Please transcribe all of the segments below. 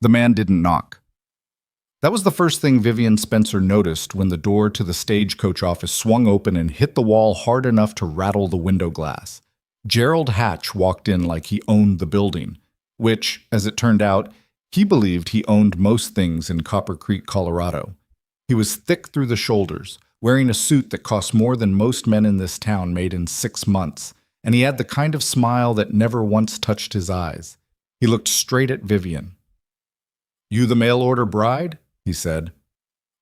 The man didn't knock. That was the first thing Vivien Spencer noticed when the door to the stagecoach office swung open and hit the wall hard enough to rattle the window glass. Gerald Hatch walked in like he owned the building, which, as it turned out, he believed he owned most things in Copper Creek, Colorado. He was thick through the shoulders, wearing a suit that cost more than most men in this town made in 6 months, and he had the kind of smile that never once touched his eyes. He looked straight at Vivien. "You the mail-order bride?" he said.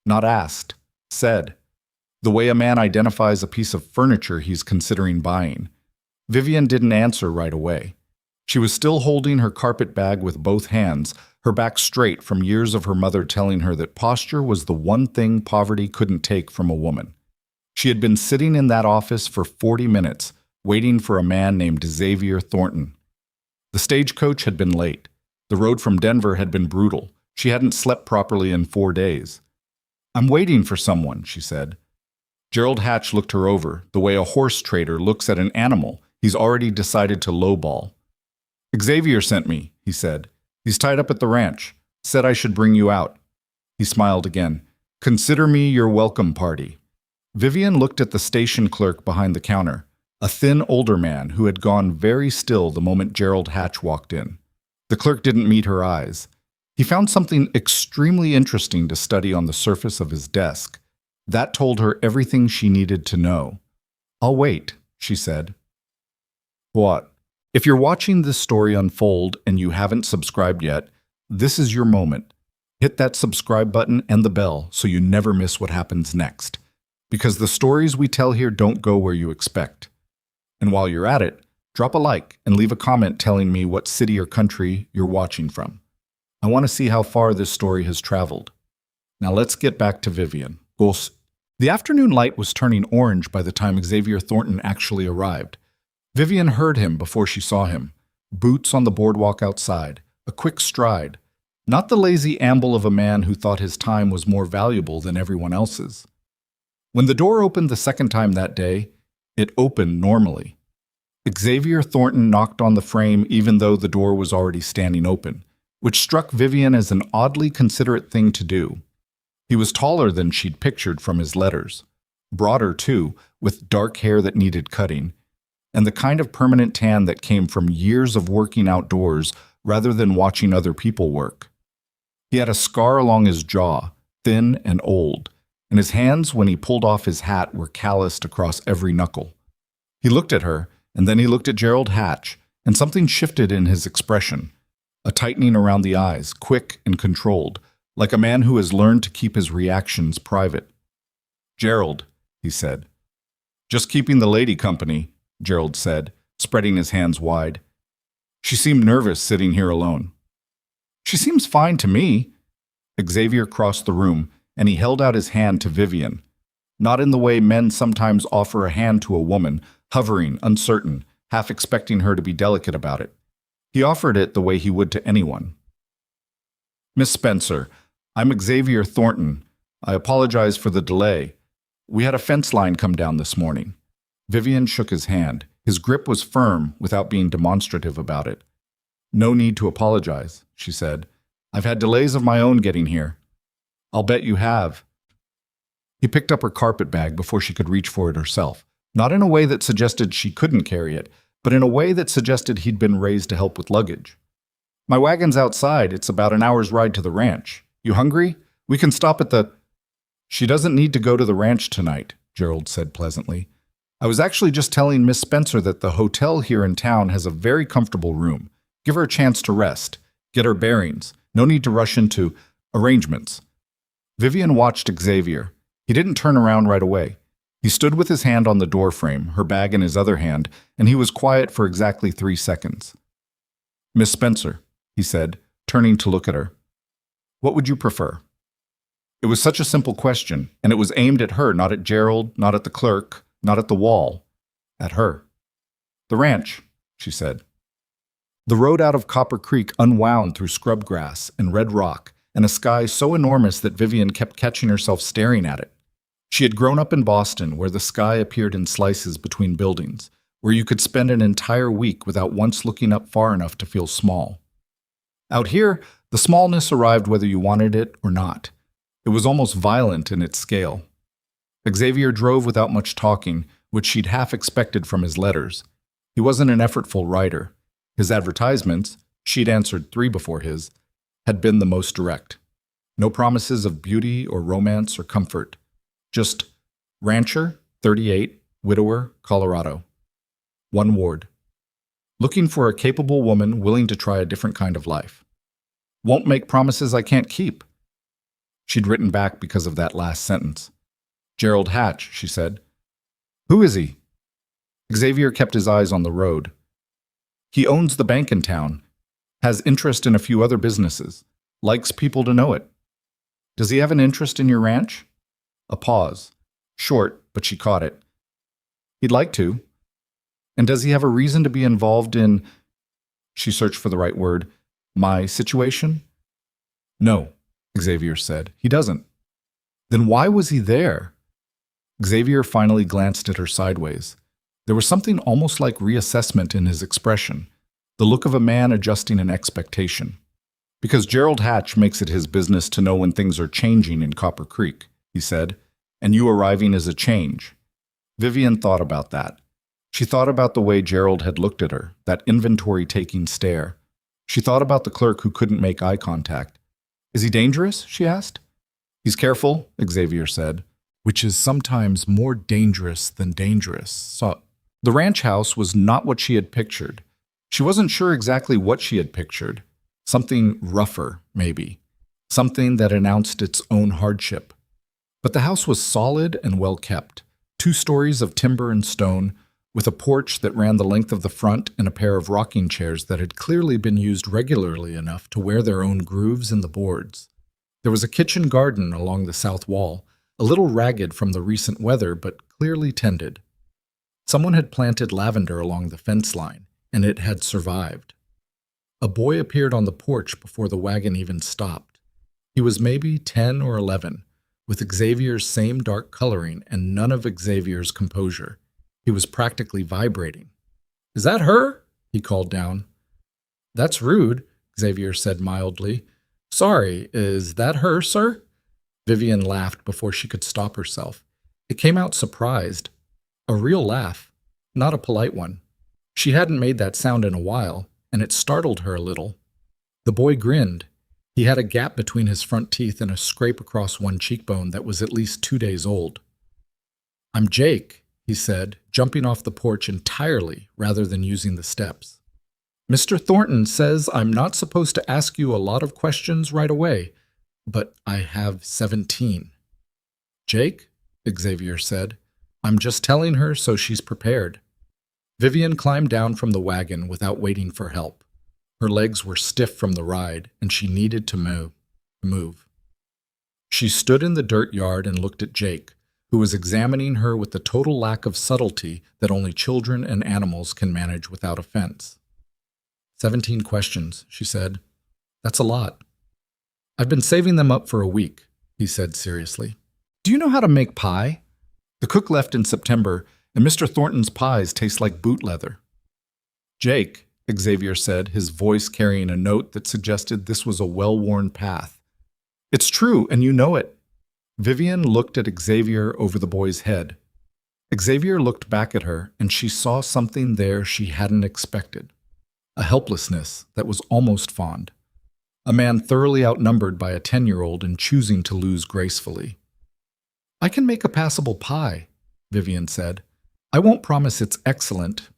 Not asked, said. The way a man identifies a piece of furniture he's considering buying. Vivien didn't answer right away. She was still holding her carpet bag with both hands, her back straight from years of her mother telling her that posture was the one thing poverty couldn't take from a woman. She had been sitting in that office for 40 minutes, waiting for a man named Xavier Thornton. The stagecoach had been late. The road from Denver had been brutal. She hadn't slept properly in 4 days. "I'm waiting for someone," she said. Gerald Hatch looked her over, the way a horse trader looks at an animal he's already decided to lowball. "Xavier sent me," he said. "He's tied up at the ranch. Said I should bring you out." He smiled again. "Consider me your welcome party." Vivien looked at the station clerk behind the counter, a thin older man who had gone very still the moment Gerald Hatch walked in. The clerk didn't meet her eyes. He found something extremely interesting to study on the surface of his desk. That told her everything she needed to know. "I'll wait," she said. "What?" If you're watching this story unfold and you haven't subscribed yet, this is your moment. Hit that subscribe button and the bell so you never miss what happens next. Because the stories we tell here don't go where you expect. And while you're at it, drop a like and leave a comment telling me what city or country you're watching from. I want to see how far this story has traveled. Now let's get back to Vivien. The afternoon light was turning orange by the time Xavier Thornton actually arrived. Vivien heard him before she saw him. Boots on the boardwalk outside, a quick stride. Not the lazy amble of a man who thought his time was more valuable than everyone else's. When the door opened the second time that day, it opened normally. Xavier Thornton knocked on the frame even though the door was already standing open, which struck Vivien as an oddly considerate thing to do. He was taller than she'd pictured from his letters. Broader, too, with dark hair that needed cutting, and the kind of permanent tan that came from years of working outdoors rather than watching other people work. He had a scar along his jaw, thin and old, and his hands, when he pulled off his hat, were calloused across every knuckle. He looked at her, and then he looked at Gerald Hatch, and something shifted in his expression. A tightening around the eyes, quick and controlled, like a man who has learned to keep his reactions private. "Gerald," he said. "Just keeping the lady company," Gerald said, spreading his hands wide. She seemed nervous sitting here alone. "She seems fine to me." Xavier crossed the room, and he held out his hand to Vivien. Not in the way men sometimes offer a hand to a woman, hovering, uncertain, half expecting her to be delicate about it. He offered it the way he would to anyone. "Miss Spencer, I'm Xavier Thornton. I apologize for the delay. We had a fence line come down this morning." Vivien shook his hand. His grip was firm without being demonstrative about it. "No need to apologize," she said. "I've had delays of my own getting here." "I'll bet you have." He picked up her carpet bag before she could reach for it herself, not in a way that suggested she couldn't carry it, but in a way that suggested he'd been raised to help with luggage. "My wagon's outside. It's about an hour's ride to the ranch. You hungry? We can stop at the—" "She doesn't need to go to the ranch tonight," Gerald said pleasantly. "I was actually just telling Miss Spencer that the hotel here in town has a very comfortable room. Give her a chance to rest. Get her bearings. No need to rush into arrangements." Vivien watched Xavier. He didn't turn around right away. He stood with his hand on the doorframe, her bag in his other hand, and he was quiet for exactly 3 seconds. "Miss Spencer," he said, turning to look at her. "What would you prefer?" It was such a simple question, and it was aimed at her, not at Gerald, not at the clerk, not at the wall. At her. "The ranch," she said. The road out of Copper Creek unwound through scrub grass and red rock, and a sky so enormous that Vivien kept catching herself staring at it. She had grown up in Boston, where the sky appeared in slices between buildings, where you could spend an entire week without once looking up far enough to feel small. Out here, The smallness arrived whether you wanted it or not. It was almost violent in its scale. Xavier drove without much talking, which she'd half expected from his letters. He wasn't an effortful writer. His advertisements, she'd answered 3 before his, had been the most direct. No promises of beauty or romance or comfort. Just rancher, 38, widower, Colorado. 1 ward. Looking for a capable woman willing to try a different kind of life. Won't make promises I can't keep. She'd written back because of that last sentence. Gerald Hatch, she said. Who is he? Xavier kept his eyes on the road. He owns the bank in town, has interest in a few other businesses, likes people to know it. Does he have an interest in your ranch? A pause. Short, but she caught it. He'd like to. And does he have a reason to be involved in, she searched for the right word, my situation? No, Xavier said. He doesn't. Then why was he there? Xavier finally glanced at her sideways. There was something almost like reassessment in his expression, the look of a man adjusting an expectation. Because Gerald Hatch makes it his business to know when things are changing in Copper Creek, he said, and you arriving is a change. Vivien thought about that. She thought about the way Gerald had looked at her, that inventory-taking stare. She thought about the clerk who couldn't make eye contact. Is he dangerous? She asked. He's careful, Xavier said, which is sometimes more dangerous than dangerous. So, the ranch house was not what she had pictured. She wasn't sure exactly what she had pictured. Something rougher, maybe. Something that announced its own hardship. But the house was solid and well kept. 2 stories of timber and stone, with a porch that ran the length of the front and a pair of rocking chairs that had clearly been used regularly enough to wear their own grooves in the boards. There was a kitchen garden along the south wall, a little ragged from the recent weather but clearly tended. Someone had planted lavender along the fence line, and it had survived. A boy appeared on the porch before the wagon even stopped. He was maybe 10 or 11, with Xavier's same dark coloring and none of Xavier's composure. He was practically vibrating. Is that her? He called down. That's rude, Xavier said mildly. Sorry, is that her, sir? Vivien laughed before she could stop herself. It came out surprised. A real laugh, not a polite one. She hadn't made that sound in a while, and it startled her a little. The boy grinned. He had a gap between his front teeth and a scrape across one cheekbone that was at least 2 days old. I'm Jake, he said, jumping off the porch entirely rather than using the steps. Mr. Thornton says I'm not supposed to ask you a lot of questions right away, but I have 17. Jake, Xavier said, I'm just telling her so she's prepared. Vivien climbed down from the wagon without waiting for help. Her legs were stiff from the ride, and she needed to move. She stood in the dirt yard and looked at Jake, who was examining her with the total lack of subtlety that only children and animals can manage without offense. 17 questions, she said. That's a lot. I've been saving them up for a week, he said seriously. Do you know how to make pie? The cook left in September, and Mr. Thornton's pies taste like boot leather. Jake, Xavier said, his voice carrying a note that suggested this was a well-worn path. It's true, and you know it. Vivien looked at Xavier over the boy's head. Xavier looked back at her, and she saw something there she hadn't expected. A helplessness that was almost fond. A man thoroughly outnumbered by a 10-year-old and choosing to lose gracefully. I can make a passable pie, Vivien said. I won't promise it's excellent.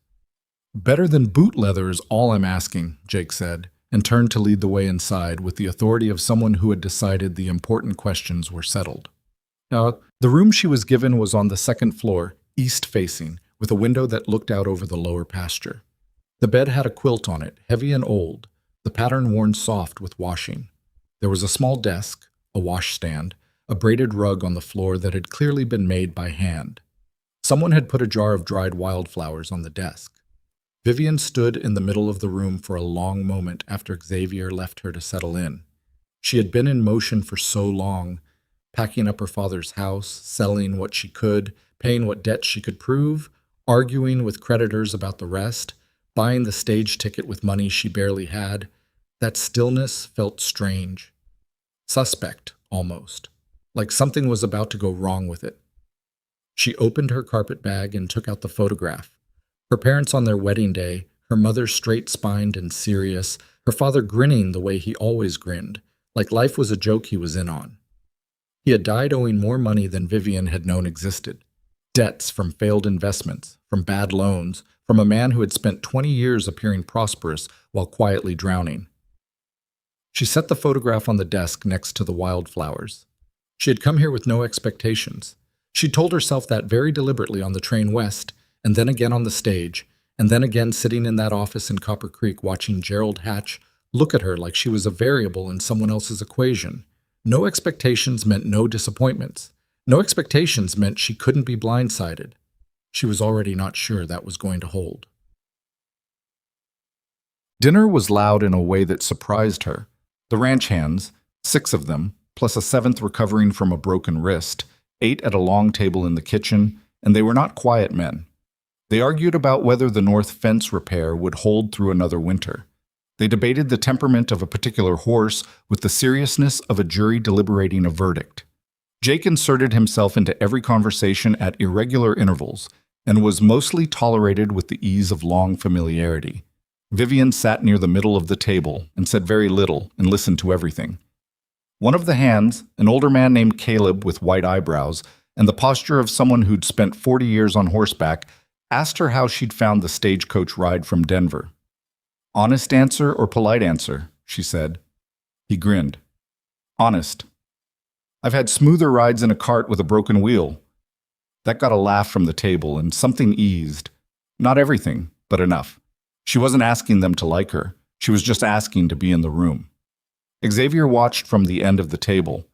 Better than boot leather is all I'm asking, Jake said, and turned to lead the way inside with the authority of someone who had decided the important questions were settled. The room she was given was on the 2nd floor, east-facing, with a window that looked out over the lower pasture. The bed had a quilt on it, heavy and old, the pattern worn soft with washing. There was a small desk, a washstand, a braided rug on the floor that had clearly been made by hand. Someone had put a jar of dried wildflowers on the desk. Vivien stood in the middle of the room for a long moment after Xavier left her to settle in. She had been in motion for so long, packing up her father's house, selling what she could, paying what debts she could prove, arguing with creditors about the rest, buying the stage ticket with money she barely had. That stillness felt strange. Suspect, almost. Like something was about to go wrong with it. She opened her carpet bag and took out the photograph. Her parents on their wedding day, her mother straight-spined and serious, her father grinning the way he always grinned, like life was a joke he was in on. He had died owing more money than Vivien had known existed. Debts from failed investments, from bad loans, from a man who had spent 20 years appearing prosperous while quietly drowning. She set the photograph on the desk next to the wildflowers. She had come here with no expectations. She told herself that very deliberately on the train west, and then again on the stage, and then again sitting in that office in Copper Creek watching Gerald Hatch look at her like she was a variable in someone else's equation. No expectations meant no disappointments. No expectations meant she couldn't be blindsided. She was already not sure that was going to hold. Dinner was loud in a way that surprised her. The ranch hands, 6 of them, plus a 7th recovering from a broken wrist, ate at a long table in the kitchen, and they were not quiet men. They argued about whether the north fence repair would hold through another winter. They debated the temperament of a particular horse with the seriousness of a jury deliberating a verdict. Jake inserted himself into every conversation at irregular intervals and was mostly tolerated with the ease of long familiarity. Vivien sat near the middle of the table and said very little and listened to everything. One of the hands, an older man named Caleb with white eyebrows and the posture of someone who'd spent 40 years on horseback, asked her how she'd found the stagecoach ride from Denver. "Honest answer or polite answer?" she said. He grinned. "Honest. I've had smoother rides in a cart with a broken wheel." That got a laugh from the table, and something eased. Not everything, but enough. She wasn't asking them to like her. She was just asking to be in the room. Xavier watched from the end of the table.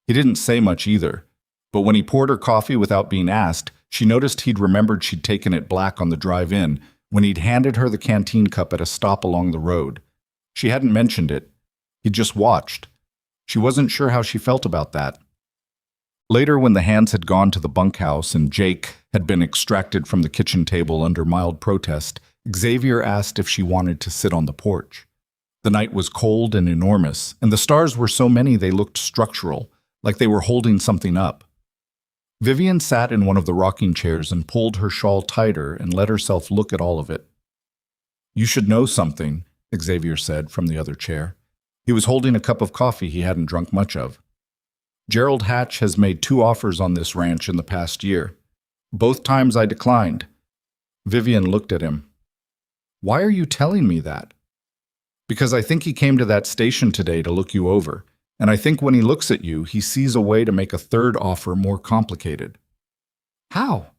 He didn't say much either, but when he poured her coffee without being asked, she noticed he'd remembered she'd taken it black on the drive in when he'd handed her the canteen cup at a stop along the road. She hadn't mentioned it. He'd just watched. She wasn't sure how she felt about that. Later, when the hands had gone to the bunkhouse and Jake had been extracted from the kitchen table under mild protest, Xavier asked if she wanted to sit on the porch. The night was cold and enormous, and the stars were so many they looked structural, like they were holding something up. Vivien sat in one of the rocking chairs and pulled her shawl tighter and let herself look at all of it. "You should know something," Xavier said from the other chair. He was holding a cup of coffee he hadn't drunk much of. "Gerald Hatch has made 2 offers on this ranch in the past year. Both times I declined." Vivien looked at him. "Why are you telling me that?" "Because I think he came to that station today to look you over. And I think when he looks at you, he sees a way to make a 3rd offer more complicated." "How?"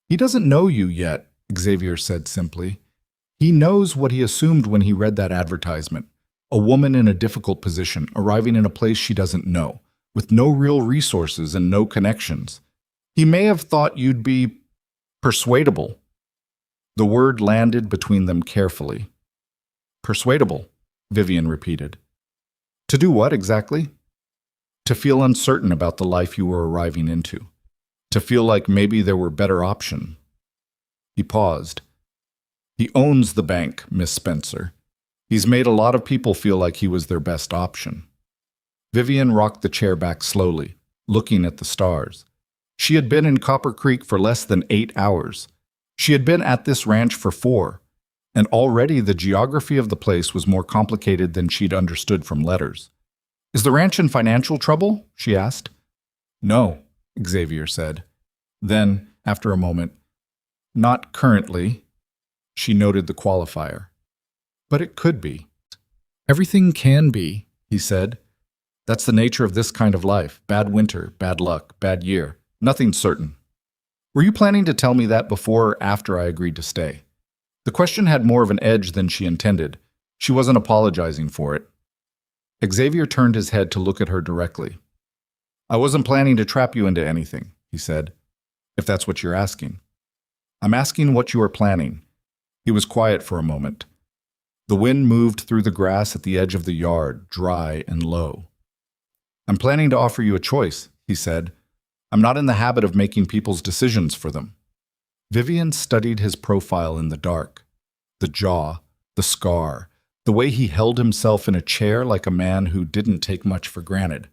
"He doesn't know you yet," Xavier said simply. "He knows what he assumed when he read that advertisement. A woman in a difficult position, arriving in a place she doesn't know, with no real resources and no connections. He may have thought you'd be persuadable." The word landed between them carefully. "Persuadable," Vivien repeated. "To do what exactly?" "To feel uncertain about the life you were arriving into. To feel like maybe there were better options." He paused. "He owns the bank, Miss Spencer. He's made a lot of people feel like he was their best option." Vivien rocked the chair back slowly, looking at the stars. She had been in Copper Creek for less than 8 hours. She had been at this ranch for 4. And already the geography of the place was more complicated than she'd understood from letters. "Is the ranch in financial trouble?" she asked. "No," Xavier said. Then, after a moment, "Not currently." She noted the qualifier. "But it could be." "Everything can be," he said. "That's the nature of this kind of life. Bad winter, bad luck, bad year. Nothing's certain." "Were you planning to tell me that before or after I agreed to stay?" The question had more of an edge than she intended. She wasn't apologizing for it. Xavier turned his head to look at her directly. "I wasn't planning to trap you into anything," he said, "if that's what you're asking." "I'm asking what you are planning." He was quiet for a moment. The wind moved through the grass at the edge of the yard, dry and low. "I'm planning to offer you a choice," he said. "I'm not in the habit of making people's decisions for them." Vivien studied his profile in the dark. The jaw, the scar, The way he held himself in a chair like a man who didn't take much for granted.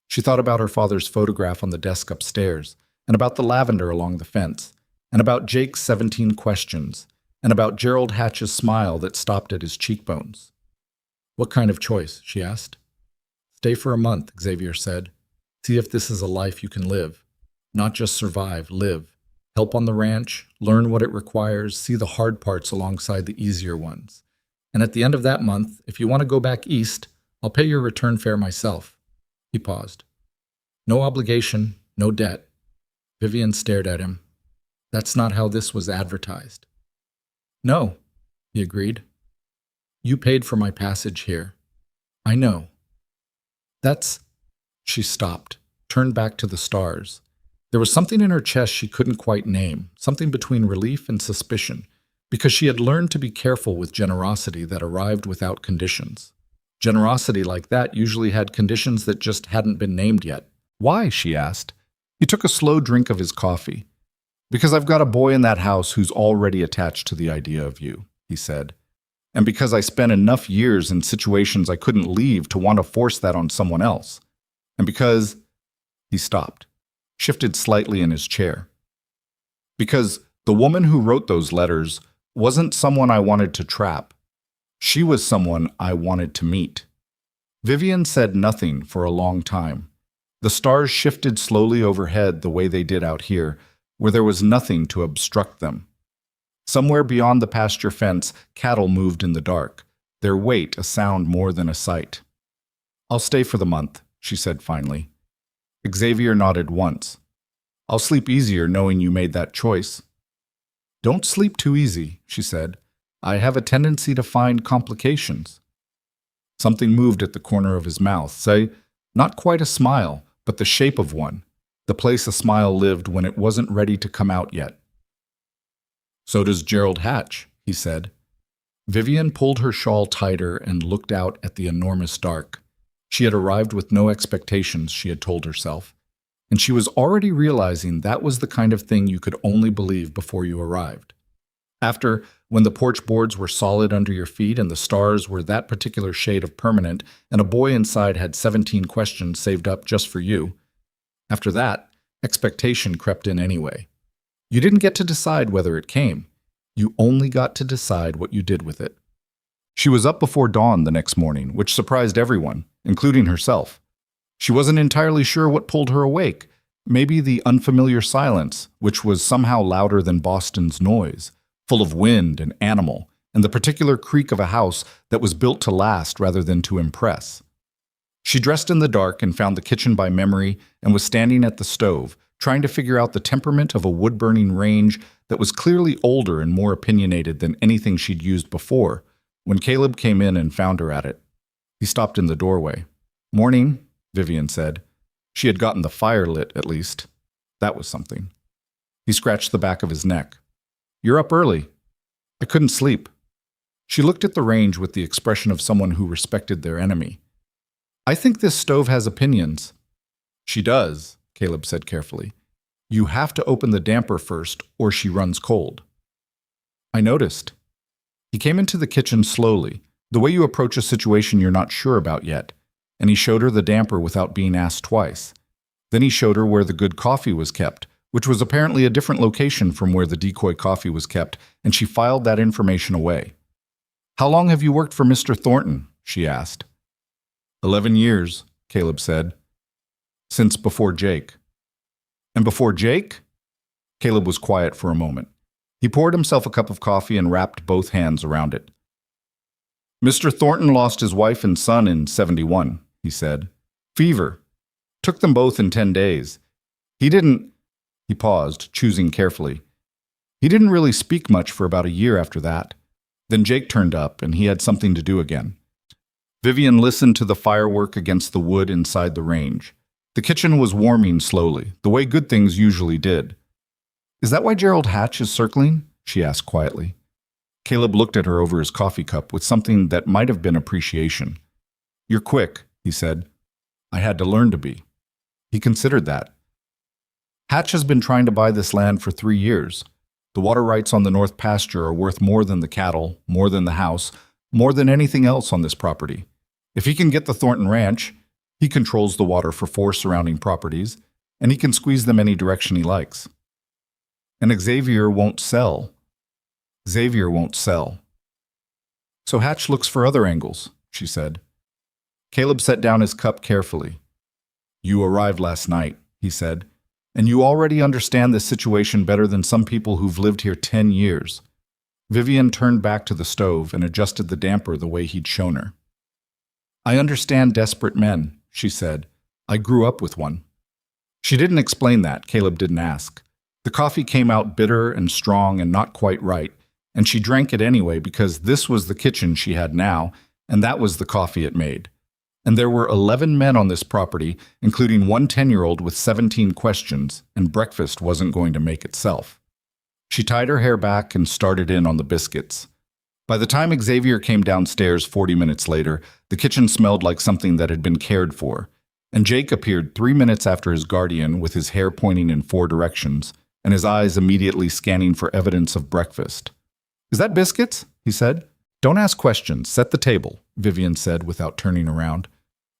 She thought about her father's photograph on the desk upstairs, and about the lavender along the fence, and about Jake's 17 questions, and about Gerald Hatch's smile that stopped at his cheekbones. "What kind of choice?" she asked. "Stay for a month," Xavier said. "See if this is a life you can live. Not just survive, live. Help on the ranch, learn what it requires, see the hard parts alongside the easier ones. And at the end of that month, if you want to go back east, I'll pay your return fare myself." He paused. No obligation, no debt. Vivien stared at him. "That's not how this was advertised." "No," he agreed. "You paid for my passage here. I know." "That's—" She stopped, turned back to the stars. There was something in her chest she couldn't quite name, something between relief and suspicion, because she had learned to be careful with generosity that arrived without conditions. Generosity like that usually had conditions that just hadn't been named yet. "Why?" she asked. He took a slow drink of his coffee. "Because I've got a boy in that house who's already attached to the idea of you," he said. "And because I spent enough years in situations I couldn't leave to want to force that on someone else. And because—" He stopped, shifted slightly in his chair. "Because the woman who wrote those letters wasn't someone I wanted to trap. She was someone I wanted to meet." Vivien said nothing for a long time. The stars shifted slowly overhead the way they did out here, where there was nothing to obstruct them. Somewhere beyond the pasture fence, cattle moved in the dark, their weight a sound more than a sight. "I'll stay for the month," she said finally. Xavier nodded once. "I'll sleep easier knowing you made that choice." "Don't sleep too easy," she said. "I have a tendency to find complications." Something moved at the corner of his mouth, say, not quite a smile, but the shape of one, the place a smile lived when it wasn't ready to come out yet. "So does Gerald Hatch," he said. Vivien pulled her shawl tighter and looked out at the enormous dark. She had arrived with no expectations, she had told herself, and she was already realizing that was the kind of thing you could only believe before you arrived. After, when the porch boards were solid under your feet and the stars were that particular shade of permanent and a boy inside had 17 questions saved up just for you. After that, expectation crept in anyway. You didn't get to decide whether it came. You only got to decide what you did with it. She was up before dawn the next morning, which surprised everyone, including herself. She wasn't entirely sure what pulled her awake. Maybe the unfamiliar silence, which was somehow louder than Boston's noise, full of wind and animal, and the particular creak of a house that was built to last rather than to impress. She dressed in the dark and found the kitchen by memory and was standing at the stove, trying to figure out the temperament of a wood-burning range that was clearly older and more opinionated than anything she'd used before, when Caleb came in and found her at it. He stopped in the doorway. "Morning," Vivien said. She had gotten the fire lit, at least. That was something. He scratched the back of his neck. "You're up early." "I couldn't sleep." She looked at the range with the expression of someone who respected their enemy. "I think this stove has opinions." "She does," Caleb said carefully. "You have to open the damper first, or she runs cold." "I noticed." He came into the kitchen slowly, the way you approach a situation you're not sure about yet, and he showed her the damper without being asked twice. Then he showed her where the good coffee was kept, which was apparently a different location from where the decoy coffee was kept, and she filed that information away. "How long have you worked for Mr. Thornton?" she asked. 11 years, Caleb said. "Since before Jake." "And before Jake?" Caleb was quiet for a moment. He poured himself a cup of coffee and wrapped both hands around it. "Mr. Thornton lost his wife and son in 71, he said. "Fever. Took them both in 10 days. He didn't—" He paused, choosing carefully. "He didn't really speak much for about a year after that. Then Jake turned up, and he had something to do again." Vivien listened to the firework against the wood inside the range. The kitchen was warming slowly, the way good things usually did. "Is that why Gerald Hatch is circling?" she asked quietly. Caleb looked at her over his coffee cup with something that might have been appreciation. "You're quick," he said. "I had to learn to be." He considered that. "Hatch has been trying to buy this land for 3 years. The water rights on the north pasture are worth more than the cattle, more than the house, more than anything else on this property. If he can get the Thornton Ranch, he controls the water for 4 surrounding properties, and he can squeeze them any direction he likes. And Xavier won't sell. Xavier won't sell. So Hatch looks for other angles, she said. Caleb set down his cup carefully. You arrived last night, he said, and you already understand this situation better than some people who've lived here 10 years. Vivien turned back to the stove and adjusted the damper the way he'd shown her. I understand desperate men, she said. I grew up with one. She didn't explain that. Caleb didn't ask. The coffee came out bitter and strong and not quite right, and she drank it anyway because this was the kitchen she had now, and that was the coffee it made. And there were 11 men on this property, including one 10-year-old with 17 questions, and breakfast wasn't going to make itself. She tied her hair back and started in on the biscuits. By the time Xavier came downstairs 40 minutes later, the kitchen smelled like something that had been cared for, and Jake appeared 3 minutes after his guardian with his hair pointing in 4 directions, and his eyes immediately scanning for evidence of breakfast. Is that biscuits? He said. Don't ask questions. Set the table, Vivien said without turning around.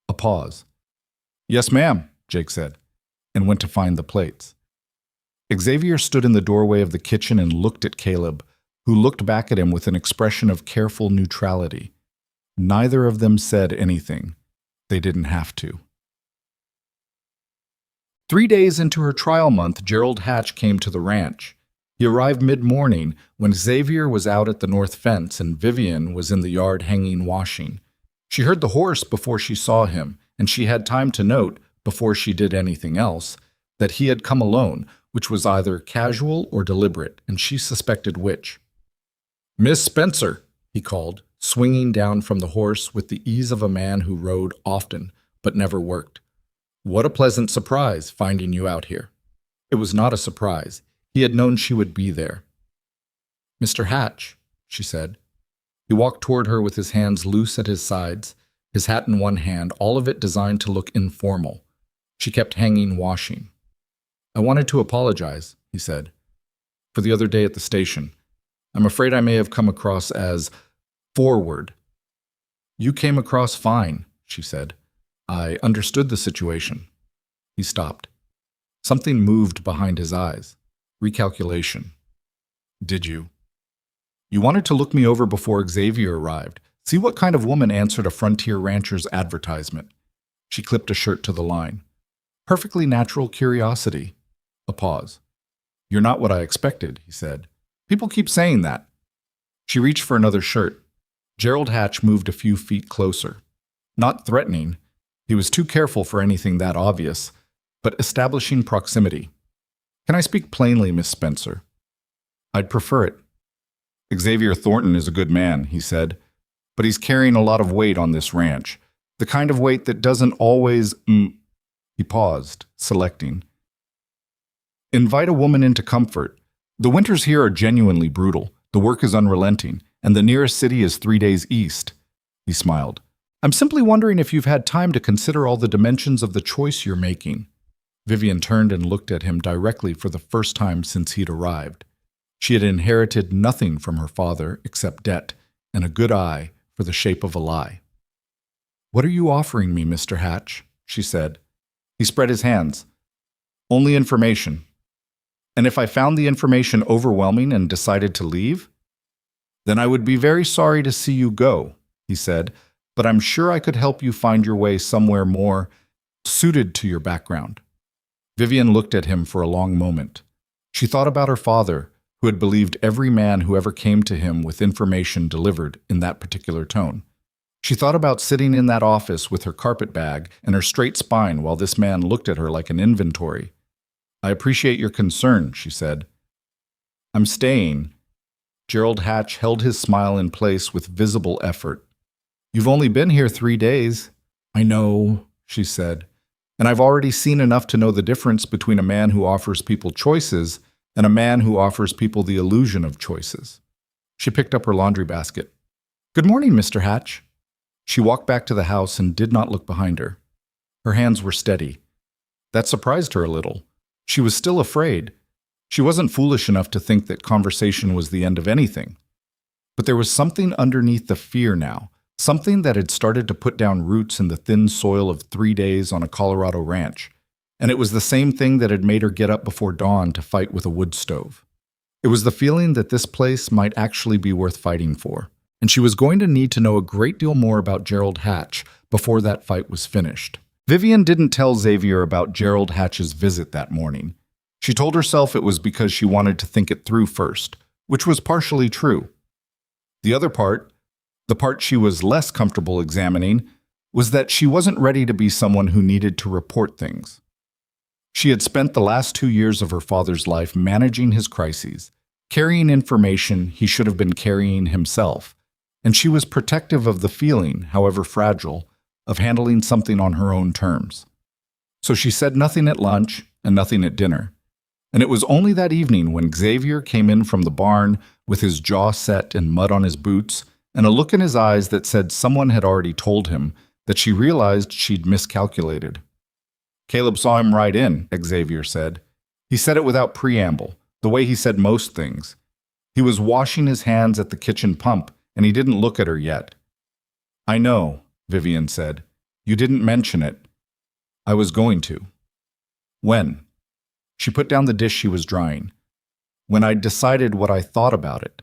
A pause. Yes, ma'am, Jake said, and went to find the plates. Xavier stood in the doorway of the kitchen and looked at Caleb, who looked back at him with an expression of careful neutrality. Neither of them said anything. They didn't have to. 3 days into her trial month, Gerald Hatch came to the ranch. He arrived mid-morning when Xavier was out at the north fence and Vivien was in the yard hanging washing. She heard the horse before she saw him, and she had time to note, before she did anything else, that he had come alone, which was either casual or deliberate, and she suspected which. Miss Spencer, he called, swinging down from the horse with the ease of a man who rode often but never worked. What a pleasant surprise, finding you out here. It was not a surprise. He had known she would be there. Mr. Hatch, she said. He walked toward her with his hands loose at his sides, his hat in one hand, all of it designed to look informal. She kept hanging washing. I wanted to apologize, he said, for the other day at the station. I'm afraid I may have come across as forward. You came across fine, she said. I understood the situation. He stopped. Something moved behind his eyes. Recalculation. Did you? You wanted to look me over before Xavier arrived. See what kind of woman answered a frontier rancher's advertisement. She clipped a shirt to the line. Perfectly natural curiosity. A pause. You're not what I expected, he said. People keep saying that. She reached for another shirt. Gerald Hatch moved a few feet closer. Not threatening. He was too careful for anything that obvious, but establishing proximity. Can I speak plainly, Miss Spencer? I'd prefer it. Xavier Thornton is a good man, he said, but he's carrying a lot of weight on this ranch. The kind of weight that doesn't always... He paused, selecting. Invite a woman into comfort. The winters here are genuinely brutal. The work is unrelenting, and the nearest city is 3 days east. He smiled. I'm simply wondering if you've had time to consider all the dimensions of the choice you're making. Vivien turned and looked at him directly for the first time since he'd arrived. She had inherited nothing from her father except debt and a good eye for the shape of a lie. What are you offering me, Mr. Hatch? She said. He spread his hands. Only information. And if I found the information overwhelming and decided to leave? Then I would be very sorry to see you go, he said, but I'm sure I could help you find your way somewhere more suited to your background. Vivien looked at him for a long moment. She thought about her father, who had believed every man who ever came to him with information delivered in that particular tone. She thought about sitting in that office with her carpet bag and her straight spine while this man looked at her like an inventory. I appreciate your concern, she said. I'm staying. Gerald Hatch held his smile in place with visible effort. You've only been here 3 days. I know, she said, and I've already seen enough to know the difference between a man who offers people choices and a man who offers people the illusion of choices. She picked up her laundry basket. Good morning, Mr. Hatch. She walked back to the house and did not look behind her. Her hands were steady. That surprised her a little. She was still afraid. She wasn't foolish enough to think that conversation was the end of anything. But there was something underneath the fear now, something that had started to put down roots in the thin soil of 3 days on a Colorado ranch. And it was the same thing that had made her get up before dawn to fight with a wood stove. It was the feeling that this place might actually be worth fighting for, and she was going to need to know a great deal more about Gerald Hatch before that fight was finished. Vivien didn't tell Xavier about Gerald Hatch's visit that morning. She told herself it was because she wanted to think it through first, which was partially true. The other part, the part she was less comfortable examining, was that she wasn't ready to be someone who needed to report things. She had spent the last 2 years of her father's life managing his crises, carrying information he should have been carrying himself, and she was protective of the feeling, however fragile, of handling something on her own terms. So she said nothing at lunch and nothing at dinner. And it was only that evening when Xavier came in from the barn with his jaw set and mud on his boots and a look in his eyes that said someone had already told him that she realized she'd miscalculated. "Caleb saw him right in," Xavier said. He said it without preamble, the way he said most things. He was washing his hands at the kitchen pump, and he didn't look at her yet. "I know," Vivien said. "You didn't mention it. I was going to." "When?" She put down the dish she was drying. "When I'd decided what I thought about it."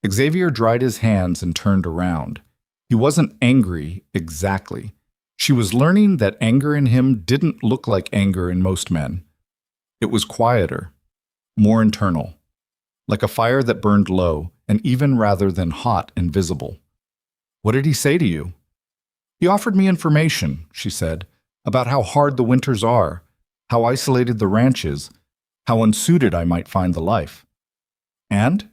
Xavier dried his hands and turned around. He wasn't angry, exactly. She was learning that anger in him didn't look like anger in most men. It was quieter, more internal, like a fire that burned low and even rather than hot and visible. "What did he say to you?" "He offered me information," she said, "about how hard the winters are, how isolated the ranch is, how unsuited I might find the life." "And?"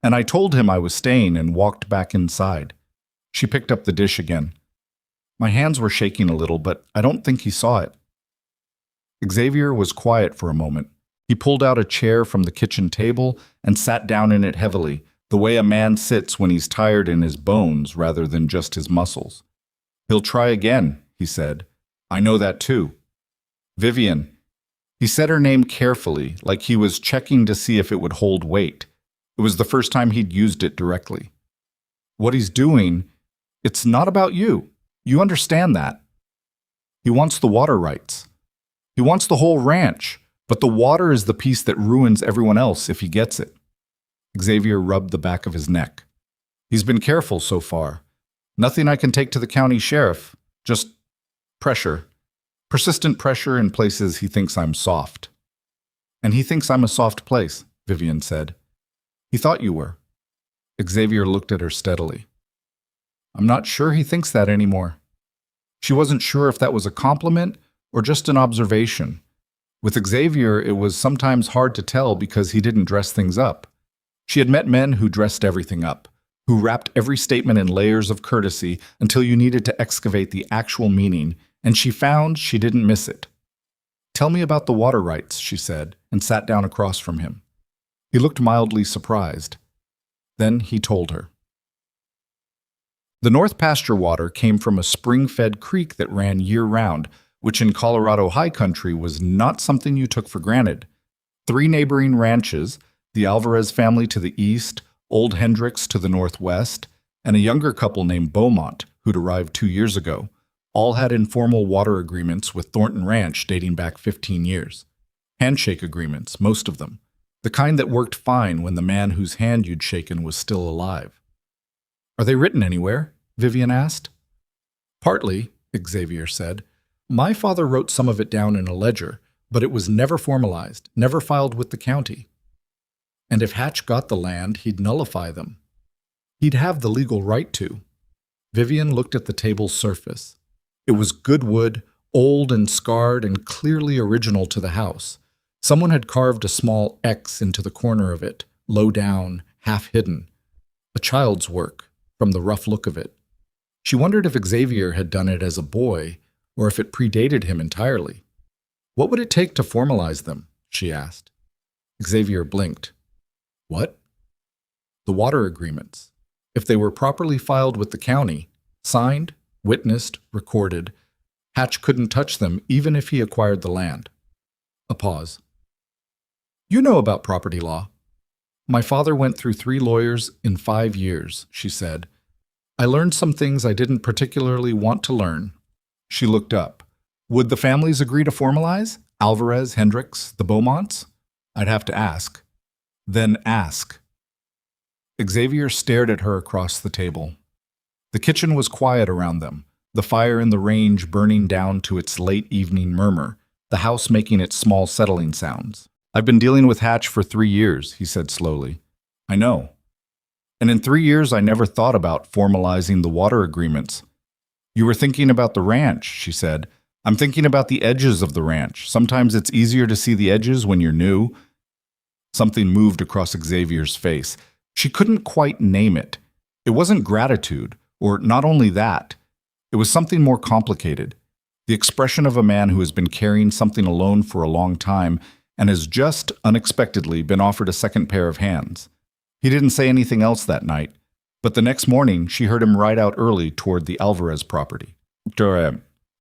"And I told him I was staying and walked back inside." She picked up the dish again. "My hands were shaking a little, but I don't think he saw it." Xavier was quiet for a moment. He pulled out a chair from the kitchen table and sat down in it heavily, the way a man sits when he's tired in his bones rather than just his muscles. "He'll try again," he said. "I know that too." "Vivien." He said her name carefully, like he was checking to see if it would hold weight. It was the first time he'd used it directly. "What he's doing, it's not about you. You understand that. He wants the water rights. He wants the whole ranch, but the water is the piece that ruins everyone else if he gets it." Xavier rubbed the back of his neck. "He's been careful so far. Nothing I can take to the county sheriff. Just pressure. Persistent pressure in places he thinks I'm soft." "And he thinks I'm a soft place," Vivien said. "He thought you were." Xavier looked at her steadily. "I'm not sure he thinks that anymore." She wasn't sure if that was a compliment or just an observation. With Xavier, it was sometimes hard to tell because he didn't dress things up. She had met men who dressed everything up, who wrapped every statement in layers of courtesy until you needed to excavate the actual meaning, and she found she didn't miss it. "Tell me about the water rights," she said, and sat down across from him. He looked mildly surprised. Then he told her. The North Pasture water came from a spring-fed creek that ran year-round, which in Colorado high country was not something you took for granted. 3 neighboring ranches, the Alvarez family to the east, Old Hendricks to the northwest, and a younger couple named Beaumont, who'd arrived 2 years ago, all had informal water agreements with Thornton Ranch dating back 15 years. Handshake agreements, most of them. The kind that worked fine when the man whose hand you'd shaken was still alive. "Are they written anywhere?" Vivien asked. "Partly," Xavier said. "My father wrote some of it down in a ledger, but it was never formalized, never filed with the county. And if Hatch got the land, he'd nullify them. He'd have the legal right to." Vivien looked at the table's surface. It was good wood, old and scarred and clearly original to the house. Someone had carved a small X into the corner of it, low down, half hidden. A child's work, from the rough look of it. She wondered if Xavier had done it as a boy, or if it predated him entirely. "What would it take to formalize them?" she asked. Xavier blinked. "What?" "The water agreements. If they were properly filed with the county, signed, witnessed, recorded, Hatch couldn't touch them even if he acquired the land." A pause. "You know about property law." My father went through 3 lawyers in 5 years, she said. I learned some things I didn't particularly want to learn. She looked up. Would the families agree to formalize? Alvarez, Hendricks, the Beaumonts? I'd have to ask. Then ask. Xavier stared at her across the table. The kitchen was quiet around them, the fire in the range burning down to its late evening murmur, the house making its small settling sounds. I've been dealing with Hatch for 3 years, he said slowly. I know. And in 3 years I never thought about formalizing the water agreements. You were thinking about the ranch, she said. I'm thinking about the edges of the ranch. Sometimes it's easier to see the edges when you're new. Something moved across Xavier's face. She couldn't quite name it. It wasn't gratitude, or not only that. It was something more complicated. The expression of a man who has been carrying something alone for a long time and has just, unexpectedly, been offered a second pair of hands. He didn't say anything else that night, but the next morning she heard him ride out early toward the Alvarez property.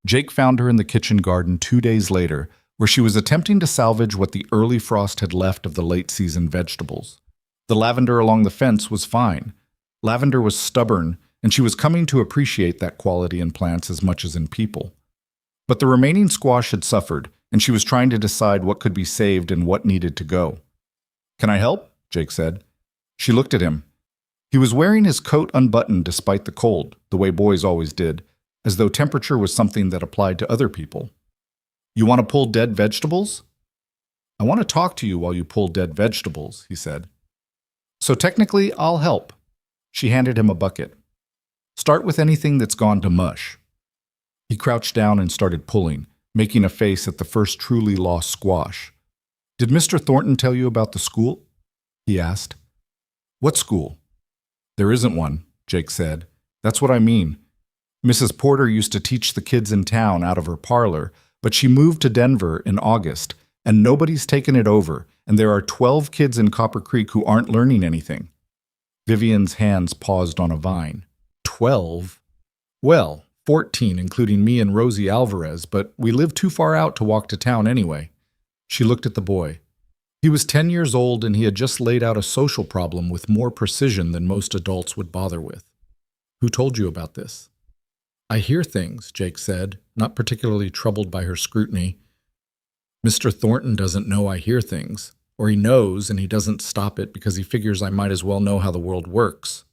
Jake found her in the kitchen garden 2 days later, where she was attempting to salvage what the early frost had left of the late-season vegetables. The lavender along the fence was fine. Lavender was stubborn, and she was coming to appreciate that quality in plants as much as in people. But the remaining squash had suffered, and she was trying to decide what could be saved and what needed to go. Can I help? Jake said. She looked at him. He was wearing his coat unbuttoned despite the cold, the way boys always did, as though temperature was something that applied to other people. You want to pull dead vegetables? I want to talk to you while you pull dead vegetables, he said. So technically, I'll help. She handed him a bucket. Start with anything that's gone to mush. He crouched down and started pulling, making a face at the first truly lost squash. Did Mr. Thornton tell you about the school? He asked. What school? There isn't one, Jake said. That's what I mean. Mrs. Porter used to teach the kids in town out of her parlor, but she moved to Denver in August, and nobody's taken it over, and there are 12 kids in Copper Creek who aren't learning anything. Vivien's hands paused on a vine. 12? Well, 14, including me and Rosie Alvarez, but we live too far out to walk to town anyway. She looked at the boy. He was 10 years old, and he had just laid out a social problem with more precision than most adults would bother with. Who told you about this? I hear things, Jake said, not particularly troubled by her scrutiny. Mr. Thornton doesn't know I hear things, or he knows and he doesn't stop it because he figures I might as well know how the world works.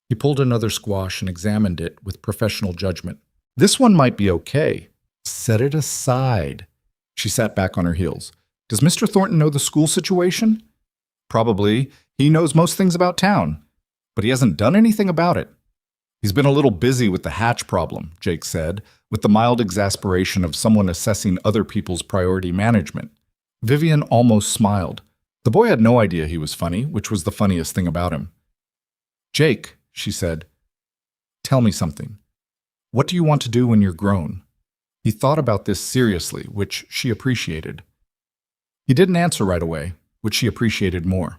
He pulled another squash and examined it with professional judgment. This one might be okay. Set it aside. She sat back on her heels. Does Mr. Thornton know the school situation? Probably. He knows most things about town, but he hasn't done anything about it. He's been a little busy with the Hatch problem, Jake said, with the mild exasperation of someone assessing other people's priority management. Vivien almost smiled. The boy had no idea he was funny, which was the funniest thing about him. Jake, she said, tell me something. What do you want to do when you're grown? He thought about this seriously, which she appreciated. He didn't answer right away, which she appreciated more.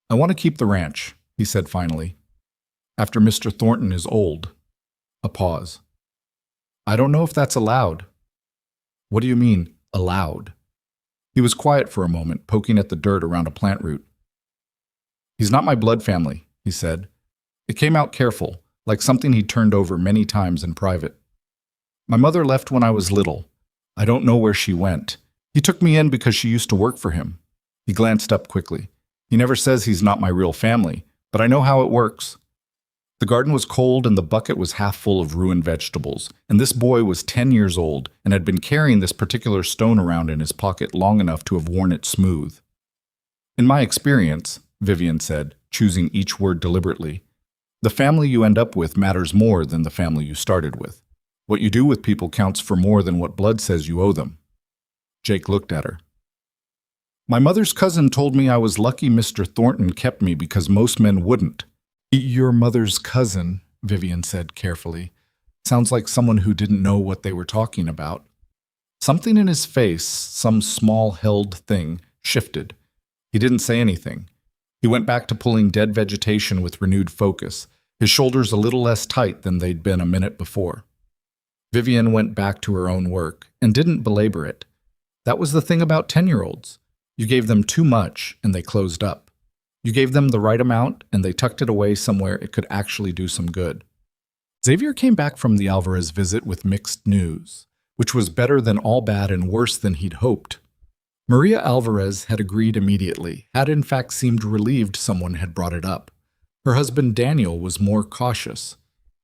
I want to keep the ranch, he said finally. After Mr. Thornton is old. A pause. I don't know if that's allowed. What do you mean, allowed? He was quiet for a moment, poking at the dirt around a plant root. He's not my blood family, he said. It came out careful, like something he'd turned over many times in private. My mother left when I was little. I don't know where she went. He took me in because she used to work for him. He glanced up quickly. He never says he's not my real family, but I know how it works. The garden was cold and the bucket was half full of ruined vegetables, and this boy was 10 years old and had been carrying this particular stone around in his pocket long enough to have worn it smooth. In my experience, Vivien said, choosing each word deliberately, the family you end up with matters more than the family you started with. What you do with people counts for more than what blood says you owe them. Jake looked at her. My mother's cousin told me I was lucky Mr. Thornton kept me because most men wouldn't. Your mother's cousin, Vivien said carefully. Sounds like someone who didn't know what they were talking about. Something in his face, some small held thing, shifted. He didn't say anything. He went back to pulling dead vegetation with renewed focus, his shoulders a little less tight than they'd been a minute before. Vivien went back to her own work and didn't belabor it. That was the thing about 10-year-olds. You gave them too much and they closed up. You gave them the right amount, and they tucked it away somewhere it could actually do some good. Xavier came back from the Alvarez visit with mixed news, which was better than all bad and worse than he'd hoped. Maria Alvarez had agreed immediately, had in fact seemed relieved someone had brought it up. Her husband Daniel was more cautious.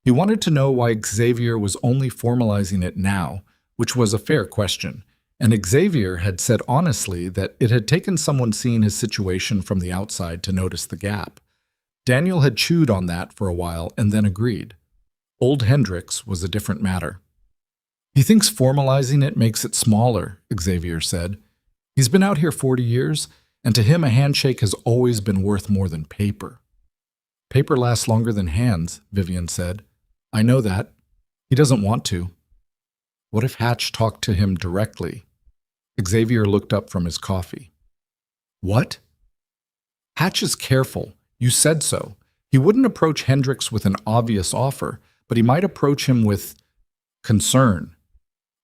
He wanted to know why Xavier was only formalizing it now, which was a fair question, and Xavier had said honestly that it had taken someone seeing his situation from the outside to notice the gap. Daniel had chewed on that for a while and then agreed. Old Hendricks was a different matter. He thinks formalizing it makes it smaller, Xavier said. He's been out here 40 years, and to him a handshake has always been worth more than paper. Paper lasts longer than hands, Vivien said. I know that. He doesn't want to. What if Hatch talked to him directly? Xavier looked up from his coffee. What? Hatch is careful. You said so. He wouldn't approach Hendricks with an obvious offer, but he might approach him with concern,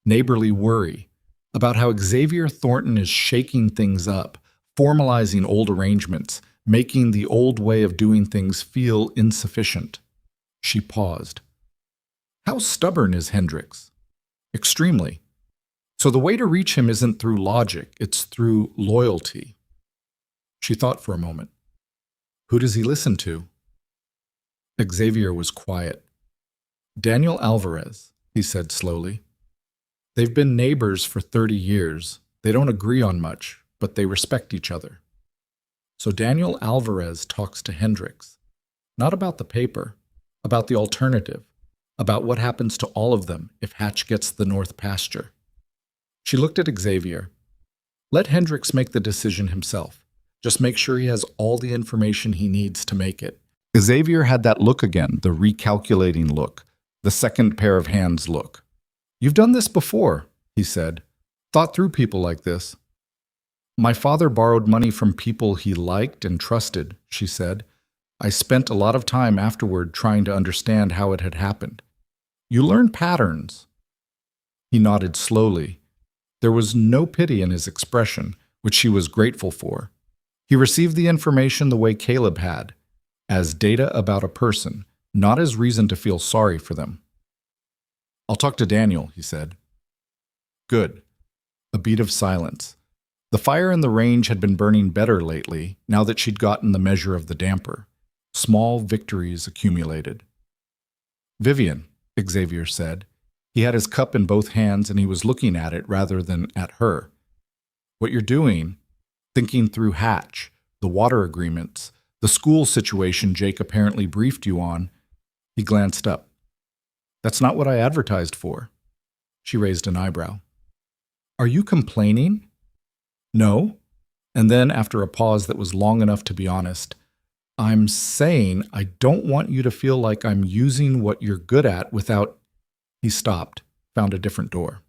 neighborly worry, about how Xavier Thornton is shaking things up, formalizing old arrangements, making the old way of doing things feel insufficient. She paused. How stubborn is Hendricks? Extremely. So the way to reach him isn't through logic, it's through loyalty. She thought for a moment. Who does he listen to? Xavier was quiet. Daniel Alvarez, he said slowly. They've been neighbors for 30 years. They don't agree on much, but they respect each other. So Daniel Alvarez talks to Hendricks, not about the paper, about the alternative, about what happens to all of them if Hatch gets the North Pasture. She looked at Xavier. Let Hendricks make the decision himself. Just make sure he has all the information he needs to make it. Xavier had that look again, the recalculating look, the second pair of hands look. You've done this before, he said. Thought through people like this. My father borrowed money from people he liked and trusted, she said. I spent a lot of time afterward trying to understand how it had happened. You learn patterns. He nodded slowly. There was no pity in his expression, which she was grateful for. He received the information the way Caleb had, as data about a person, not as reason to feel sorry for them. I'll talk to Daniel, he said. Good. A beat of silence. The fire in the range had been burning better lately, now that she'd gotten the measure of the damper. Small victories accumulated. Vivien, Xavier said. He had his cup in both hands and he was looking at it rather than at her. What you're doing, thinking through Hatch, the water agreements, the school situation Jake apparently briefed you on, he glanced up. That's not what I advertised for. She raised an eyebrow. Are you complaining? No. And then, after a pause that was long enough to be honest, I'm saying I don't want you to feel like I'm using what you're good at without... He stopped, found a different door.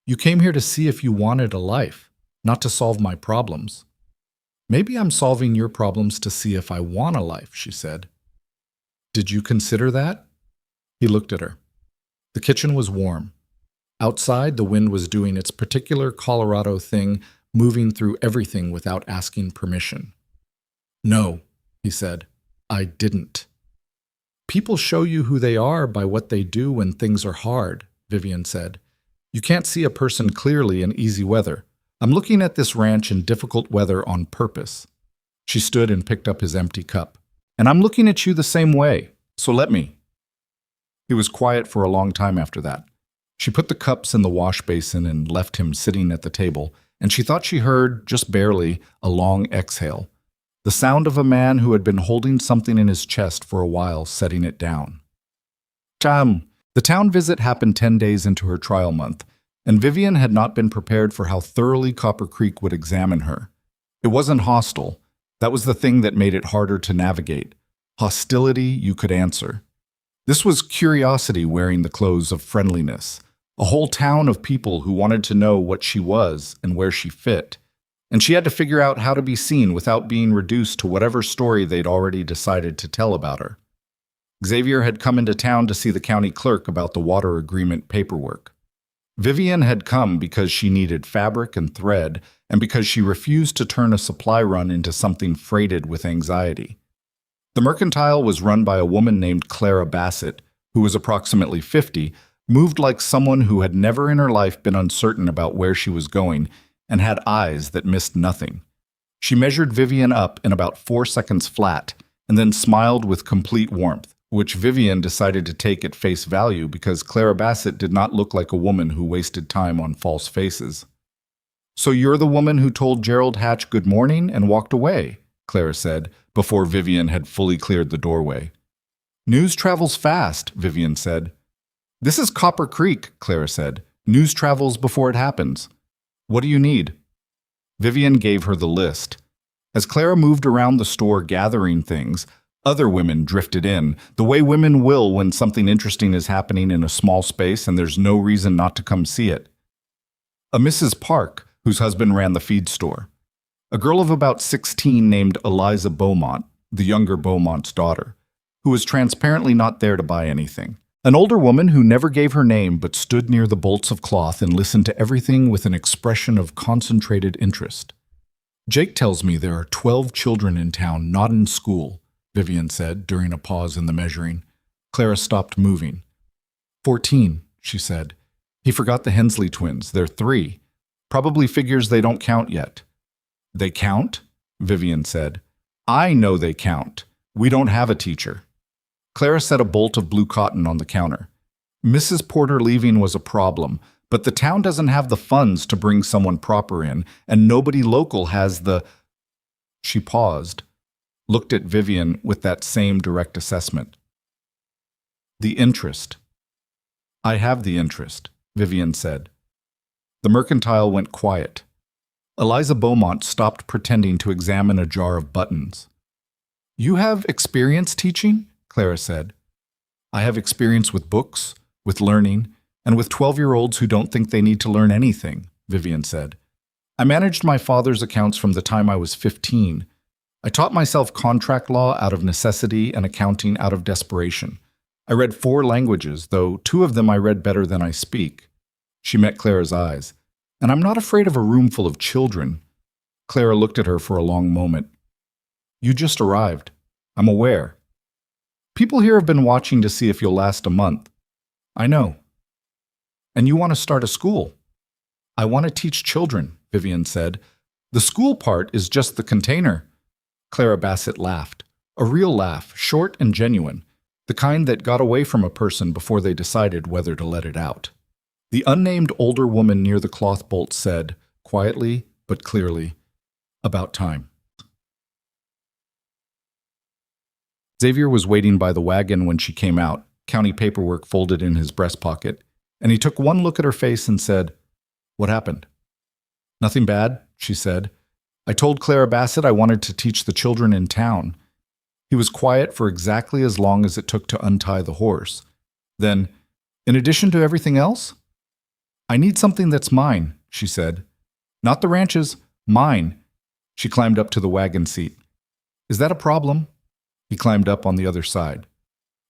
You came here to see if you wanted a life, not to solve my problems. Maybe I'm solving your problems to see if I want a life, she said. Did you consider that? He looked at her. The kitchen was warm. Outside, the wind was doing its particular Colorado thing, moving through everything without asking permission. No, he said, I didn't. People show you who they are by what they do when things are hard, Vivien said. You can't see a person clearly in easy weather. I'm looking at this ranch in difficult weather on purpose. She stood and picked up his empty cup. And I'm looking at you the same way, so let me. He was quiet for a long time after that. She put the cups in the wash basin and left him sitting at the table, and she thought she heard, just barely, a long exhale. The sound of a man who had been holding something in his chest for a while, setting it down. The town visit happened 10 days into her trial month, and Vivien had not been prepared for how thoroughly Copper Creek would examine her. It wasn't hostile. That was the thing that made it harder to navigate. Hostility you could answer. This was curiosity wearing the clothes of friendliness. A whole town of people who wanted to know what she was and where she fit. And she had to figure out how to be seen without being reduced to whatever story they'd already decided to tell about her. Xavier had come into town to see the county clerk about the water agreement paperwork. Vivien had come because she needed fabric and thread, and because she refused to turn a supply run into something freighted with anxiety. The mercantile was run by a woman named Clara Bassett, who was approximately 50, moved like someone who had never in her life been uncertain about where she was going, and had eyes that missed nothing. She measured Vivien up in about 4 seconds flat, and then smiled with complete warmth, which Vivien decided to take at face value because Clara Bassett did not look like a woman who wasted time on false faces. "So you're the woman who told Gerald Hatch good morning and walked away," Clara said, before Vivien had fully cleared the doorway. "News travels fast," Vivien said. "This is Copper Creek," Clara said. "News travels before it happens. What do you need?" Vivien gave her the list. As Clara moved around the store gathering things, other women drifted in, the way women will when something interesting is happening in a small space and there's no reason not to come see it. A Mrs. Park, whose husband ran the feed store. A girl of about 16 named Eliza Beaumont, the younger Beaumont's daughter, who was transparently not there to buy anything. An older woman who never gave her name but stood near the bolts of cloth and listened to everything with an expression of concentrated interest. "Jake tells me there are 12 children in town not in school," Vivien said during a pause in the measuring. Clara stopped moving. 14, she said. "He forgot the Hensley twins. They're 3. Probably figures they don't count yet." "They count?" Vivien said. "I know they count. We don't have a teacher." Clara set a bolt of blue cotton on the counter. "Mrs. Porter leaving was a problem, but the town doesn't have the funds to bring someone proper in, and nobody local has the—" She paused, looked at Vivien with that same direct assessment. "The interest." "I have the interest," Vivien said. The mercantile went quiet. Eliza Beaumont stopped pretending to examine a jar of buttons. "You have experience teaching?" Clara said. "I have experience with books, with learning, and with 12-year-olds who don't think they need to learn anything," Vivien said. "I managed my father's accounts from the time I was 15. I taught myself contract law out of necessity and accounting out of desperation. I read 4 languages, though 2 of them I read better than I speak." She met Clara's eyes. "And I'm not afraid of a room full of children." Clara looked at her for a long moment. "You just arrived. I'm aware. People here have been watching to see if you'll last a month." "I know." "And you want to start a school?" "I want to teach children," Vivien said. "The school part is just the container." Clara Bassett laughed. A real laugh, short and genuine, the kind that got away from a person before they decided whether to let it out. The unnamed older woman near the cloth bolt said, quietly but clearly, "About time." Xavier was waiting by the wagon when she came out, county paperwork folded in his breast pocket, and he took one look at her face and said, "What happened?" "Nothing bad," she said. "I told Clara Bassett I wanted to teach the children in town." He was quiet for exactly as long as it took to untie the horse. Then, "In addition to everything else?" "I need something that's mine," she said. "Not the ranch's, mine." She climbed up to the wagon seat. "Is that a problem?" He climbed up on the other side.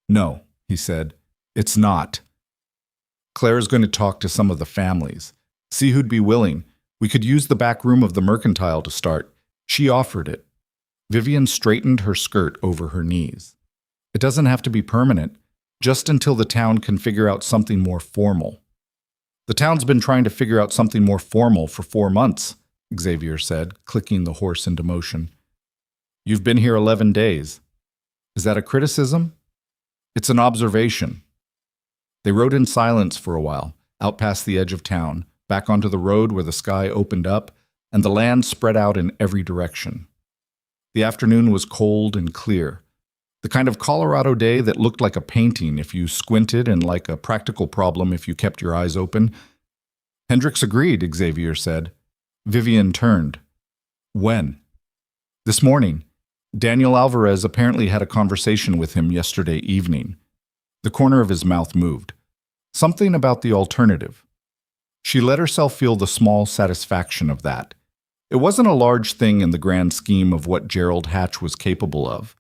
"No," he said, "it's not. Claire's going to talk to some of the families. See who'd be willing. We could use the back room of the mercantile to start. She offered it." Vivien straightened her skirt over her knees. "It doesn't have to be permanent, just until the town can figure out something more formal." "The town's been trying to figure out something more formal for 4 months, Xavier said, clicking the horse into motion. "You've been here 11 days. Is that a criticism?" "It's an observation." They rode in silence for a while, out past the edge of town, back onto the road where the sky opened up and the land spread out in every direction. The afternoon was cold and clear, the kind of Colorado day that looked like a painting if you squinted and like a practical problem if you kept your eyes open. "Hendricks agreed," Xavier said. Vivien turned. "When?" "This morning. Daniel Alvarez apparently had a conversation with him yesterday evening." The corner of his mouth moved. Something about the alternative. She let herself feel the small satisfaction of that. It wasn't a large thing in the grand scheme of what Gerald Hatch was capable of,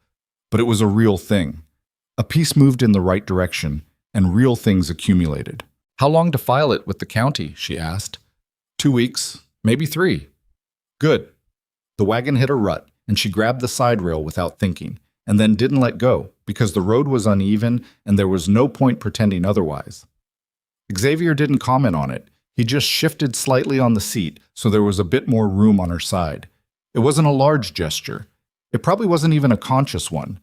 but it was a real thing. A piece moved in the right direction, and real things accumulated. How long to file it with the county? She asked. 2 weeks, maybe 3. Good. The wagon hit a rut, and she grabbed the side rail without thinking, and then didn't let go, because the road was uneven and there was no point pretending otherwise. Xavier didn't comment on it. He just shifted slightly on the seat so there was a bit more room on her side. It wasn't a large gesture. It probably wasn't even a conscious one.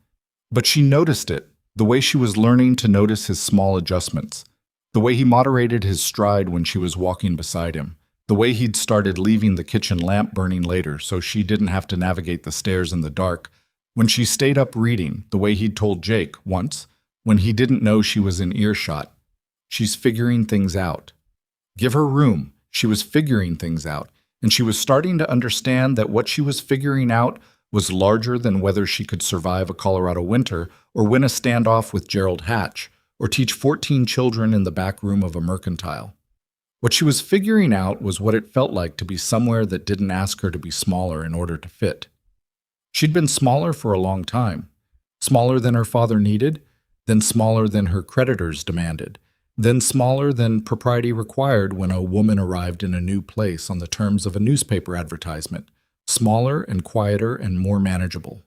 But she noticed it, the way she was learning to notice his small adjustments, the way he moderated his stride when she was walking beside him, the way he'd started leaving the kitchen lamp burning later so she didn't have to navigate the stairs in the dark, when she stayed up reading, the way he'd told Jake once, when he didn't know she was in earshot. She's figuring things out. Give her room. She was figuring things out, and she was starting to understand that what she was figuring out was larger than whether she could survive a Colorado winter or win a standoff with Gerald Hatch or teach 14 children in the back room of a mercantile. What she was figuring out was what it felt like to be somewhere that didn't ask her to be smaller in order to fit. She'd been smaller for a long time, smaller than her father needed, then smaller than her creditors demanded, then smaller than propriety required when a woman arrived in a new place on the terms of a newspaper advertisement, smaller and quieter and more manageable.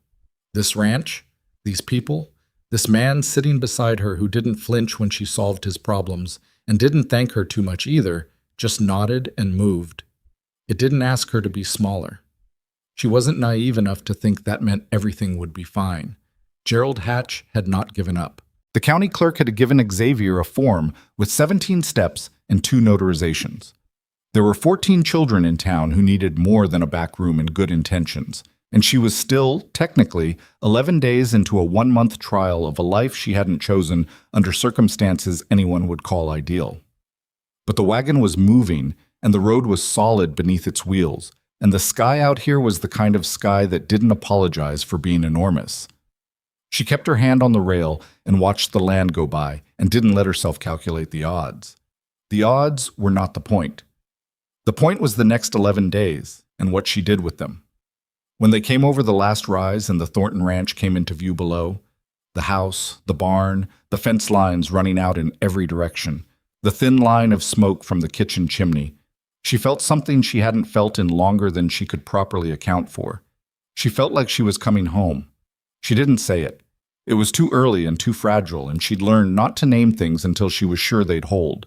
This ranch, these people, this man sitting beside her who didn't flinch when she solved his problems and didn't thank her too much either, just nodded and moved. It didn't ask her to be smaller. She wasn't naive enough to think that meant everything would be fine. Gerald Hatch had not given up. The county clerk had given Xavier a form with 17 steps and 2 notarizations. There were 14 children in town who needed more than a back room and good intentions, and she was still, technically, 11 days into a 1-month trial of a life she hadn't chosen under circumstances anyone would call ideal. But the wagon was moving, and the road was solid beneath its wheels, and the sky out here was the kind of sky that didn't apologize for being enormous. She kept her hand on the rail and watched the land go by and didn't let herself calculate the odds. The odds were not the point. The point was the next 11 days and what she did with them. When they came over the last rise and the Thornton ranch came into view below, the house, the barn, the fence lines running out in every direction, the thin line of smoke from the kitchen chimney, she felt something she hadn't felt in longer than she could properly account for. She felt like she was coming home. She didn't say it. It was too early and too fragile, and she'd learned not to name things until she was sure they'd hold.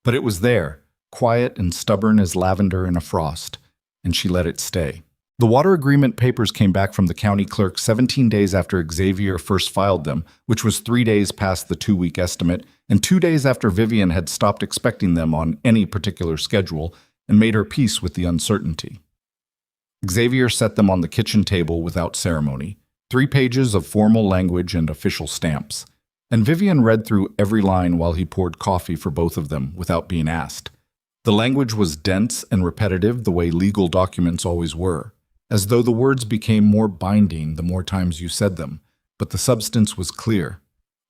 But it was there, quiet and stubborn as lavender in a frost, and she let it stay. The water agreement papers came back from the county clerk 17 days after Xavier first filed them, which was 3 days past the 2-week estimate, and 2 days after Vivien had stopped expecting them on any particular schedule and made her peace with the uncertainty. Xavier set them on the kitchen table without ceremony, 3 pages of formal language and official stamps, and Vivien read through every line while he poured coffee for both of them without being asked. The language was dense and repetitive the way legal documents always were, as though the words became more binding the more times you said them, but the substance was clear.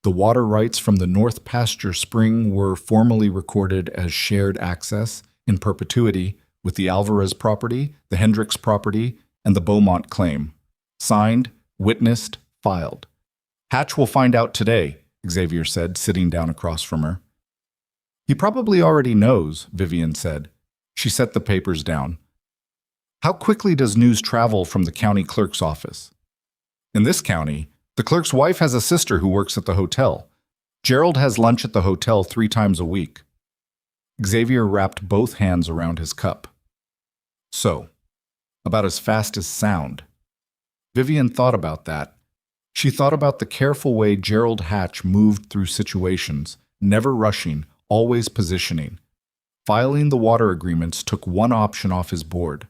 The water rights from the North Pasture Spring were formally recorded as shared access in perpetuity with the Alvarez property, the Hendricks property, and the Beaumont claim. Signed, witnessed, filed. Hatch will find out today, Xavier said, sitting down across from her. He probably already knows, Vivien said. She set the papers down. How quickly does news travel from the county clerk's office? In this county, the clerk's wife has a sister who works at the hotel. Gerald has lunch at the hotel 3 times a week. Xavier wrapped both hands around his cup. So, about as fast as sound. Vivien thought about that. She thought about the careful way Gerald Hatch moved through situations, never rushing, always positioning. Filing the water agreements took one option off his board.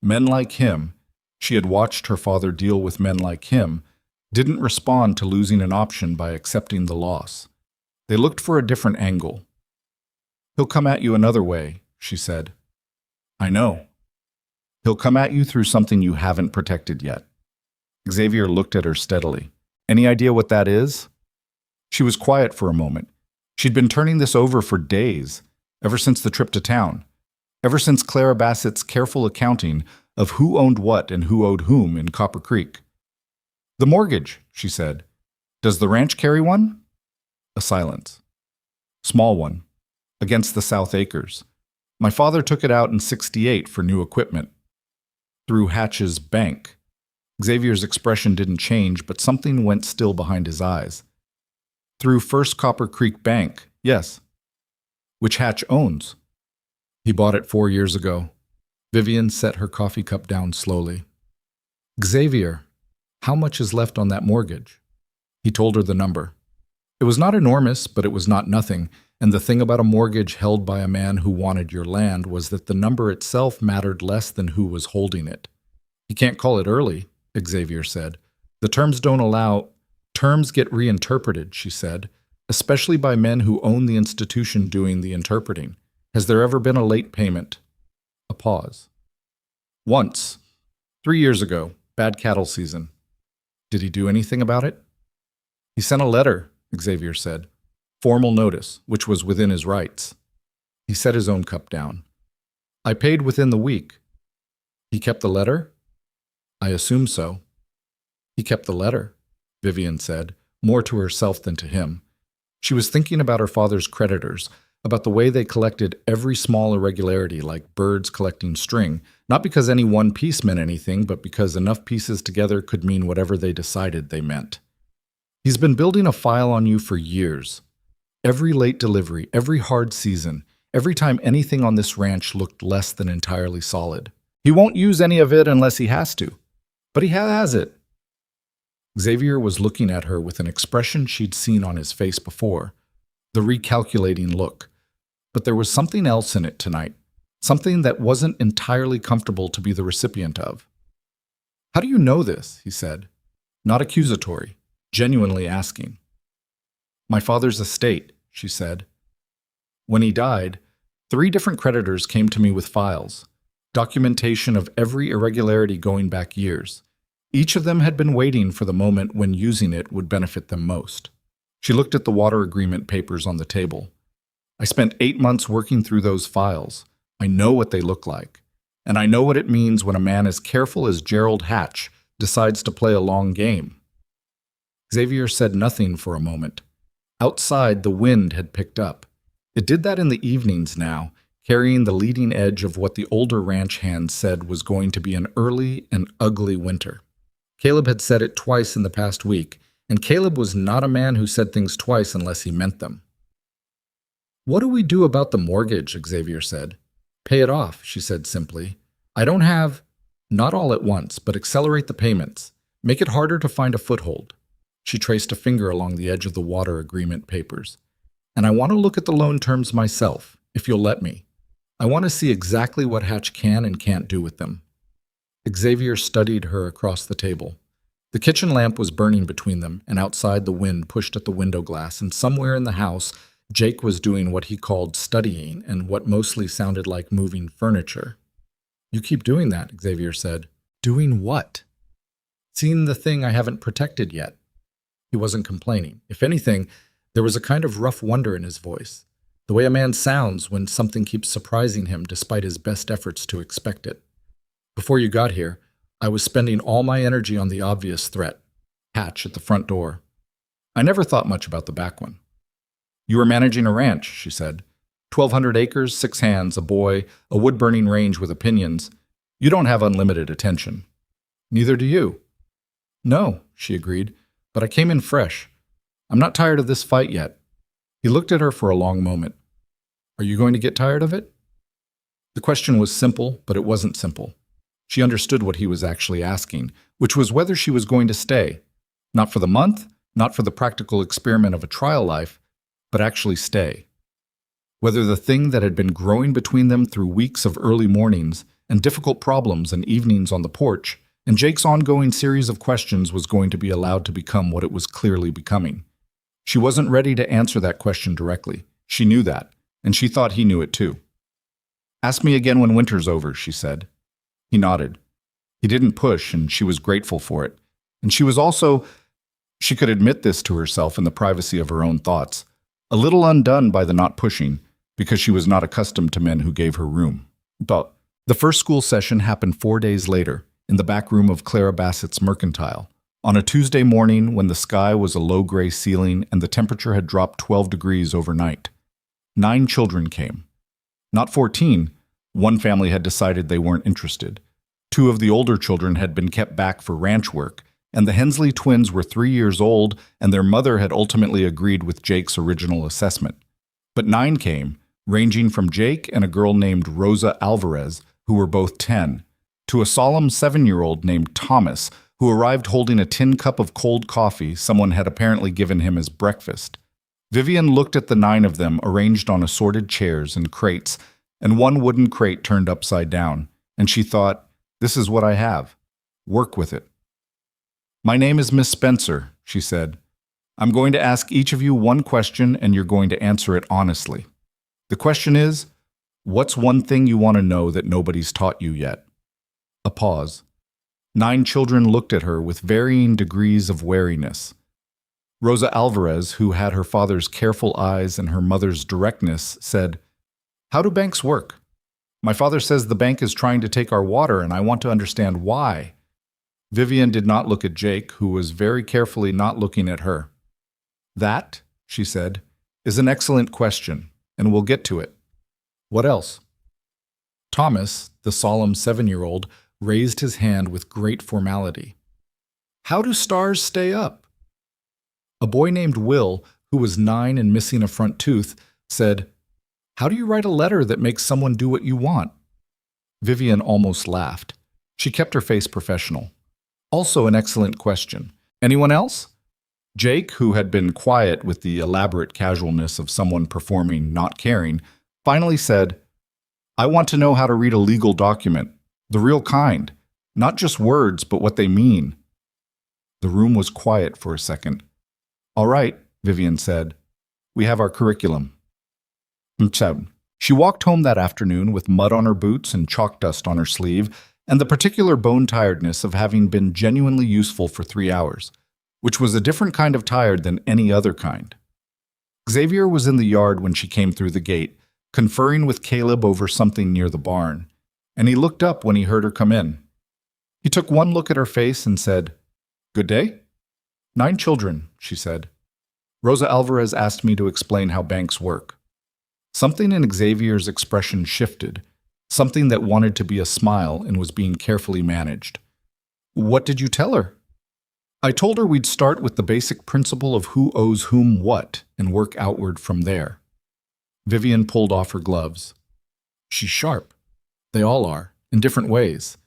Men like him, she had watched her father deal with men like him, didn't respond to losing an option by accepting the loss. They looked for a different angle. He'll come at you another way, she said. I know. He'll come at you through something you haven't protected yet. Xavier looked at her steadily. Any idea what that is? She was quiet for a moment. She'd been turning this over for days, ever since the trip to town, ever since Clara Bassett's careful accounting of who owned what and who owed whom in Copper Creek. The mortgage, she said. Does the ranch carry one? A silence. Small one. against the South Acres. My father took it out in '68 for new equipment. Through Hatch's bank. Xavier's expression didn't change, but something went still behind his eyes. Through First Copper Creek Bank, yes. Which Hatch owns. He bought it 4 years ago. Vivien set her coffee cup down slowly. Xavier, how much is left on that mortgage? He told her the number. It was not enormous, but it was not nothing, and the thing about a mortgage held by a man who wanted your land was that the number itself mattered less than who was holding it. You can't call it early, Xavier said. The terms don't allow. Terms get reinterpreted, she said, especially by men who own the institution doing the interpreting. Has there ever been a late payment? A pause. Once. 3 years ago, bad cattle season. Did he do anything about it? He sent a letter, Xavier said. Formal notice, which was within his rights. He set his own cup down. I paid within the week. He kept the letter? I assume so. He kept the letter, Vivien said, more to herself than to him. She was thinking about her father's creditors, about the way they collected every small irregularity like birds collecting string, not because any one piece meant anything, but because enough pieces together could mean whatever they decided they meant. He's been building a file on you for years. Every late delivery, every hard season, every time anything on this ranch looked less than entirely solid. He won't use any of it unless he has to. But he has it. Xavier was looking at her with an expression she'd seen on his face before, the recalculating look. But there was something else in it tonight, something that wasn't entirely comfortable to be the recipient of. How do you know this? He said, not accusatory, genuinely asking. My father's estate, she said. When he died, 3 different creditors came to me with files, documentation of every irregularity going back years. Each of them had been waiting for the moment when using it would benefit them most. She looked at the water agreement papers on the table. I spent 8 months working through those files. I know what they look like. And I know what it means when a man as careful as Gerald Hatch decides to play a long game. Xavier said nothing for a moment. Outside, the wind had picked up. It did that in the evenings now, carrying the leading edge of what the older ranch hands said was going to be an early and ugly winter. Caleb had said it twice in the past week, and Caleb was not a man who said things twice unless he meant them. What do we do about the mortgage? Xavier said. Pay it off, she said simply. I don't have, not all at once, but accelerate the payments. Make it harder to find a foothold. She traced a finger along the edge of the water agreement papers. And I want to look at the loan terms myself, if you'll let me. I want to see exactly what Hatch can and can't do with them. Xavier studied her across the table. The kitchen lamp was burning between them, and outside the wind pushed at the window glass, and somewhere in the house, Jake was doing what he called studying and what mostly sounded like moving furniture. You keep doing that, Xavier said. Doing what? Seeing the thing I haven't protected yet. He wasn't complaining. If anything, there was a kind of rough wonder in his voice, the way a man sounds when something keeps surprising him despite his best efforts to expect it. Before you got here, I was spending all my energy on the obvious threat, Hatch at the front door. I never thought much about the back one. You were managing a ranch, she said. 1,200 acres, 6 hands, a boy, a wood-burning range with opinions. You don't have unlimited attention. Neither do you. No, she agreed, but I came in fresh. I'm not tired of this fight yet. He looked at her for a long moment. Are you going to get tired of it? The question was simple, but it wasn't simple. She understood what he was actually asking, which was whether she was going to stay. Not for the month, not for the practical experiment of a trial life, but actually stay. Whether the thing that had been growing between them through weeks of early mornings and difficult problems and evenings on the porch, and Jake's ongoing series of questions was going to be allowed to become what it was clearly becoming. She wasn't ready to answer that question directly. She knew that, and she thought he knew it too. Ask me again when winter's over, she said. He nodded. He didn't push, and she was grateful for it. And she was also, she could admit this to herself in the privacy of her own thoughts, a little undone by the not pushing, because she was not accustomed to men who gave her room. But the first school session happened 4 days later, in the back room of Clara Bassett's Mercantile, on a Tuesday morning when the sky was a low gray ceiling and the temperature had dropped 12 degrees overnight. 9 children came. Not 14. One family had decided they weren't interested. 2 of the older children had been kept back for ranch work, and the Hensley twins were 3 years old, and their mother had ultimately agreed with Jake's original assessment. But 9 came, ranging from Jake and a girl named Rosa Alvarez, who were both 10, to a solemn 7-year-old named Thomas, who arrived holding a tin cup of cold coffee someone had apparently given him as breakfast. Vivien looked at the 9 of them arranged on assorted chairs and crates, and one wooden crate turned upside down, and she thought, "This is what I have. Work with it." "My name is Miss Spencer," she said. "I'm going to ask each of you one question, and you're going to answer it honestly. The question is, what's one thing you want to know that nobody's taught you yet?" A pause. 9 children looked at her with varying degrees of wariness. Rosa Alvarez, who had her father's careful eyes and her mother's directness, said, "How do banks work? My father says the bank is trying to take our water, and I want to understand why." Vivien did not look at Jake, who was very carefully not looking at her. "That," she said, "is an excellent question, and we'll get to it. What else?" Thomas, the solemn 7-year-old, raised his hand with great formality. "How do stars stay up?" A boy named Will, who was 9 and missing a front tooth, said, "How do you write a letter that makes someone do what you want?" Vivien almost laughed. She kept her face professional. "Also an excellent question. Anyone else?" Jake, who had been quiet with the elaborate casualness of someone performing not caring, finally said, "I want to know how to read a legal document. The real kind. Not just words, but what they mean." The room was quiet for a second. "All right," Vivien said. "We have our curriculum." She walked home that afternoon with mud on her boots and chalk dust on her sleeve, and the particular bone tiredness of having been genuinely useful for 3 hours, which was a different kind of tired than any other kind. Xavier was in the yard when she came through the gate, conferring with Caleb over something near the barn, and he looked up when he heard her come in. He took one look at her face and said, "Good day?" "9 children," she said. "Rosa Alvarez asked me to explain how banks work." Something in Xavier's expression shifted, something that wanted to be a smile and was being carefully managed. "What did you tell her?" "I told her we'd start with the basic principle of who owes whom what and work outward from there." Vivien pulled off her gloves. "She's sharp. They all are, in different ways.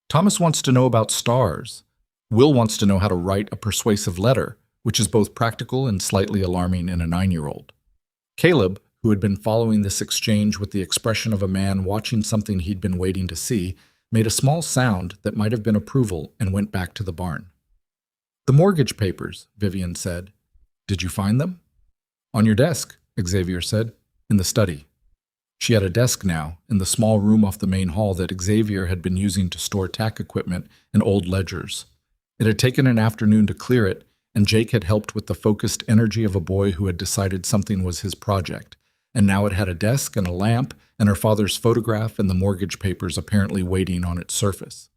Thomas wants to know about stars. Will wants to know how to write a persuasive letter, which is both practical and slightly alarming in a 9-year-old. Caleb, who had been following this exchange with the expression of a man watching something he'd been waiting to see, made a small sound that might have been approval and went back to the barn. "The mortgage papers," Vivien said. "Did you find them?" "On your desk," Xavier said, "in the study." She had a desk now, in the small room off the main hall that Xavier had been using to store tack equipment and old ledgers. It had taken an afternoon to clear it, and Jake had helped with the focused energy of a boy who had decided something was his project, and now it had a desk and a lamp and her father's photograph and the mortgage papers apparently waiting on its surface.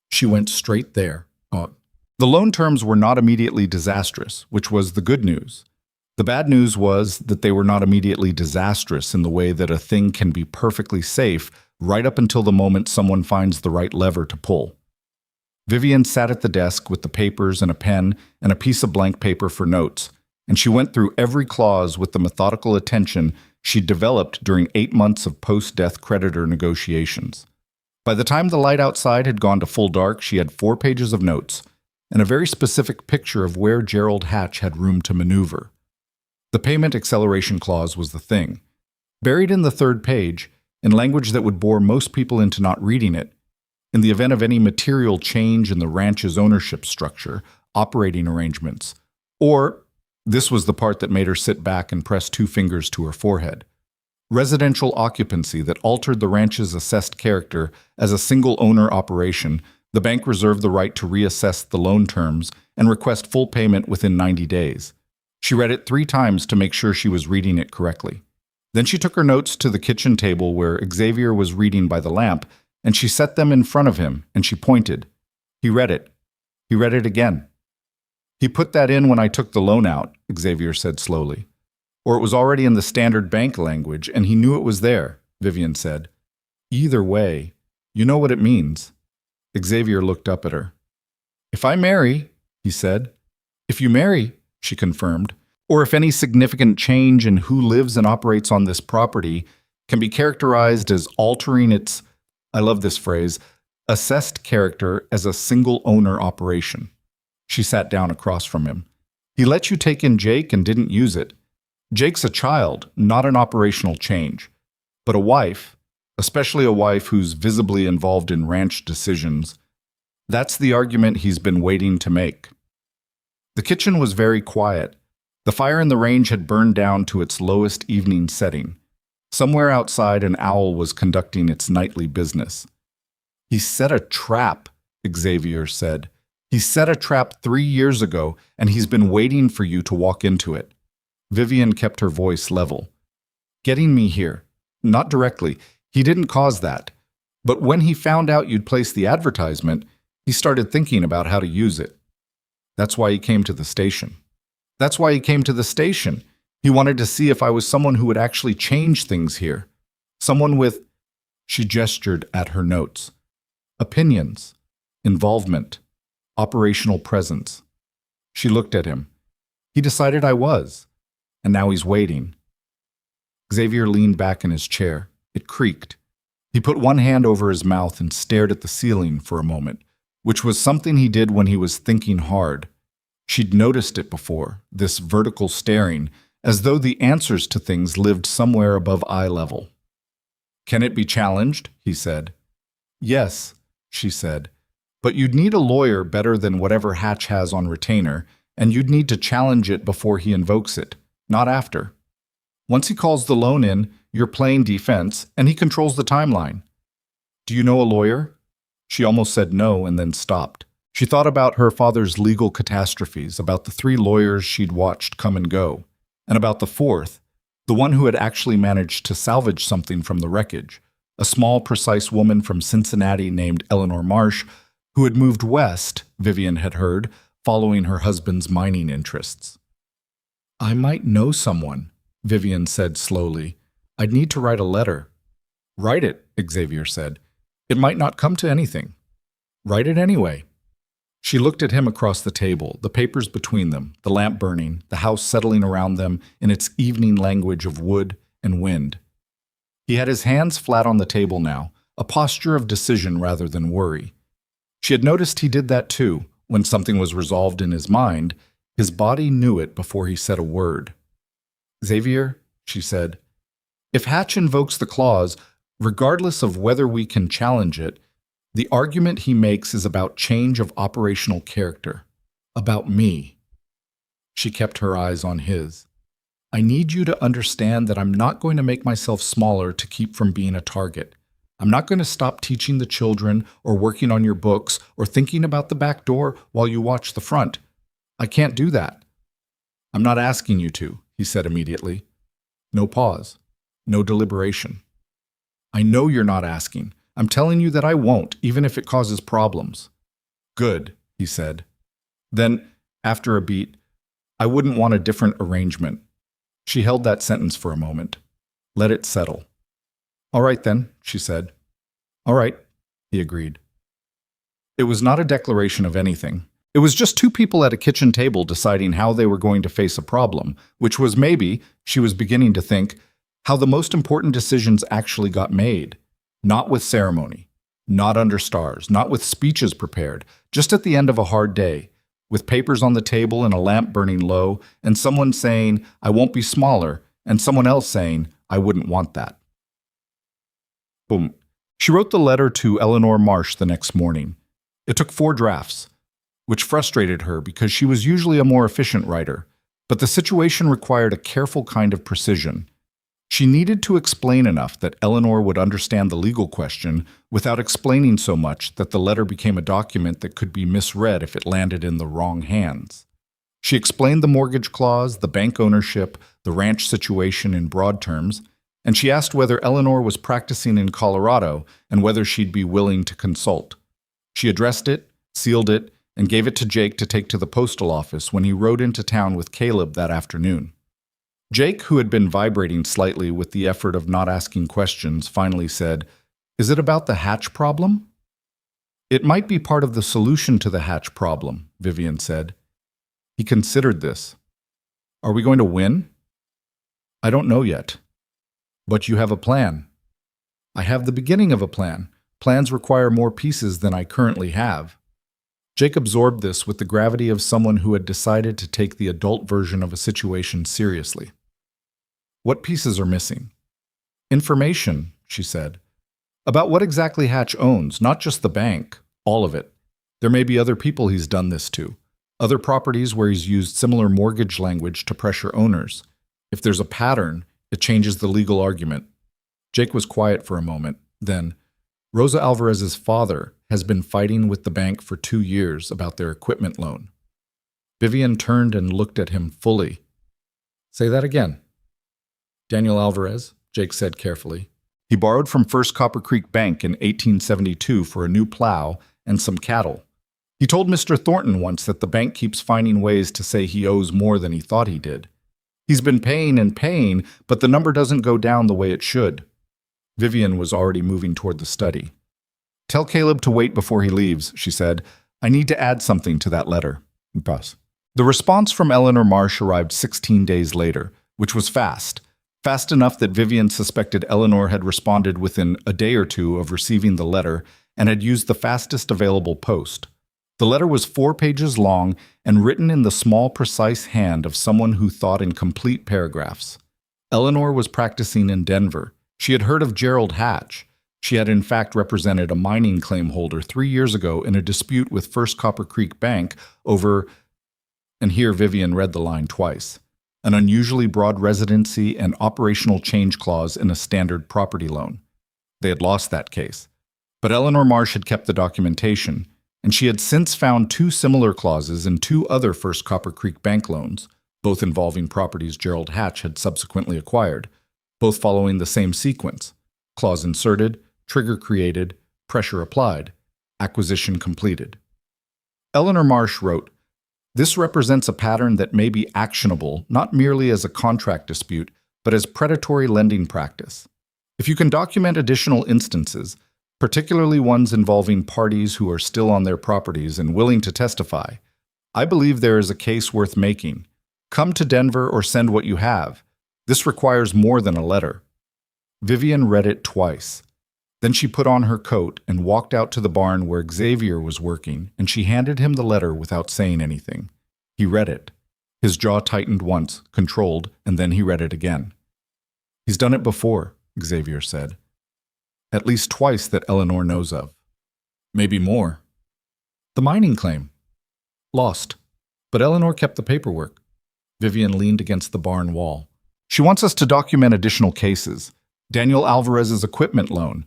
She went straight there. The loan terms were not immediately disastrous, which was the good news. The bad news was that they were not immediately disastrous in the way that a thing can be perfectly safe right up until the moment someone finds the right lever to pull. Vivien sat at the desk with the papers and a pen and a piece of blank paper for notes, and she went through every clause with the methodical attention she'd developed during 8 months of post-death creditor negotiations. By the time the light outside had gone to full dark, she had 4 pages of notes and a very specific picture of where Gerald Hatch had room to maneuver. The payment acceleration clause was the thing. Buried in the 3rd page, in language that would bore most people into not reading it, in the event of any material change in the ranch's ownership structure, operating arrangements, or, this was the part that made her sit back and press 2 fingers to her forehead, residential occupancy that altered the ranch's assessed character as a single-owner operation, the bank reserved the right to reassess the loan terms and request full payment within 90 days. She read it 3 times to make sure she was reading it correctly. Then she took her notes to the kitchen table where Xavier was reading by the lamp, and she set them in front of him, and she pointed. He read it. He read it again. "He put that in when I took the loan out," Xavier said slowly. Or it was already in the standard bank language and he knew it was there, Vivien said. Either way, you know what it means. Xavier looked up at her. If I marry, he said. If you marry, she confirmed, or if any significant change in who lives and operates on this property can be characterized as altering its, I love this phrase, assessed character as a single owner operation. She sat down across from him. He let you take in Jake and didn't use it. Jake's a child, not an operational change. But a wife, especially a wife who's visibly involved in ranch decisions, that's the argument he's been waiting to make. The kitchen was very quiet. The fire in the range had burned down to its lowest evening setting. Somewhere outside, an owl was conducting its nightly business. He set a trap, Xavier said. He set a trap 3 years ago, and he's been waiting for you to walk into it. Vivien kept her voice level. Getting me here. Not directly. He didn't cause that. But when he found out you'd placed the advertisement, he started thinking about how to use it. That's why he came to the station. That's why he came to the station. He wanted to see if I was someone who would actually change things here. Someone with, she gestured at her notes, opinions, involvement, operational presence. She looked at him. He decided I was, and now he's waiting. Xavier leaned back in his chair. It creaked. He put one hand over his mouth and stared at the ceiling for a moment, which was something he did when he was thinking hard. She'd noticed it before, this vertical staring, as though the answers to things lived somewhere above eye level. Can it be challenged? He said. Yes, she said. But you'd need a lawyer better than whatever Hatch has on retainer, and you'd need to challenge it before he invokes it, not after. Once he calls the loan in, you're playing defense, and he controls the timeline. Do you know a lawyer? She almost said no and then stopped. She thought about her father's legal catastrophes, about the 3 lawyers she'd watched come and go, and about the 4th, the one who had actually managed to salvage something from the wreckage, a small, precise woman from Cincinnati named Eleanor Marsh, who had moved west, Vivien had heard, following her husband's mining interests. I might know someone, Vivien said slowly. I'd need to write a letter. Write it, Xavier said. It might not come to anything. Write it anyway. She looked at him across the table, the papers between them, the lamp burning, the house settling around them in its evening language of wood and wind. He had his hands flat on the table now, a posture of decision rather than worry. She had noticed he did that too. When something was resolved in his mind, his body knew it before he said a word. Xavier, she said, if Hatch invokes the clause, regardless of whether we can challenge it, the argument he makes is about change of operational character, about me. She kept her eyes on his. I need you to understand that I'm not going to make myself smaller to keep from being a target. I'm not going to stop teaching the children or working on your books or thinking about the back door while you watch the front. I can't do that. I'm not asking you to, he said immediately. No pause. No deliberation. I know you're not asking. I'm telling you that I won't, even if it causes problems. Good, he said. Then, after a beat, I wouldn't want a different arrangement. She held that sentence for a moment. Let it settle. All right then, she said. All right, he agreed. It was not a declaration of anything. It was just 2 people at a kitchen table deciding how they were going to face a problem, which was maybe, she was beginning to think, how the most important decisions actually got made. Not with ceremony, not under stars, not with speeches prepared, just at the end of a hard day, with papers on the table and a lamp burning low, and someone saying, I won't be smaller, and someone else saying, I wouldn't want that. Boom. She wrote the letter to Eleanor Marsh the next morning. It took 4 drafts, which frustrated her because she was usually a more efficient writer, but the situation required a careful kind of precision. She needed to explain enough that Eleanor would understand the legal question without explaining so much that the letter became a document that could be misread if it landed in the wrong hands. She explained the mortgage clause, the bank ownership, the ranch situation in broad terms, and she asked whether Eleanor was practicing in Colorado and whether she'd be willing to consult. She addressed it, sealed it, and gave it to Jake to take to the postal office when he rode into town with Caleb that afternoon. Jake, who had been vibrating slightly with the effort of not asking questions, finally said, "Is it about the hatch problem?" "It might be part of the solution to the hatch problem," Vivien said. He considered this. "Are we going to win?" "I don't know yet." "But you have a plan." "I have the beginning of a plan. Plans require more pieces than I currently have." Jake absorbed this with the gravity of someone who had decided to take the adult version of a situation seriously. "What pieces are missing?" "Information," she said. "About what exactly Hatch owns, not just the bank, all of it. There may be other people he's done this to, other properties where he's used similar mortgage language to pressure owners. If there's a pattern, it changes the legal argument." Jake was quiet for a moment. Then, "Rosa Alvarez's father has been fighting with the bank for 2 years about their equipment loan." Vivien turned and looked at him fully. "Say that again." "Daniel Alvarez," Jake said carefully. "He borrowed from First Copper Creek Bank in 1872 for a new plow and some cattle. He told Mr. Thornton once that the bank keeps finding ways to say he owes more than he thought he did. He's been paying and paying, but the number doesn't go down the way it should." Vivien was already moving toward the study. "Tell Caleb to wait before he leaves," she said. "I need to add something to that letter." The response from Eleanor Marsh arrived 16 days later, which was fast. Fast enough that Vivien suspected Eleanor had responded within a day or two of receiving the letter and had used the fastest available post. The letter was 4 pages long and written in the small, precise hand of someone who thought in complete paragraphs. Eleanor was practicing in Denver. She had heard of Gerald Hatch. She had in fact represented a mining claim holder 3 years ago in a dispute with First Copper Creek Bank over, and here Vivien read the line twice, an unusually broad residency and operational change clause in a standard property loan. They had lost that case. But Eleanor Marsh had kept the documentation, and she had since found 2 similar clauses in 2 other First Copper Creek Bank loans, both involving properties Gerald Hatch had subsequently acquired, both following the same sequence: clause inserted, trigger created, pressure applied, acquisition completed. Eleanor Marsh wrote, "This represents a pattern that may be actionable not merely as a contract dispute, but as predatory lending practice. If you can document additional instances, particularly ones involving parties who are still on their properties and willing to testify, I believe there is a case worth making. Come to Denver or send what you have. This requires more than a letter." Vivien read it twice. Then she put on her coat and walked out to the barn where Xavier was working, and she handed him the letter without saying anything. He read it. His jaw tightened once, controlled, and then he read it again. "He's done it before," Xavier said. "At least twice that Eleanor knows of. Maybe more." "The mining claim." "Lost. But Eleanor kept the paperwork." Vivien leaned against the barn wall. "She wants us to document additional cases. Daniel Alvarez's equipment loan.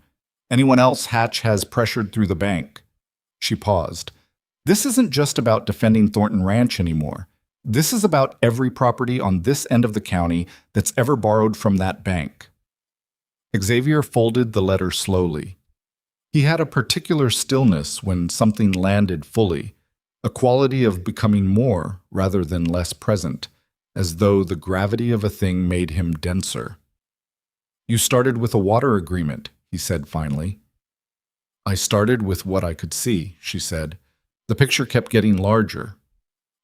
Anyone else Hatch has pressured through the bank." She paused. "This isn't just about defending Thornton Ranch anymore. This is about every property on this end of the county that's ever borrowed from that bank." Xavier folded the letter slowly. He had a particular stillness when something landed fully, a quality of becoming more rather than less present, as though the gravity of a thing made him denser. "You started with a water agreement," he said finally. "I started with what I could see," she said. The picture kept getting larger.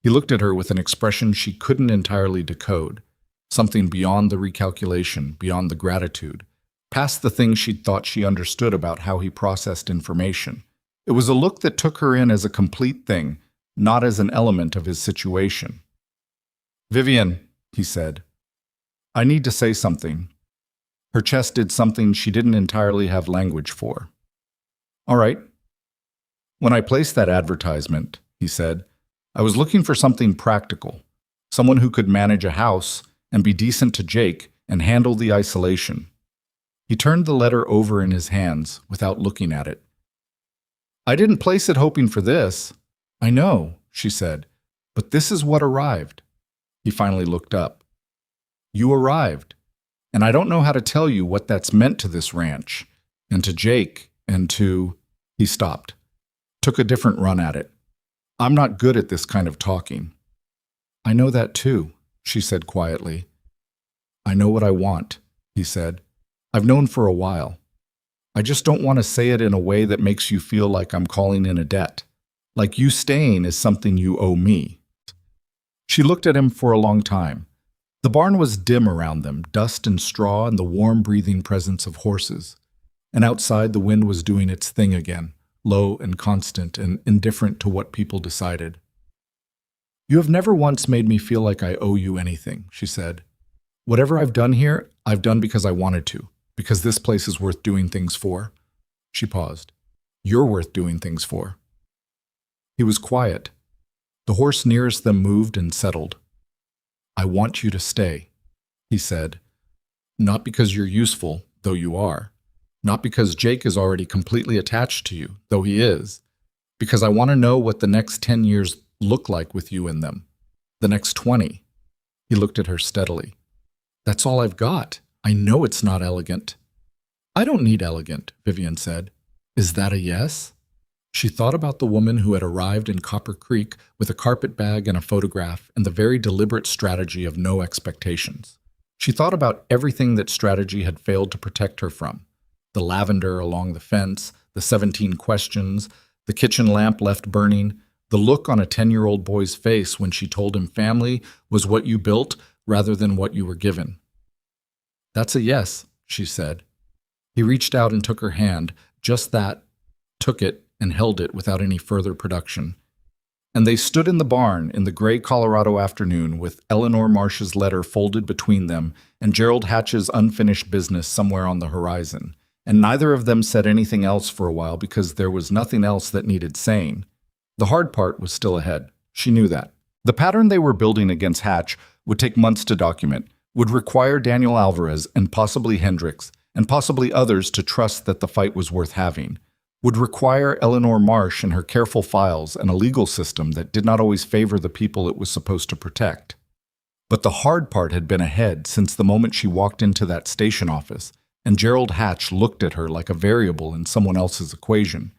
He looked at her with an expression she couldn't entirely decode, something beyond the recalculation, beyond the gratitude, past the things she'd thought she understood about how he processed information. It was a look that took her in as a complete thing, not as an element of his situation. "Vivien," he said, "I need to say something." Her chest did something she didn't entirely have language for. "All right." "When I placed that advertisement," he said, "I was looking for something practical, someone who could manage a house and be decent to Jake and handle the isolation." He turned the letter over in his hands without looking at it. "I didn't place it hoping for this." "I know," she said, "but this is what arrived." He finally looked up. "You arrived, and I don't know how to tell you what that's meant to this ranch, and to Jake, and to—" He stopped, took a different run at it. "I'm not good at this kind of talking." "I know that too," she said quietly. I know what I want, he said. I've known for a while. I just don't want to say it in a way that makes you feel like I'm calling in a debt. Like you staying is something you owe me. She looked at him for a long time. The barn was dim around them, dust and straw and the warm breathing presence of horses. And outside the wind was doing its thing again, low and constant and indifferent to what people decided. You have never once made me feel like I owe you anything, she said. Whatever I've done here, I've done because I wanted to, because this place is worth doing things for. She paused. You're worth doing things for. He was quiet. The horse nearest them moved and settled. I want you to stay, he said. Not because you're useful, though you are. Not because Jake is already completely attached to you, though he is. Because I want to know what the next 10 years look like with you in them. The next 20. He looked at her steadily. That's all I've got. I know it's not elegant. I don't need elegant, Vivien said. Is that a yes? She thought about the woman who had arrived in Copper Creek with a carpet bag and a photograph and the very deliberate strategy of no expectations. She thought about everything that strategy had failed to protect her from. The lavender along the fence, the 17 questions, the kitchen lamp left burning, the look on a 10-year-old boy's face when she told him family was what you built rather than what you were given. That's a yes, she said. He reached out and took her hand, just that, took it and held it without any further production. And they stood in the barn in the gray Colorado afternoon with Eleanor Marsh's letter folded between them and Gerald Hatch's unfinished business somewhere on the horizon. And neither of them said anything else for a while because there was nothing else that needed saying. The hard part was still ahead. She knew that. The pattern they were building against Hatch would take months to document, would require Daniel Alvarez and possibly Hendricks and possibly others to trust that the fight was worth having, would require Eleanor Marsh and her careful files and a legal system that did not always favor the people it was supposed to protect. But the hard part had been ahead since the moment she walked into that station office, and Gerald Hatch looked at her like a variable in someone else's equation.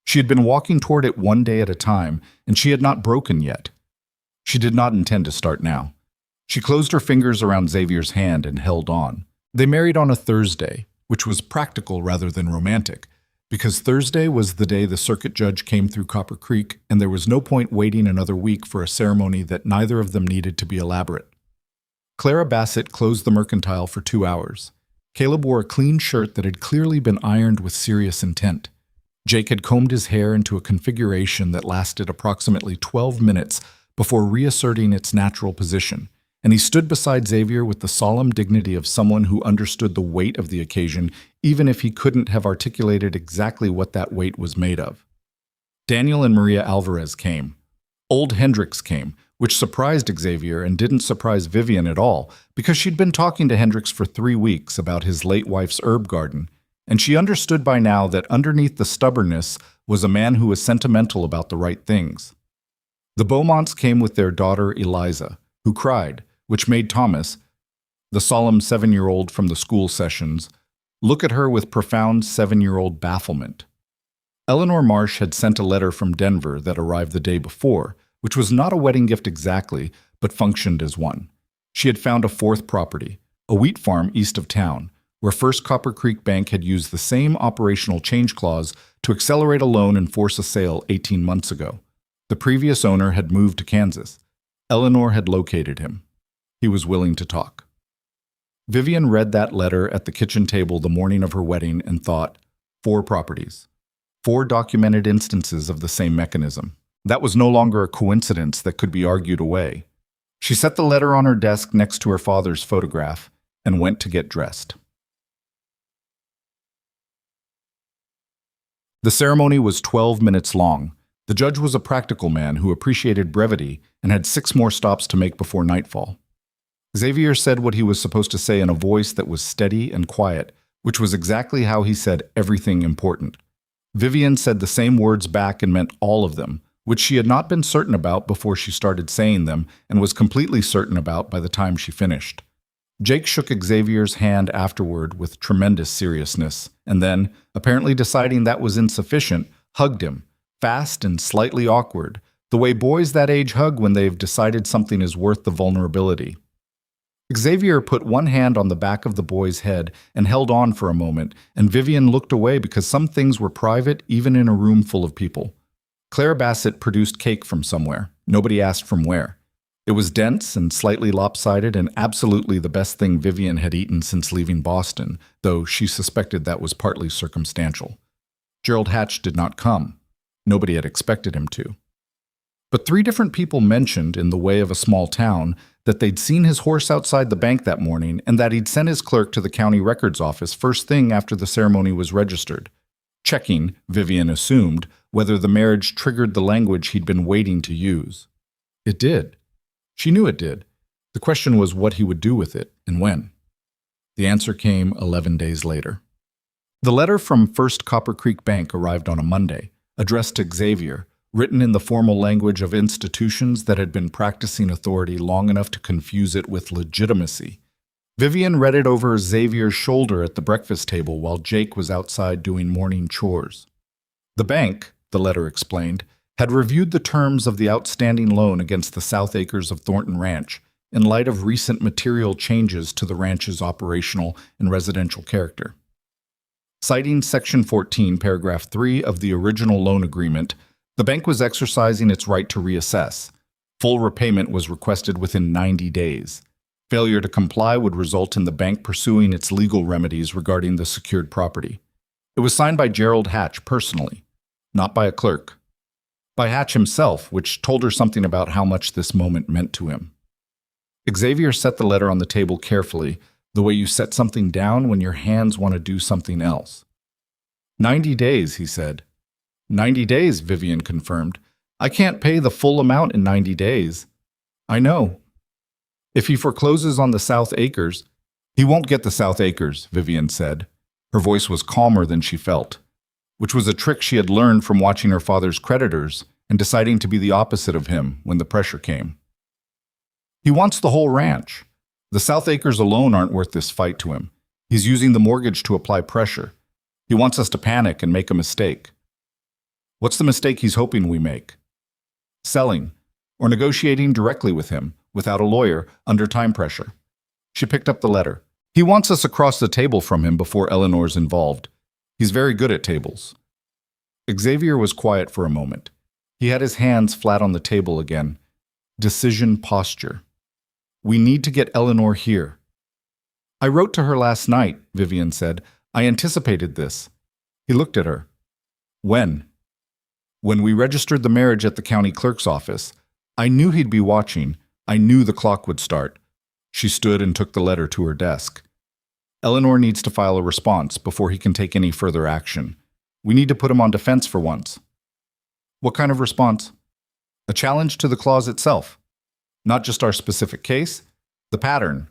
She had been walking toward it one day at a time, and she had not broken yet. She did not intend to start now. She closed her fingers around Xavier's hand and held on. They married on a Thursday, which was practical rather than romantic, because Thursday was the day the circuit judge came through Copper Creek, and there was no point waiting another week for a ceremony that neither of them needed to be elaborate. Clara Bassett closed the mercantile for 2 hours. Caleb wore a clean shirt that had clearly been ironed with serious intent. Jake had combed his hair into a configuration that lasted approximately 12 minutes before reasserting its natural position, and he stood beside Xavier with the solemn dignity of someone who understood the weight of the occasion, even if he couldn't have articulated exactly what that weight was made of. Daniel and Maria Alvarez came. Old Hendricks came, which surprised Xavier and didn't surprise Vivien at all, because she'd been talking to Hendricks for 3 weeks about his late wife's herb garden, and she understood by now that underneath the stubbornness was a man who was sentimental about the right things. The Beaumonts came with their daughter Eliza, who cried, which made Thomas, the solemn 7-year-old from the school sessions, look at her with profound 7-year-old bafflement. Eleanor Marsh had sent a letter from Denver that arrived the day before, which was not a wedding gift exactly, but functioned as one. She had found a 4th property, a wheat farm east of town, where First Copper Creek Bank had used the same operational change clause to accelerate a loan and force a sale 18 months ago. The previous owner had moved to Kansas. Eleanor had located him. He was willing to talk. Vivien read that letter at the kitchen table the morning of her wedding and thought, 4 properties. 4 documented instances of the same mechanism. That was no longer a coincidence that could be argued away. She set the letter on her desk next to her father's photograph and went to get dressed. The ceremony was 12 minutes long. The judge was a practical man who appreciated brevity and had 6 more stops to make before nightfall. Xavier said what he was supposed to say in a voice that was steady and quiet, which was exactly how he said everything important. Vivien said the same words back and meant all of them, which she had not been certain about before she started saying them and was completely certain about by the time she finished. Jake shook Xavier's hand afterward with tremendous seriousness, and then, apparently deciding that was insufficient, hugged him, fast and slightly awkward, the way boys that age hug when they've decided something is worth the vulnerability. Xavier put one hand on the back of the boy's head and held on for a moment, and Vivien looked away because some things were private even in a room full of people. Claire Bassett produced cake from somewhere. Nobody asked from where. It was dense and slightly lopsided and absolutely the best thing Vivien had eaten since leaving Boston, though she suspected that was partly circumstantial. Gerald Hatch did not come. Nobody had expected him to. But 3 different people mentioned, in the way of a small town, that they'd seen his horse outside the bank that morning and that he'd sent his clerk to the county records office first thing after the ceremony was registered, checking, Vivien assumed, whether the marriage triggered the language he'd been waiting to use. It did. She knew it did. The question was what he would do with it and when. The answer came 11 days later. The letter from First Copper Creek Bank arrived on a Monday, addressed to Xavier, written in the formal language of institutions that had been practicing authority long enough to confuse it with legitimacy. Vivien read it over Xavier's shoulder at the breakfast table while Jake was outside doing morning chores. The bank, the letter explained, had reviewed the terms of the outstanding loan against the South Acres of Thornton Ranch in light of recent material changes to the ranch's operational and residential character. Citing Section 14, Paragraph 3 of the original loan agreement, the bank was exercising its right to reassess. Full repayment was requested within 90 days. Failure to comply would result in the bank pursuing its legal remedies regarding the secured property. It was signed by Gerald Hatch personally, not by a clerk. By Hatch himself, which told her something about how much this moment meant to him. Xavier set the letter on the table carefully, the way you set something down when your hands want to do something else. 90 days, he said. 90 days, Vivien confirmed. I can't pay the full amount in 90 days. I know. If he forecloses on the South Acres, he won't get the South Acres, Vivien said. Her voice was calmer than she felt, which was a trick she had learned from watching her father's creditors and deciding to be the opposite of him when the pressure came. He wants the whole ranch. The South Acres alone aren't worth this fight to him. He's using the mortgage to apply pressure. He wants us to panic and make a mistake. What's the mistake he's hoping we make? Selling, or negotiating directly with him, without a lawyer, under time pressure. She picked up the letter. He wants us across the table from him before Eleanor's involved. He's very good at tables. Xavier was quiet for a moment. He had his hands flat on the table again. Decision posture. We need to get Eleanor here. I wrote to her last night, Vivien said. I anticipated this. He looked at her. When? When we registered the marriage at the county clerk's office. I knew he'd be watching. I knew the clock would start. She stood and took the letter to her desk. Eleanor needs to file a response before he can take any further action. We need to put him on defense for once. What kind of response? A challenge to the clause itself. Not just our specific case, the pattern.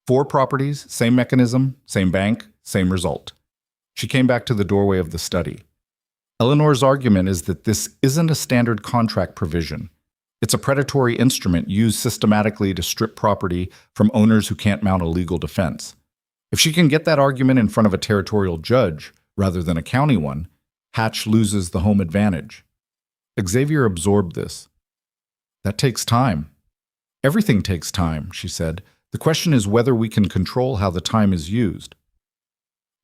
4 properties, same mechanism, same bank, same result. She came back to the doorway of the study. Eleanor's argument is that this isn't a standard contract provision. It's a predatory instrument used systematically to strip property from owners who can't mount a legal defense. If she can get that argument in front of a territorial judge rather than a county one, Hatch loses the home advantage. Xavier absorbed this. That takes time. Everything takes time, she said. The question is whether we can control how the time is used.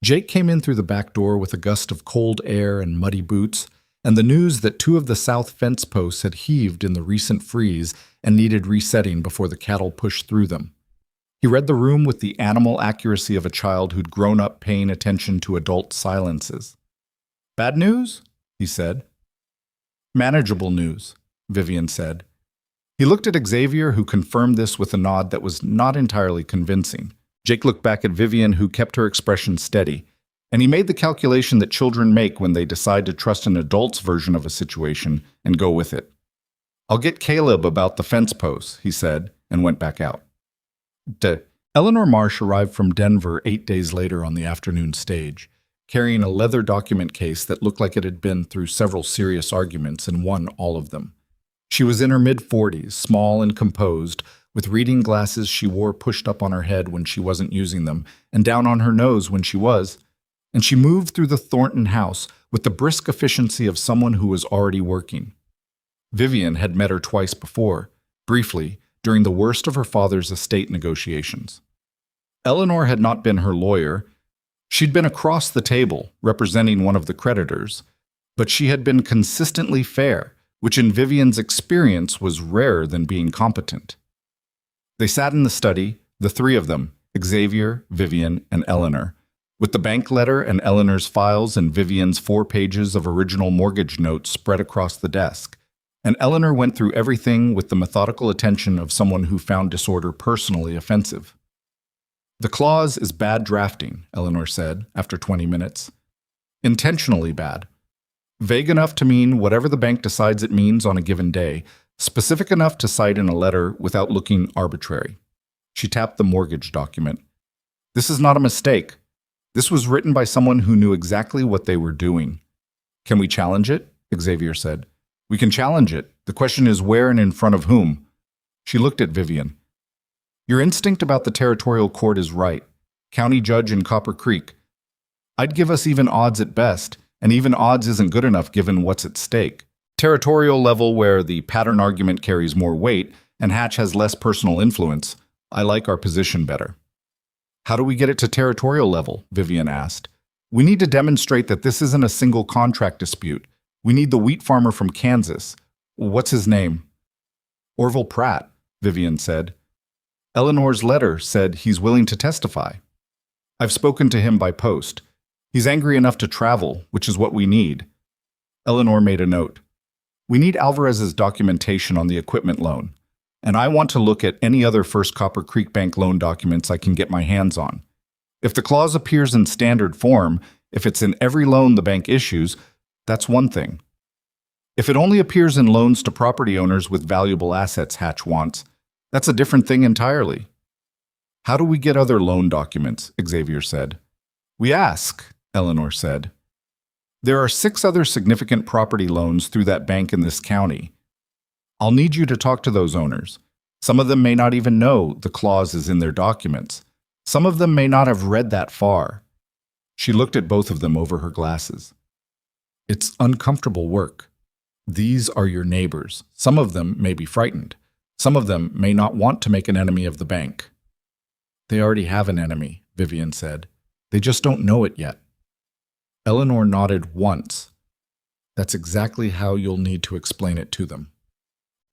Jake came in through the back door with a gust of cold air and muddy boots, and the news that 2 of the south fence posts had heaved in the recent freeze and needed resetting before the cattle pushed through them. He read the room with the animal accuracy of a child who'd grown up paying attention to adult silences. Bad news? He said. Manageable news, Vivien said. He looked at Xavier, who confirmed this with a nod that was not entirely convincing. Jake looked back at Vivien, who kept her expression steady, and he made the calculation that children make when they decide to trust an adult's version of a situation and go with it. I'll get Caleb about the fence posts, he said, and went back out. Eleanor Marsh arrived from Denver 8 days later on the afternoon stage, carrying a leather document case that looked like it had been through several serious arguments and won all of them. She was in her mid-40s, small and composed, with reading glasses she wore pushed up on her head when she wasn't using them, and down on her nose when she was, and she moved through the Thornton house with the brisk efficiency of someone who was already working. Vivien had met her twice before, briefly, during the worst of her father's estate negotiations. Eleanor had not been her lawyer. She'd been across the table, representing one of the creditors, but she had been consistently fair, which in Vivien's experience was rarer than being competent. They sat in the study, the three of them, Xavier, Vivien, and Eleanor, with the bank letter and Eleanor's files and Vivien's 4 pages of original mortgage notes spread across the desk, and Eleanor went through everything with the methodical attention of someone who found disorder personally offensive. "The clause is bad drafting," Eleanor said, after 20 minutes. "Intentionally bad. Vague enough to mean whatever the bank decides it means on a given day, specific enough to cite in a letter without looking arbitrary." She tapped the mortgage document. "This is not a mistake. This was written by someone who knew exactly what they were doing." "Can we challenge it?" Xavier said. "We can challenge it. The question is where and in front of whom." She looked at Vivien. "Your instinct about the territorial court is right. County judge in Copper Creek. I'd give us even odds at best, and even odds isn't good enough given what's at stake. Territorial level where the pattern argument carries more weight and Hatch has less personal influence. I like our position better." "How do we get it to territorial level?" Vivien asked. "We need to demonstrate that this isn't a single contract dispute. We need the wheat farmer from Kansas. What's his name?" "Orville Pratt," Vivien said. "Eleanor's letter said he's willing to testify. I've spoken to him by post. He's angry enough to travel, which is what we need." Eleanor made a note. "We need Alvarez's documentation on the equipment loan, and I want to look at any other First Copper Creek Bank loan documents I can get my hands on. If the clause appears in standard form, if it's in every loan the bank issues, that's one thing. If it only appears in loans to property owners with valuable assets Hatch wants, that's a different thing entirely." "How do we get other loan documents?" Xavier said. "We ask," Eleanor said. "There are 6 other significant property loans through that bank in this county. I'll need you to talk to those owners. Some of them may not even know the clause is in their documents. Some of them may not have read that far." She looked at both of them over her glasses. "It's uncomfortable work. These are your neighbors. Some of them may be frightened. Some of them may not want to make an enemy of the bank." "They already have an enemy," Vivien said. "They just don't know it yet." Eleanor nodded once. "That's exactly how you'll need to explain it to them."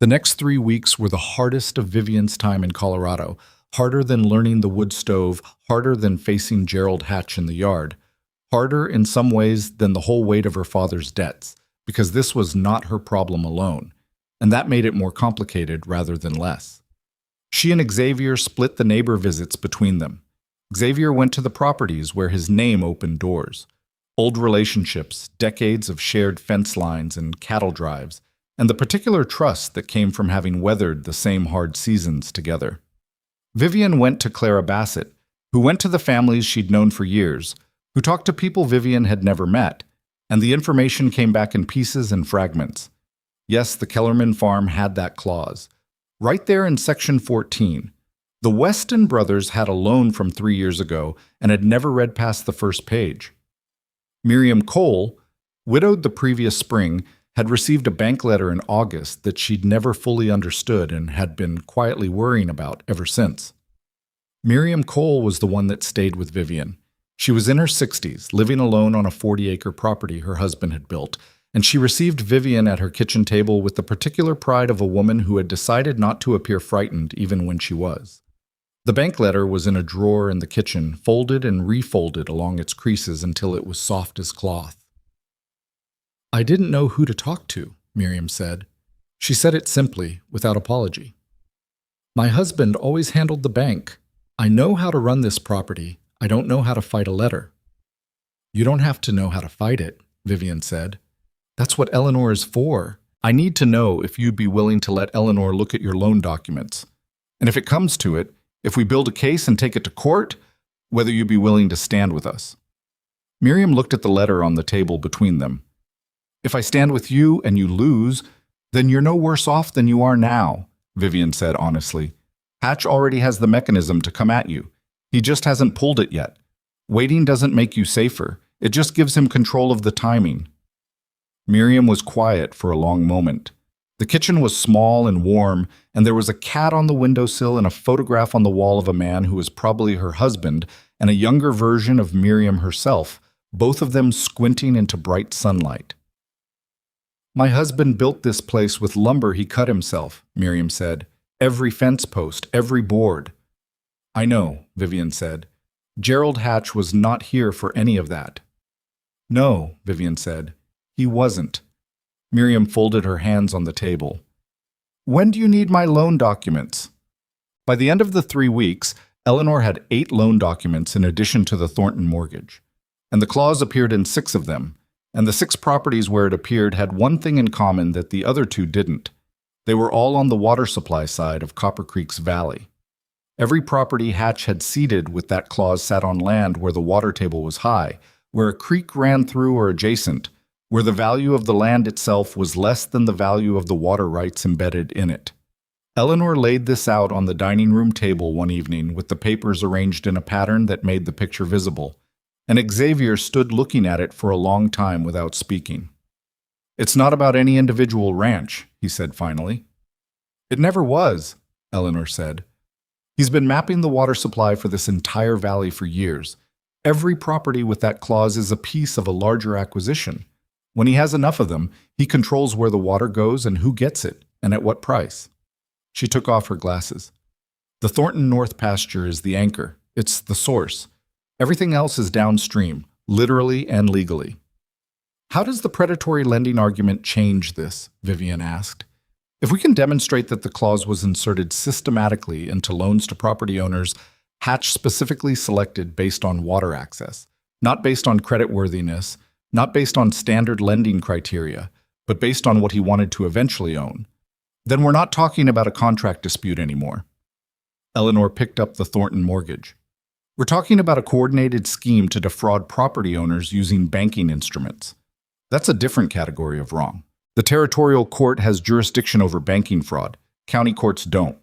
The next 3 weeks were the hardest of Vivien's time in Colorado, harder than learning the wood stove, harder than facing Gerald Hatch in the yard, harder in some ways than the whole weight of her father's debts, because this was not her problem alone, and that made it more complicated rather than less. She and Xavier split the neighbor visits between them. Xavier went to the properties where his name opened doors. Old relationships, decades of shared fence lines and cattle drives, and the particular trust that came from having weathered the same hard seasons together. Vivien went to Clara Bassett, who went to the families she'd known for years, who talked to people Vivien had never met, and the information came back in pieces and fragments. Yes, the Kellerman farm had that clause. Right there in Section 14. The Weston brothers had a loan from 3 years ago and had never read past the first page. Miriam Cole, widowed the previous spring, had received a bank letter in August that she'd never fully understood and had been quietly worrying about ever since. Miriam Cole was the one that stayed with Vivien. She was in her 60s, living alone on a 40-acre property her husband had built, and she received Vivien at her kitchen table with the particular pride of a woman who had decided not to appear frightened even when she was. The bank letter was in a drawer in the kitchen, folded and refolded along its creases until it was soft as cloth. "I didn't know who to talk to," Miriam said. She said it simply, without apology. "My husband always handled the bank. I know how to run this property. I don't know how to fight a letter." "You don't have to know how to fight it," Vivien said. "That's what Eleanor is for. I need to know if you'd be willing to let Eleanor look at your loan documents. And if it comes to it, if we build a case and take it to court, whether you'd be willing to stand with us." Miriam looked at the letter on the table between them. "If I stand with you and you lose, then you're no worse off than you are now," Vivien said honestly. "Hatch already has the mechanism to come at you. He just hasn't pulled it yet. Waiting doesn't make you safer. It just gives him control of the timing." Miriam was quiet for a long moment. The kitchen was small and warm, and there was a cat on the windowsill and a photograph on the wall of a man who was probably her husband and a younger version of Miriam herself, both of them squinting into bright sunlight. "My husband built this place with lumber he cut himself," Miriam said. "Every fence post, every board." "I know," Vivien said. "Gerald Hatch was not here for any of that." "No," Vivien said. "He wasn't." Miriam folded her hands on the table. "When do you need my loan documents?" By the end of the 3 weeks, Eleanor had 8 loan documents in addition to the Thornton mortgage. And the clause appeared in 6 of them. And the 6 properties where it appeared had one thing in common that the other 2 didn't. They were all on the water supply side of Copper Creek's valley. Every property Hatch had ceded with that clause sat on land where the water table was high, where a creek ran through or adjacent, where the value of the land itself was less than the value of the water rights embedded in it. Eleanor laid this out on the dining room table one evening with the papers arranged in a pattern that made the picture visible, and Xavier stood looking at it for a long time without speaking. "It's not about any individual ranch," he said finally. "It never was," Eleanor said. "He's been mapping the water supply for this entire valley for years. Every property with that clause is a piece of a larger acquisition. When he has enough of them, he controls where the water goes and who gets it, and at what price." She took off her glasses. "The Thornton North pasture is the anchor. It's the source. Everything else is downstream, literally and legally." "How does the predatory lending argument change this?" Vivien asked. "If we can demonstrate that the clause was inserted systematically into loans to property owners Hatch specifically selected based on water access, not based on creditworthiness, not based on standard lending criteria, but based on what he wanted to eventually own, then we're not talking about a contract dispute anymore." Eleanor picked up the Thornton mortgage. "We're talking about a coordinated scheme to defraud property owners using banking instruments. That's a different category of wrong. The territorial court has jurisdiction over banking fraud. County courts don't."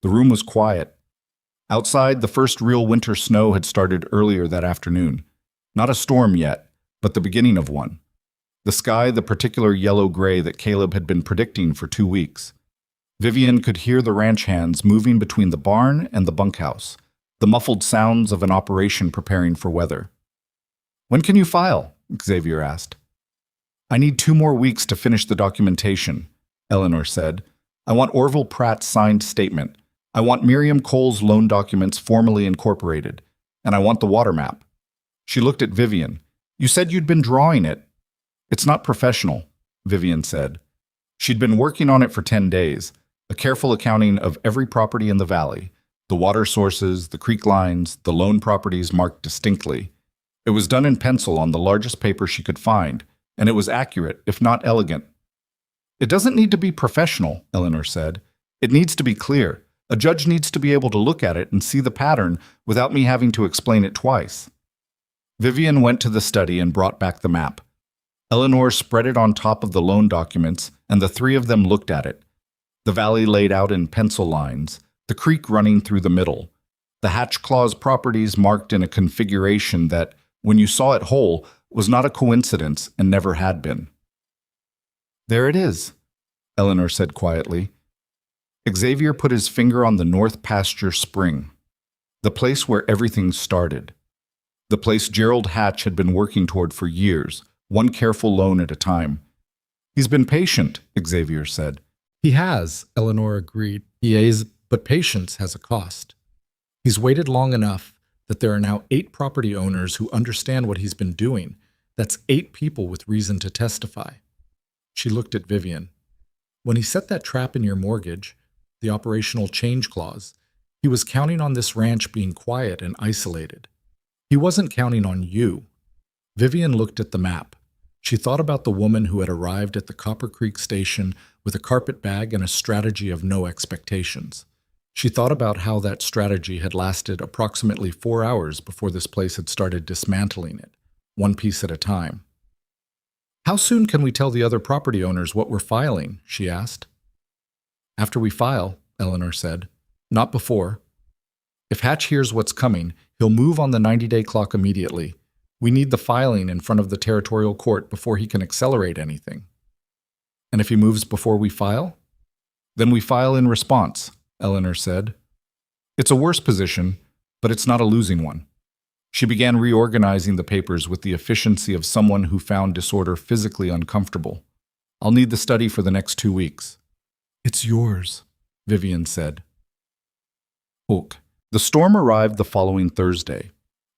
The room was quiet. Outside, the first real winter snow had started earlier that afternoon. Not a storm yet, but the beginning of one. The sky the particular yellow-gray that Caleb had been predicting for 2 weeks. Vivien could hear the ranch hands moving between the barn and the bunkhouse, the muffled sounds of an operation preparing for weather. "When can you file?" Xavier asked. "I need 2 more weeks to finish the documentation," Eleanor said. "I want Orville Pratt's signed statement. I want Miriam Cole's loan documents formally incorporated. And I want the water map." She looked at Vivien. "You said you'd been drawing it." "It's not professional," Vivien said. She'd been working on it for 10 days, a careful accounting of every property in the valley, the water sources, the creek lines, the loan properties marked distinctly. It was done in pencil on the largest paper she could find, and it was accurate, if not elegant. "It doesn't need to be professional," Eleanor said. "It needs to be clear. A judge needs to be able to look at it and see the pattern without me having to explain it twice." Vivien went to the study and brought back the map. Eleanor spread it on top of the loan documents, and the 3 of them looked at it. The valley laid out in pencil lines, the creek running through the middle, the Hatch Clause properties marked in a configuration that, when you saw it whole, was not a coincidence and never had been. "There it is," Eleanor said quietly. Xavier put his finger on the North Pasture Spring, the place where everything started, the place Gerald Hatch had been working toward for years, one careful loan at a time. "He's been patient," Xavier said. "He has," Eleanor agreed. "He is, but patience has a cost. He's waited long enough that there are now 8 property owners who understand what he's been doing. That's 8 people with reason to testify." She looked at Vivien. "When he set that trap in your mortgage, the operational change clause, he was counting on this ranch being quiet and isolated. He wasn't counting on you." Vivien looked at the map. She thought about the woman who had arrived at the Copper Creek station with a carpet bag and a strategy of no expectations. She thought about how that strategy had lasted approximately 4 hours before this place had started dismantling it, one piece at a time. "How soon can we tell the other property owners what we're filing?" she asked. "After we file," Eleanor said. "Not before. If Hatch hears what's coming, he'll move on the 90-day clock immediately. We need the filing in front of the territorial court before he can accelerate anything." And if he moves before we file? Then we file in response, Eleanor said. It's a worse position, but it's not a losing one. She began reorganizing the papers with the efficiency of someone who found disorder physically uncomfortable. I'll need the study for the next 2 weeks. It's yours, Vivien said. Ok. The storm arrived the following Thursday.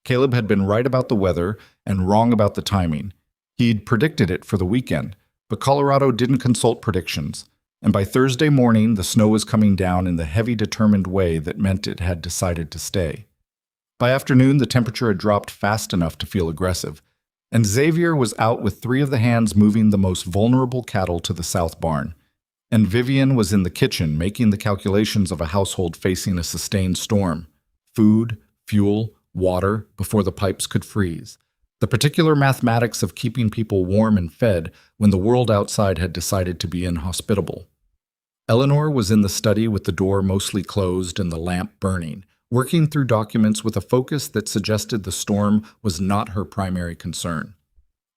Caleb had been right about the weather and wrong about the timing. He'd predicted it for the weekend, but Colorado didn't consult predictions, and by Thursday morning the snow was coming down in the heavy, determined way that meant it had decided to stay. By afternoon, the temperature had dropped fast enough to feel aggressive, and Xavier was out with 3 of the hands moving the most vulnerable cattle to the south barn, and Vivien was in the kitchen making the calculations of a household facing a sustained storm: food, fuel, water, before the pipes could freeze. The particular mathematics of keeping people warm and fed when the world outside had decided to be inhospitable. Eleanor was in the study with the door mostly closed and the lamp burning, working through documents with a focus that suggested the storm was not her primary concern.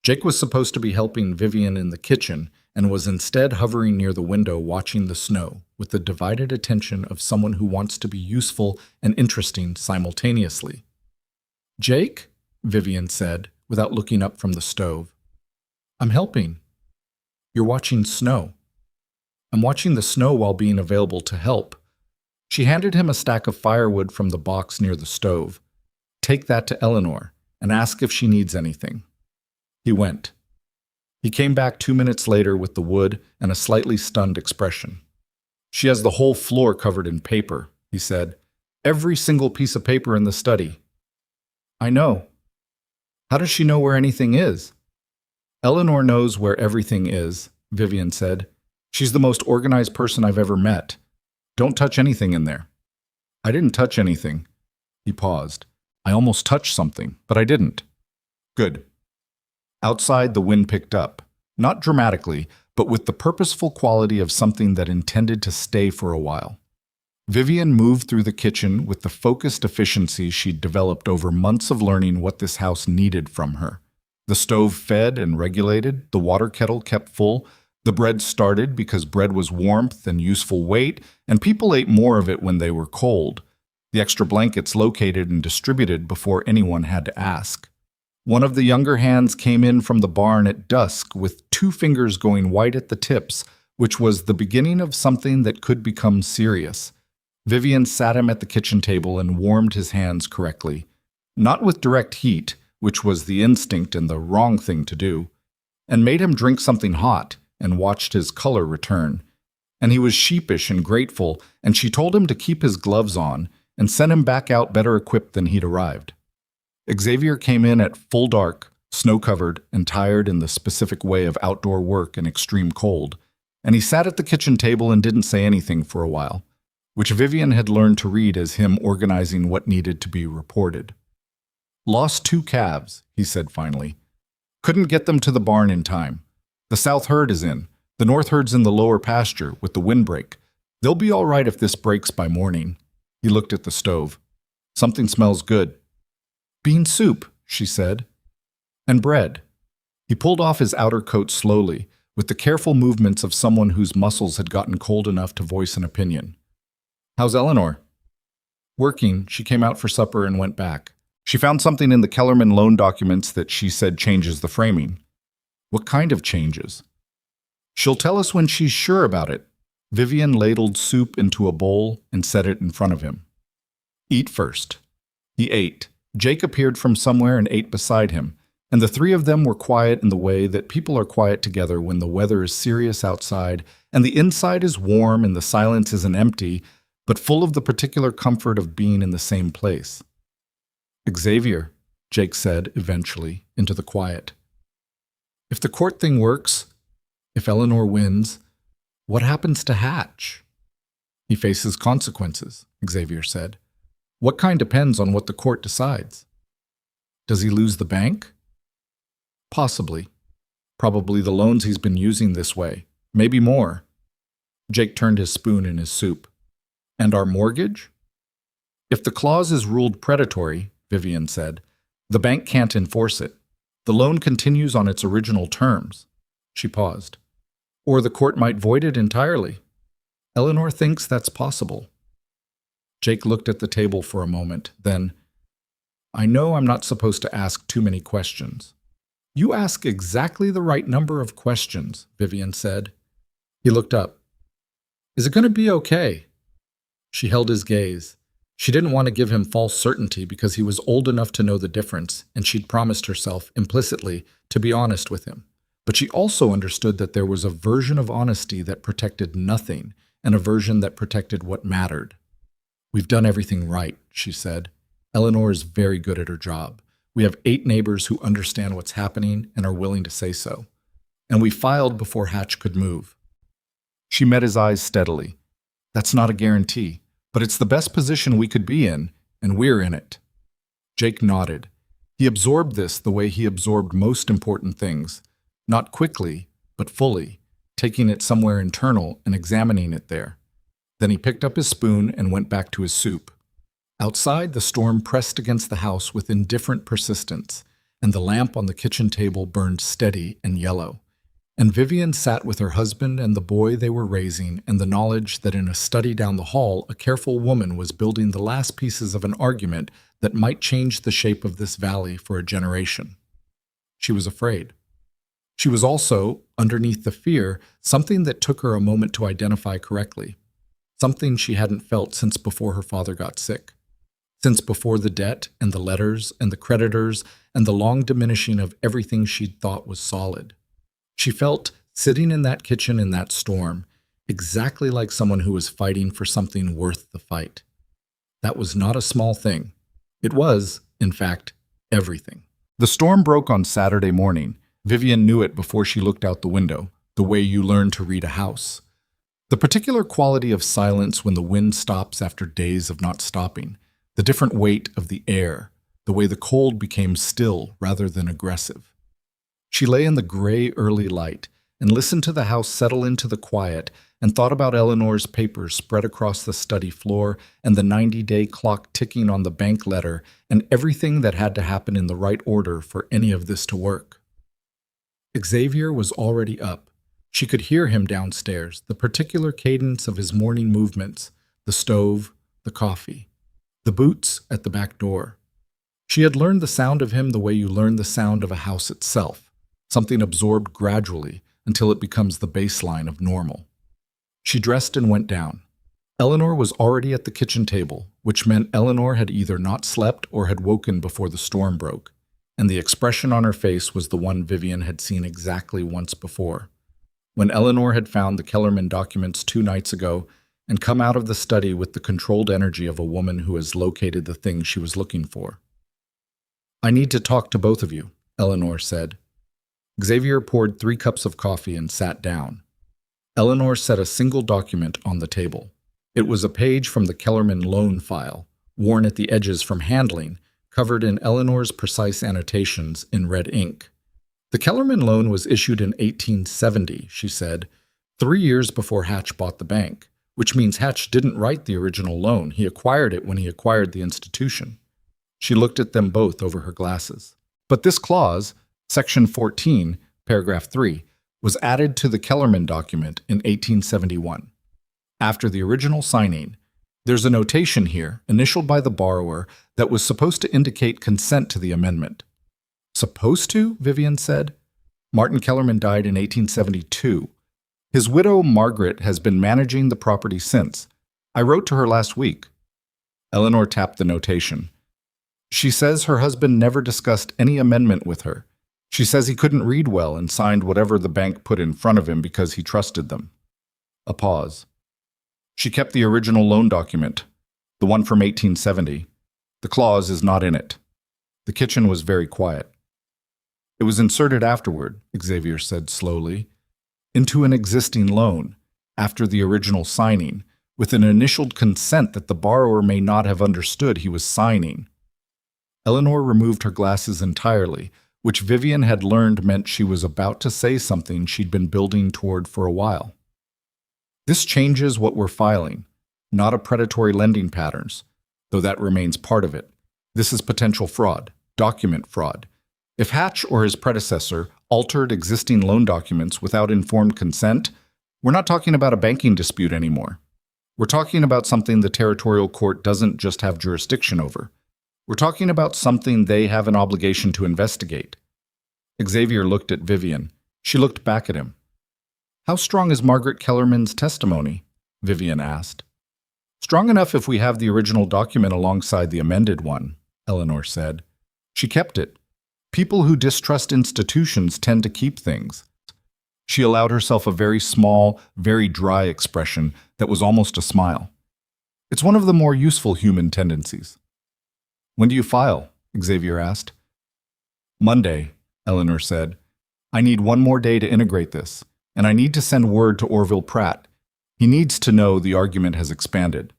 Jake was supposed to be helping Vivien in the kitchen and was instead hovering near the window watching the snow with the divided attention of someone who wants to be useful and interesting simultaneously. Jake? Vivien said, without looking up from the stove. I'm helping. You're watching snow. I'm watching the snow while being available to help. She handed him a stack of firewood from the box near the stove. Take that to Eleanor and ask if she needs anything. He went. He came back 2 minutes later with the wood and a slightly stunned expression. She has the whole floor covered in paper, he said. Every single piece of paper in the study. I know. How does she know where anything is? Eleanor knows where everything is, Vivien said. She's the most organized person I've ever met. Don't touch anything in there. I didn't touch anything. He paused. I almost touched something, but I didn't. Good. Outside, the wind picked up, not dramatically, but with the purposeful quality of something that intended to stay for a while. Vivien moved through the kitchen with the focused efficiency she'd developed over months of learning what this house needed from her. The stove fed and regulated, the water kettle kept full, the bread started because bread was warmth and useful weight, and people ate more of it when they were cold. The extra blankets located and distributed before anyone had to ask. One of the younger hands came in from the barn at dusk with 2 fingers going white at the tips, which was the beginning of something that could become serious. Vivien sat him at the kitchen table and warmed his hands correctly. Not with direct heat, which was the instinct and the wrong thing to do, and made him drink something hot and watched his color return. And he was sheepish and grateful, and she told him to keep his gloves on and sent him back out better equipped than he'd arrived. Xavier came in at full dark, snow-covered and tired in the specific way of outdoor work in extreme cold, and he sat at the kitchen table and didn't say anything for a while, which Vivien had learned to read as him organizing what needed to be reported. Lost 2 calves, he said finally. Couldn't get them to the barn in time. The south herd is in. The north herd's in the lower pasture with the windbreak. They'll be all right if this breaks by morning. He looked at the stove. Something smells good. Bean soup, she said. And bread. He pulled off his outer coat slowly, with the careful movements of someone whose muscles had gotten cold enough to voice an opinion. How's Eleanor? Working. She came out for supper and went back. She found something in the Kellerman loan documents that she said changes the framing. What kind of changes? She'll tell us when she's sure about it. Vivien ladled soup into a bowl and set it in front of him. Eat first. He ate. Jake appeared from somewhere and ate beside him, and the 3 of them were quiet in the way that people are quiet together when the weather is serious outside and the inside is warm and the silence isn't empty, but full of the particular comfort of being in the same place. Xavier, Jake said eventually, into the quiet. If the court thing works, if Eleanor wins, what happens to Hatch? He faces consequences, Xavier said. What kind depends on what the court decides. Does he lose the bank? Possibly. Probably the loans he's been using this way. Maybe more. Jake turned his spoon in his soup. And our mortgage? If the clause is ruled predatory, Vivien said, the bank can't enforce it. The loan continues on its original terms. She paused. Or the court might void it entirely. Eleanor thinks that's possible. Jake looked at the table for a moment, then, I know I'm not supposed to ask too many questions. You ask exactly the right number of questions, Vivien said. He looked up. Is it going to be okay? She held his gaze. She didn't want to give him false certainty because he was old enough to know the difference, and she'd promised herself, implicitly, to be honest with him. But she also understood that there was a version of honesty that protected nothing, and a version that protected what mattered. We've done everything right, she said. Eleanor is very good at her job. We have 8 neighbors who understand what's happening and are willing to say so. And we filed before Hatch could move. She met his eyes steadily. That's not a guarantee, but it's the best position we could be in, and we're in it. Jake nodded. He absorbed this the way he absorbed most important things, not quickly, but fully, taking it somewhere internal and examining it there. Then he picked up his spoon and went back to his soup. Outside, the storm pressed against the house with indifferent persistence, and the lamp on the kitchen table burned steady and yellow. And Vivien sat with her husband and the boy they were raising, and the knowledge that in a study down the hall, a careful woman was building the last pieces of an argument that might change the shape of this valley for a generation. She was afraid. She was also, underneath the fear, something that took her a moment to identify correctly. Something she hadn't felt since before her father got sick. Since before the debt and the letters and the creditors and the long diminishing of everything she'd thought was solid. She felt, sitting in that kitchen in that storm, exactly like someone who was fighting for something worth the fight. That was not a small thing. It was, in fact, everything. The storm broke on Saturday morning. Vivien knew it before she looked out the window, the way you learn to read a house. The particular quality of silence when the wind stops after days of not stopping, the different weight of the air, the way the cold became still rather than aggressive. She lay in the gray early light and listened to the house settle into the quiet and thought about Eleanor's papers spread across the study floor and the 90-day clock ticking on the bank letter and everything that had to happen in the right order for any of this to work. Xavier was already up. She could hear him downstairs, the particular cadence of his morning movements, the stove, the coffee, the boots at the back door. She had learned the sound of him the way you learn the sound of a house itself. Something absorbed gradually until it becomes the baseline of normal. She dressed and went down. Eleanor was already at the kitchen table, which meant Eleanor had either not slept or had woken before the storm broke, and the expression on her face was the one Vivien had seen exactly once before. When Eleanor had found the Kellerman documents 2 nights ago and come out of the study with the controlled energy of a woman who has located the thing she was looking for. I need to talk to both of you, Eleanor said. Xavier poured 3 cups of coffee and sat down. Eleanor set a single document on the table. It was a page from the Kellerman loan file, worn at the edges from handling, covered in Eleanor's precise annotations in red ink. The Kellerman loan was issued in 1870, she said, 3 years before Hatch bought the bank, which means Hatch didn't write the original loan. He acquired it when he acquired the institution. She looked at them both over her glasses. But this clause, Section 14, Paragraph 3, was added to the Kellerman document in 1871. After the original signing, there's a notation here, initialed by the borrower, that was supposed to indicate consent to the amendment. Supposed to? Vivien said. Martin Kellerman died in 1872. His widow, Margaret, has been managing the property since. I wrote to her last week. Eleanor tapped the notation. She says her husband never discussed any amendment with her. She says he couldn't read well and signed whatever the bank put in front of him because he trusted them. A pause. She kept the original loan document, the one from 1870. The clause is not in it. The kitchen was very quiet. It was inserted afterward, Xavier said slowly, into an existing loan, after the original signing, with an initialed consent that the borrower may not have understood he was signing. Eleanor removed her glasses entirely, which Vivien had learned meant she was about to say something she'd been building toward for a while. This changes what we're filing, not a predatory lending patterns, though that remains part of it. This is potential fraud, document fraud. If Hatch or his predecessor altered existing loan documents without informed consent, we're not talking about a banking dispute anymore. We're talking about something the territorial court doesn't just have jurisdiction over. We're talking about something they have an obligation to investigate. Xavier looked at Vivien. She looked back at him. How strong is Margaret Kellerman's testimony? Vivien asked. Strong enough if we have the original document alongside the amended one, Eleanor said. She kept it. People who distrust institutions tend to keep things. She allowed herself a very small, very dry expression that was almost a smile. It's one of the more useful human tendencies. When do you file? Xavier asked. Monday, Eleanor said. I need one more day to integrate this, and I need to send word to Orville Pratt. He needs to know the argument has expanded.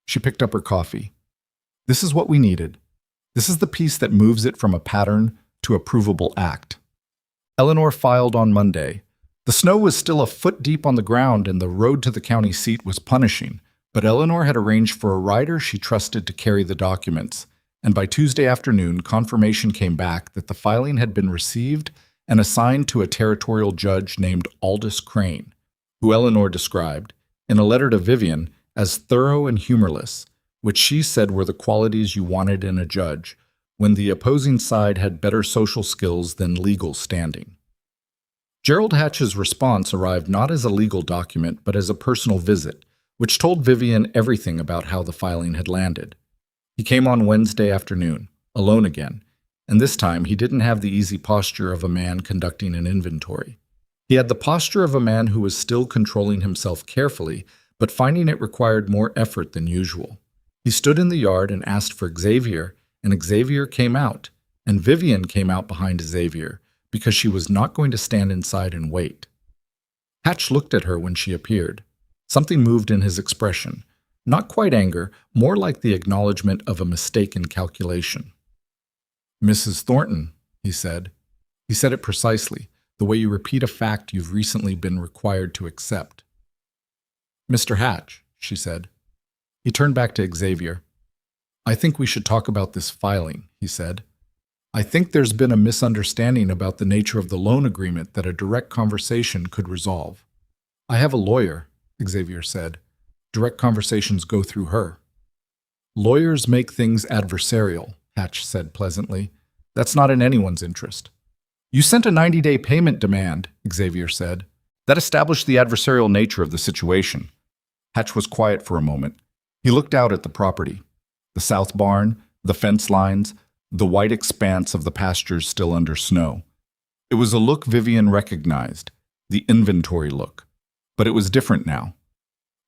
She picked up her coffee. This is what we needed. This is the piece that moves it from a pattern to a provable act. Eleanor filed on Monday. The snow was still a foot deep on the ground and the road to the county seat was punishing, but Eleanor had arranged for a rider she trusted to carry the documents, and by Tuesday afternoon, confirmation came back that the filing had been received and assigned to a territorial judge named Aldous Crane, who Eleanor described, in a letter to Vivien, as thorough and humorless, which she said were the qualities you wanted in a judge, when the opposing side had better social skills than legal standing. Gerald Hatch's response arrived not as a legal document, but as a personal visit, which told Vivien everything about how the filing had landed. He came on Wednesday afternoon, alone again, and this time he didn't have the easy posture of a man conducting an inventory. He had the posture of a man who was still controlling himself carefully, but finding it required more effort than usual. He stood in the yard and asked for Xavier, and Xavier came out, and Vivien came out behind Xavier, because she was not going to stand inside and wait. Hatch looked at her when she appeared. Something moved in his expression, not quite anger, more like the acknowledgement of a mistake in calculation. Mrs. Thornton, he said. He said it precisely, the way you repeat a fact you've recently been required to accept. Mr. Hatch, she said. He turned back to Xavier. I think we should talk about this filing, he said. I think there's been a misunderstanding about the nature of the loan agreement that a direct conversation could resolve. I have a lawyer, Xavier said. Direct conversations go through her. Lawyers make things adversarial, Hatch said pleasantly. That's not in anyone's interest. You sent a 90-day payment demand, Xavier said. That established the adversarial nature of the situation. Hatch was quiet for a moment. He looked out at the property. The south barn, the fence lines, the white expanse of the pastures still under snow. It was a look Vivien recognized, the inventory look. But it was different now.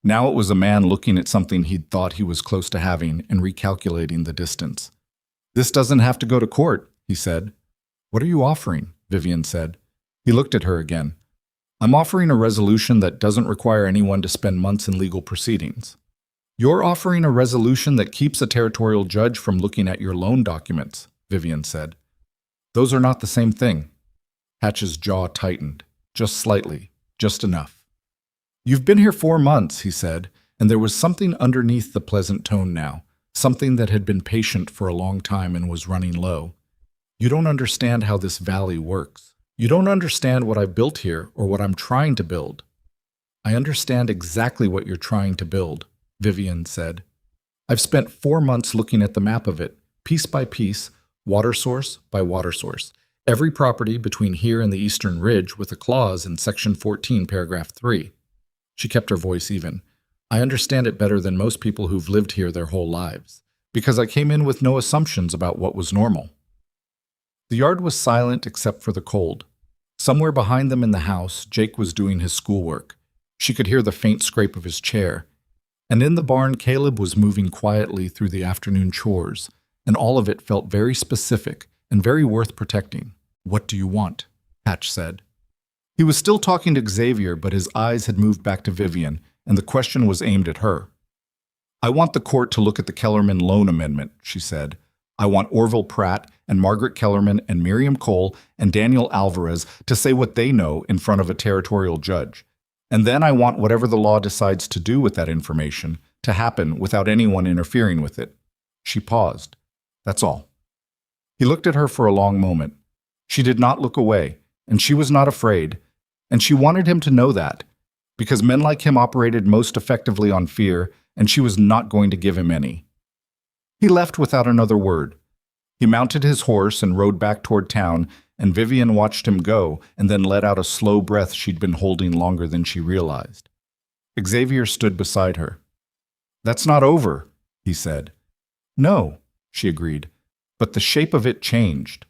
Now it was a man looking at something he'd thought he was close to having and recalculating the distance. This doesn't have to go to court, he said. What are you offering? Vivien said. He looked at her again. I'm offering a resolution that doesn't require anyone to spend months in legal proceedings. You're offering a resolution that keeps a territorial judge from looking at your loan documents, Vivien said. Those are not the same thing. Hatch's jaw tightened, just slightly, just enough. You've been here 4 months, he said, and there was something underneath the pleasant tone now, something that had been patient for a long time and was running low. You don't understand how this valley works. You don't understand what I've built here or what I'm trying to build. I understand exactly what you're trying to build, Vivien said. I've spent 4 months looking at the map of it, piece by piece, water source by water source. Every property between here and the Eastern Ridge with a clause in Section 14, Paragraph 3. She kept her voice even. I understand it better than most people who've lived here their whole lives, because I came in with no assumptions about what was normal. The yard was silent except for the cold. Somewhere behind them in the house, Jake was doing his schoolwork. She could hear the faint scrape of his chair. And in the barn, Caleb was moving quietly through the afternoon chores, and all of it felt very specific and very worth protecting. What do you want? Hatch said. He was still talking to Xavier, but his eyes had moved back to Vivien, and the question was aimed at her. I want the court to look at the Kellerman loan amendment, she said. I want Orville Pratt and Margaret Kellerman and Miriam Cole and Daniel Alvarez to say what they know in front of a territorial judge. And then I want whatever the law decides to do with that information to happen without anyone interfering with it. She paused. That's all. He looked at her for a long moment. She did not look away, and she was not afraid, and she wanted him to know that, because men like him operated most effectively on fear, and she was not going to give him any. He left without another word. He mounted his horse and rode back toward town, and Vivien watched him go and then let out a slow breath she'd been holding longer than she realized. Xavier stood beside her. "That's not over," he said. "No," she agreed, "but the shape of it changed."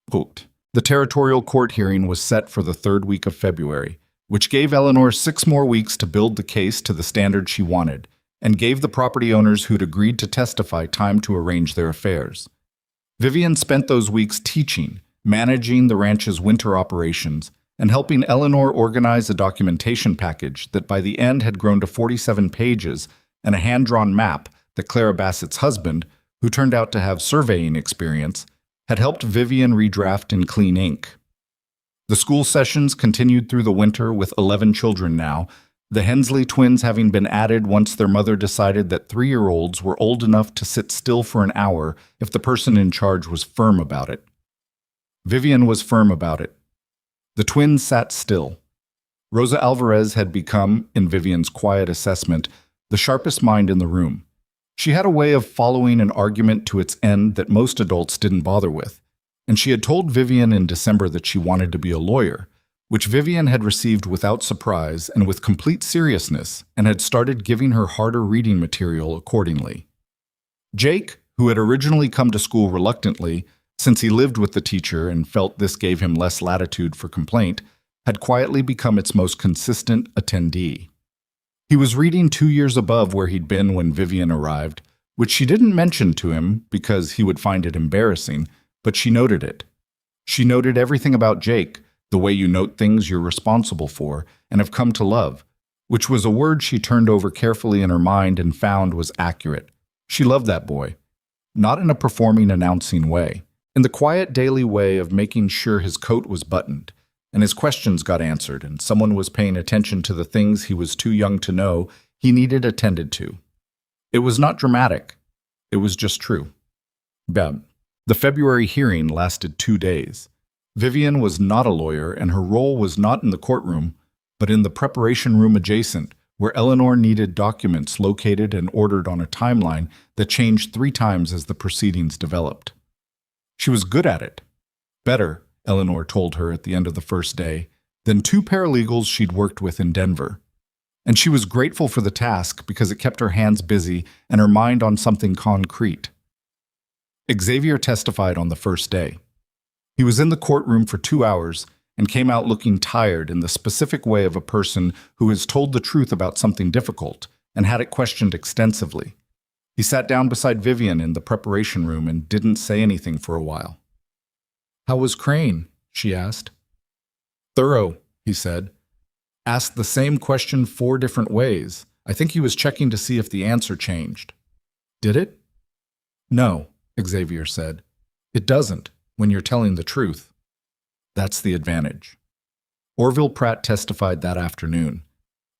Quote, the territorial court hearing was set for the third week of February, which gave Eleanor 6 more weeks to build the case to the standard she wanted, and gave the property owners who'd agreed to testify time to arrange their affairs. Vivien spent those weeks teaching, managing the ranch's winter operations, and helping Eleanor organize a documentation package that by the end had grown to 47 pages and a hand-drawn map that Clara Bassett's husband, who turned out to have surveying experience, had helped Vivien redraft in clean ink. The school sessions continued through the winter with 11 children now, the Hensley twins having been added once their mother decided that 3-year-olds were old enough to sit still for an hour if the person in charge was firm about it. Vivien was firm about it. The twins sat still. Rosa Alvarez had become, in Vivien's quiet assessment, the sharpest mind in the room. She had a way of following an argument to its end that most adults didn't bother with, and she had told Vivien in December that she wanted to be a lawyer, which Vivien had received without surprise and with complete seriousness, and had started giving her harder reading material accordingly. Jake, who had originally come to school reluctantly, since he lived with the teacher and felt this gave him less latitude for complaint, had quietly become its most consistent attendee. He was reading 2 years above where he'd been when Vivien arrived, which she didn't mention to him because he would find it embarrassing, but she noted it. She noted everything about Jake, the way you note things you're responsible for and have come to love, which was a word she turned over carefully in her mind and found was accurate. She loved that boy, not in a performing, announcing way, in the quiet daily way of making sure his coat was buttoned, and his questions got answered, and someone was paying attention to the things he was too young to know he needed attended to. It was not dramatic. It was just true. The February hearing lasted 2 days. Vivien was not a lawyer, and her role was not in the courtroom, but in the preparation room adjacent, where Eleanor needed documents located and ordered on a timeline that changed 3 times as the proceedings developed. She was good at it. Better, Eleanor told her at the end of the first day, than 2 paralegals she'd worked with in Denver. And she was grateful for the task because it kept her hands busy and her mind on something concrete. Xavier testified on the first day. He was in the courtroom for 2 hours and came out looking tired in the specific way of a person who has told the truth about something difficult and had it questioned extensively. He sat down beside Vivien in the preparation room and didn't say anything for a while. "How was Crane?" she asked. "Thorough," he said. "Asked the same question 4 different ways. I think he was checking to see if the answer changed." "Did it?" "No," Xavier said. "It doesn't, when you're telling the truth. That's the advantage." Orville Pratt testified that afternoon.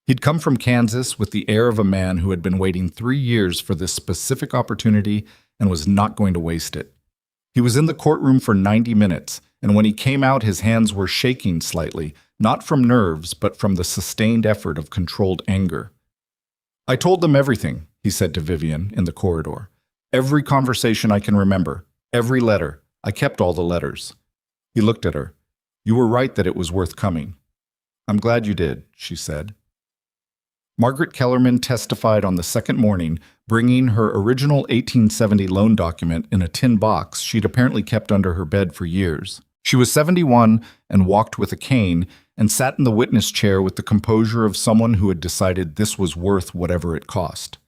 He'd come from Kansas with the air of a man who had been waiting 3 years for this specific opportunity and was not going to waste it. He was in the courtroom for 90 minutes, and when he came out, his hands were shaking slightly, not from nerves, but from the sustained effort of controlled anger. "I told them everything," he said to Vivien in the corridor. "Every conversation I can remember, every letter. I kept all the letters." He looked at her. "You were right that it was worth coming." "I'm glad you did," she said. Margaret Kellerman testified on the second morning, bringing her original 1870 loan document in a tin box she'd apparently kept under her bed for years. She was 71 and walked with a cane and sat in the witness chair with the composure of someone who had decided this was worth whatever it cost.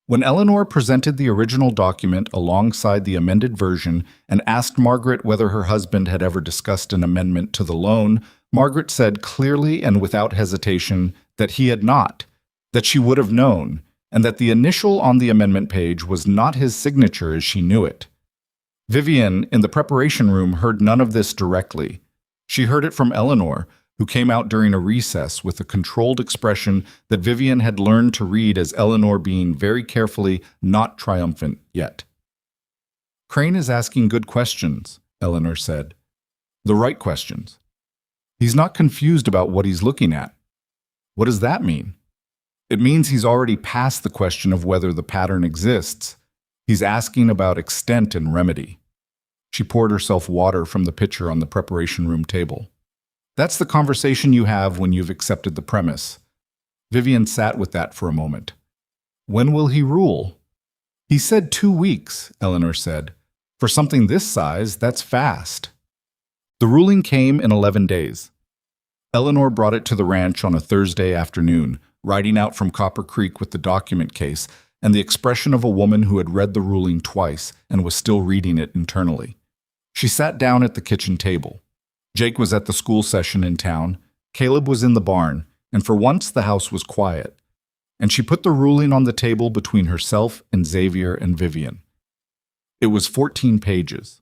When Eleanor presented the original document alongside the amended version and asked Margaret whether her husband had ever discussed an amendment to the loan, Margaret said clearly and without hesitation that he had not, that she would have known, and that the initial on the amendment page was not his signature as she knew it. Vivien, in the preparation room, heard none of this directly. She heard it from Eleanor, who came out during a recess with a controlled expression that Vivien had learned to read as Eleanor being very carefully not triumphant yet. "Crane is asking good questions," Eleanor said. The right questions. He's not confused about what he's looking at. What does that mean? It means he's already past the question of whether the pattern exists. He's asking about extent and remedy. She poured herself water from the pitcher on the preparation room table. That's the conversation you have when you've accepted the premise. Vivien sat with that for a moment. When will he rule? He said 2 weeks, Eleanor said. For something this size, that's fast. The ruling came in 11 days. Eleanor brought it to the ranch on a Thursday afternoon, riding out from Copper Creek with the document case and the expression of a woman who had read the ruling twice and was still reading it internally. She sat down at the kitchen table. Jake was at the school session in town, Caleb was in the barn, and for once the house was quiet. And she put the ruling on the table between herself and Xavier and Vivien. It was 14 pages.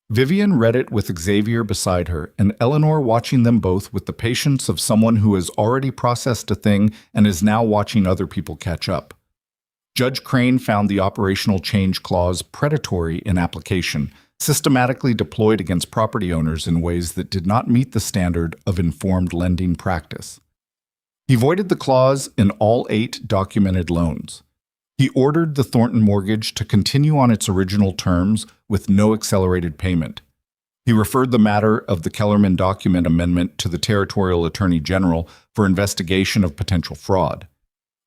Vivien read it with Xavier beside her, and Eleanor watching them both with the patience of someone who has already processed a thing and is now watching other people catch up. Judge Crane found the operational change clause predatory in application, systematically deployed against property owners in ways that did not meet the standard of informed lending practice. He voided the clause in all 8 documented loans. He ordered the Thornton mortgage to continue on its original terms with no accelerated payment. He referred the matter of the Kellerman document amendment to the Territorial Attorney General for investigation of potential fraud.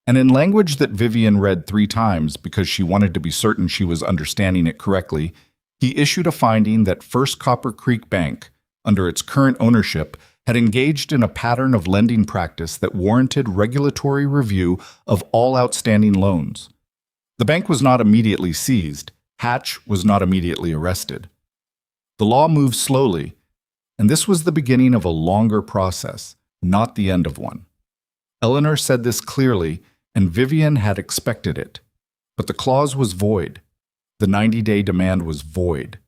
And in language that Vivien read 3 times because she wanted to be certain she was understanding it correctly, he issued a finding that First Copper Creek Bank, under its current ownership, had engaged in a pattern of lending practice that warranted regulatory review of all outstanding loans. The bank was not immediately seized. Hatch was not immediately arrested. The law moved slowly, and this was the beginning of a longer process, not the end of one. Eleanor said this clearly, and Vivien had expected it. But the clause was void. The 90-day demand was void.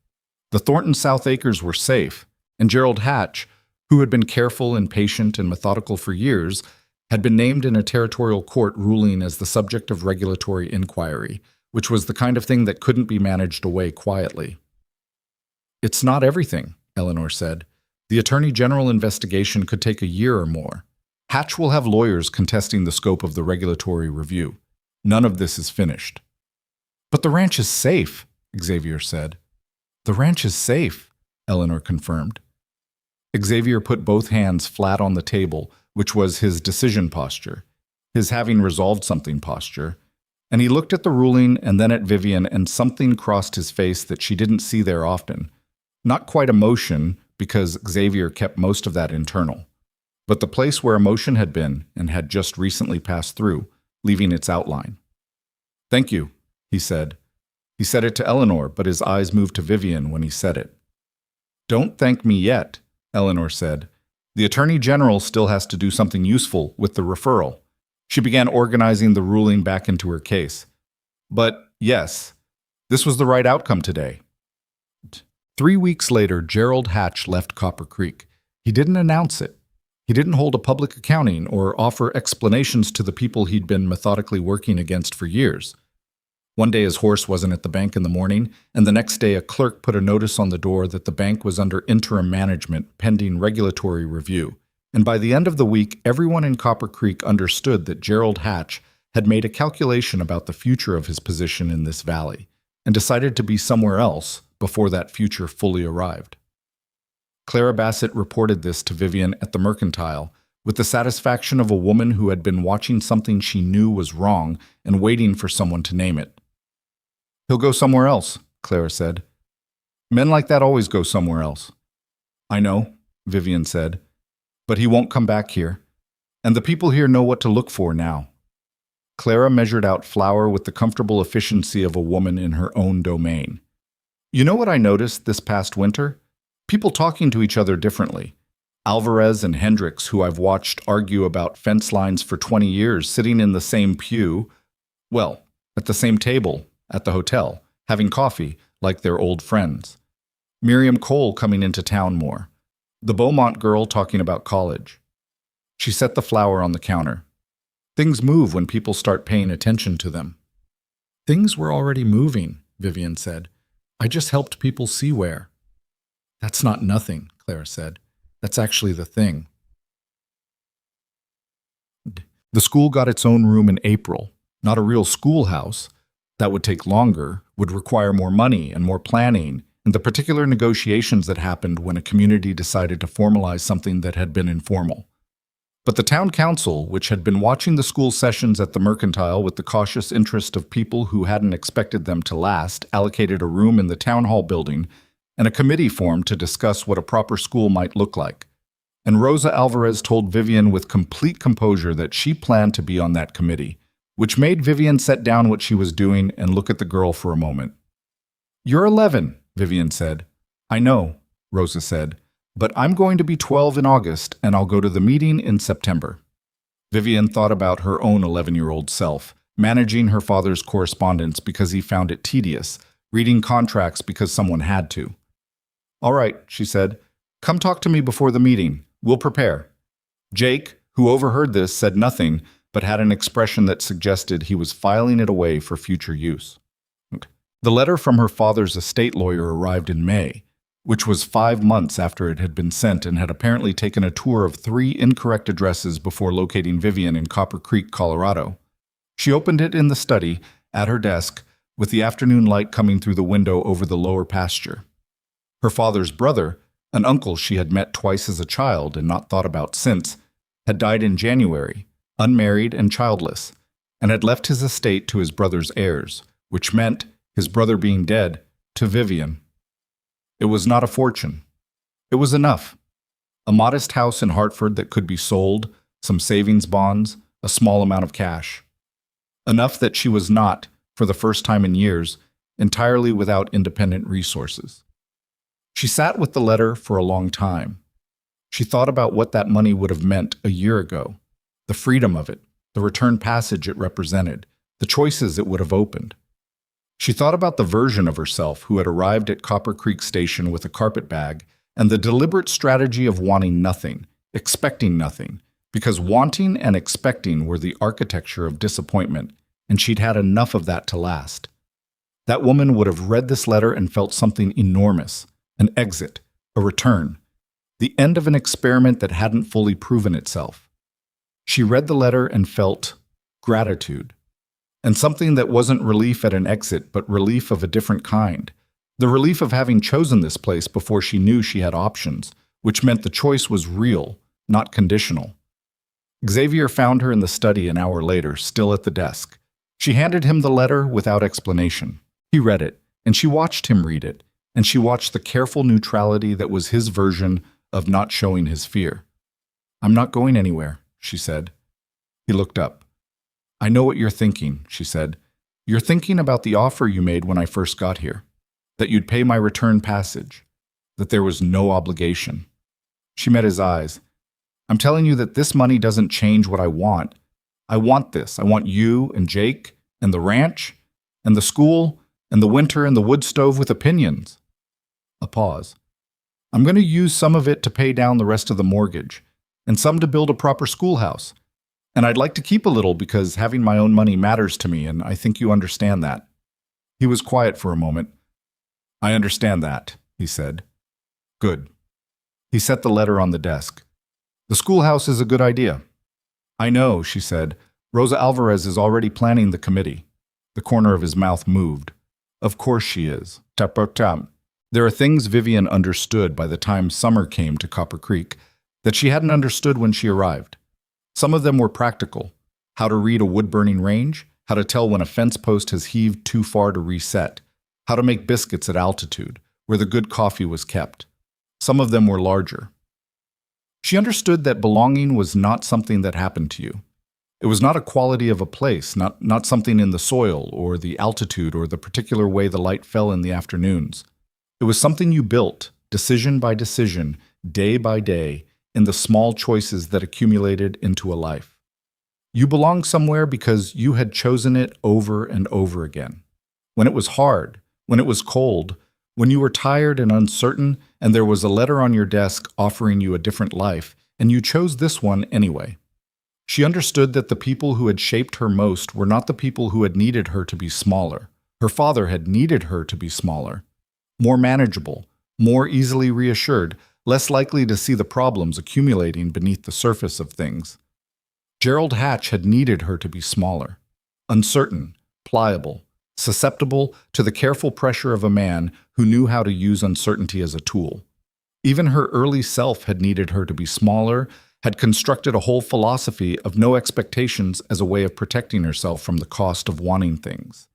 The Thornton South Acres were safe, and Gerald Hatch, who had been careful and patient and methodical for years, had been named in a territorial court ruling as the subject of regulatory inquiry, which was the kind of thing that couldn't be managed away quietly. It's not everything, Eleanor said. The Attorney General investigation could take a year or more. Hatch will have lawyers contesting the scope of the regulatory review. None of this is finished. But the ranch is safe, Xavier said. The ranch is safe, Eleanor confirmed. Xavier put both hands flat on the table, which was his decision posture, his having resolved something posture, and he looked at the ruling and then at Vivien, and something crossed his face that she didn't see there often. Not quite emotion, because Xavier kept most of that internal, but the place where emotion had been and had just recently passed through, leaving its outline. Thank you, he said. He said it to Eleanor, but his eyes moved to Vivien when he said it. Don't thank me yet, Eleanor said. The Attorney General still has to do something useful with the referral. She began organizing the ruling back into her case. But, yes, this was the right outcome today. 3 weeks later, Gerald Hatch left Copper Creek. He didn't announce it. He didn't hold a public accounting or offer explanations to the people he'd been methodically working against for years. One day his horse wasn't at the bank in the morning, and the next day a clerk put a notice on the door that the bank was under interim management pending regulatory review. And by the end of the week, everyone in Copper Creek understood that Gerald Hatch had made a calculation about the future of his position in this valley and decided to be somewhere else before that future fully arrived. Clara Bassett reported this to Vivien at the Mercantile with the satisfaction of a woman who had been watching something she knew was wrong and waiting for someone to name it. He'll go somewhere else, Clara said. Men like that always go somewhere else. I know, Vivien said, but he won't come back here. And the people here know what to look for now. Clara measured out flour with the comfortable efficiency of a woman in her own domain. You know what I noticed this past winter? People talking to each other differently. Alvarez and Hendricks, who I've watched argue about fence lines for 20 years, sitting in the same pew, well, at the same table, at the hotel, having coffee, like they're old friends. Miriam Cole coming into town more. The Beaumont girl talking about college. She set the flour on the counter. Things move when people start paying attention to them. Things were already moving, Vivien said. I just helped people see where. That's not nothing, Clara said. That's actually the thing. The school got its own room in April, not a real schoolhouse. That would take longer, would require more money and more planning, and the particular negotiations that happened when a community decided to formalize something that had been informal. But the town council, which had been watching the school sessions at the Mercantile with the cautious interest of people who hadn't expected them to last, allocated a room in the town hall building and a committee formed to discuss what a proper school might look like. And Rosa Alvarez told Vivien with complete composure that she planned to be on that committee, which made Vivien set down what she was doing and look at the girl for a moment. "You're 11, Vivien said. "I know," Rosa said, "but I'm going to be 12 in August, and I'll go to the meeting in September." Vivien thought about her own 11-year-old self, managing her father's correspondence because he found it tedious, reading contracts because someone had to. "All right," she said, "come talk to me before the meeting. We'll prepare." Jake, who overheard this, said nothing, but had an expression that suggested he was filing it away for future use. The letter from her father's estate lawyer arrived in May, which was 5 months after it had been sent and had apparently taken a tour of 3 incorrect addresses before locating Vivien in Copper Creek, Colorado. She opened it in the study, at her desk, with the afternoon light coming through the window over the lower pasture. Her father's brother, an uncle she had met twice as a child and not thought about since, had died in January, unmarried and childless, and had left his estate to his brother's heirs, which meant, his brother being dead, to Vivien. It was not a fortune. It was enough. A modest house in Hartford that could be sold, some savings bonds, a small amount of cash. Enough that she was not, for the first time in years, entirely without independent resources. She sat with the letter for a long time. She thought about what that money would have meant a year ago, the freedom of it, the return passage it represented, the choices it would have opened. She thought about the version of herself who had arrived at Copper Creek Station with a carpet bag and the deliberate strategy of wanting nothing, expecting nothing, because wanting and expecting were the architecture of disappointment, and she'd had enough of that to last. That woman would have read this letter and felt something enormous, an exit, a return, the end of an experiment that hadn't fully proven itself. She read the letter and felt gratitude. And something that wasn't relief at an exit, but relief of a different kind. The relief of having chosen this place before she knew she had options, which meant the choice was real, not conditional. Xavier found her in the study an hour later, still at the desk. She handed him the letter without explanation. He read it, and she watched him read it, and she watched the careful neutrality that was his version of not showing his fear. "I'm not going anywhere," she said. He looked up. "I know what you're thinking," she said. "You're thinking about the offer you made when I first got here, that you'd pay my return passage, that there was no obligation." She met his eyes. "I'm telling you that this money doesn't change what I want. I want this. I want you and Jake and the ranch and the school and the winter and the wood stove with opinions." A pause. "I'm going to use some of it to pay down the rest of the mortgage, and some to build a proper schoolhouse. And I'd like to keep a little because having my own money matters to me, and I think you understand that." He was quiet for a moment. "I understand that," he said. "Good." He set the letter on the desk. "The schoolhouse is a good idea." "I know," she said. "Rosa Alvarez is already planning the committee." The corner of his mouth moved. "Of course she is." Tap-tap. There are things Vivien understood by the time summer came to Copper Creek that she hadn't understood when she arrived. Some of them were practical. How to read a wood-burning range, how to tell when a fence post has heaved too far to reset, how to make biscuits at altitude, where the good coffee was kept. Some of them were larger. She understood that belonging was not something that happened to you. It was not a quality of a place, not something in the soil or the altitude or the particular way the light fell in the afternoons. It was something you built, decision by decision, day by day, in the small choices that accumulated into a life. You belonged somewhere because you had chosen it over and over again. When it was hard, when it was cold, when you were tired and uncertain, and there was a letter on your desk offering you a different life, and you chose this one anyway. She understood that the people who had shaped her most were not the people who had needed her to be smaller. Her father had needed her to be smaller, more manageable, more easily reassured, less likely to see the problems accumulating beneath the surface of things. Gerald Hatch had needed her to be smaller, uncertain, pliable, susceptible to the careful pressure of a man who knew how to use uncertainty as a tool. Even her early self had needed her to be smaller, had constructed a whole philosophy of no expectations as a way of protecting herself from the cost of wanting things.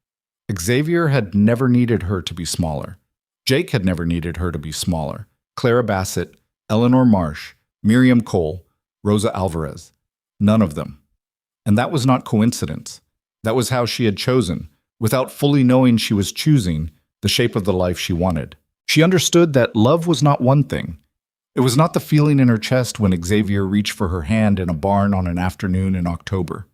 Xavier had never needed her to be smaller. Jake had never needed her to be smaller. Clara Bassett, Eleanor Marsh, Miriam Cole, Rosa Alvarez. None of them. And that was not coincidence. That was how she had chosen, without fully knowing she was choosing, the shape of the life she wanted. She understood that love was not one thing. It was not the feeling in her chest when Xavier reached for her hand in a barn on an afternoon in October.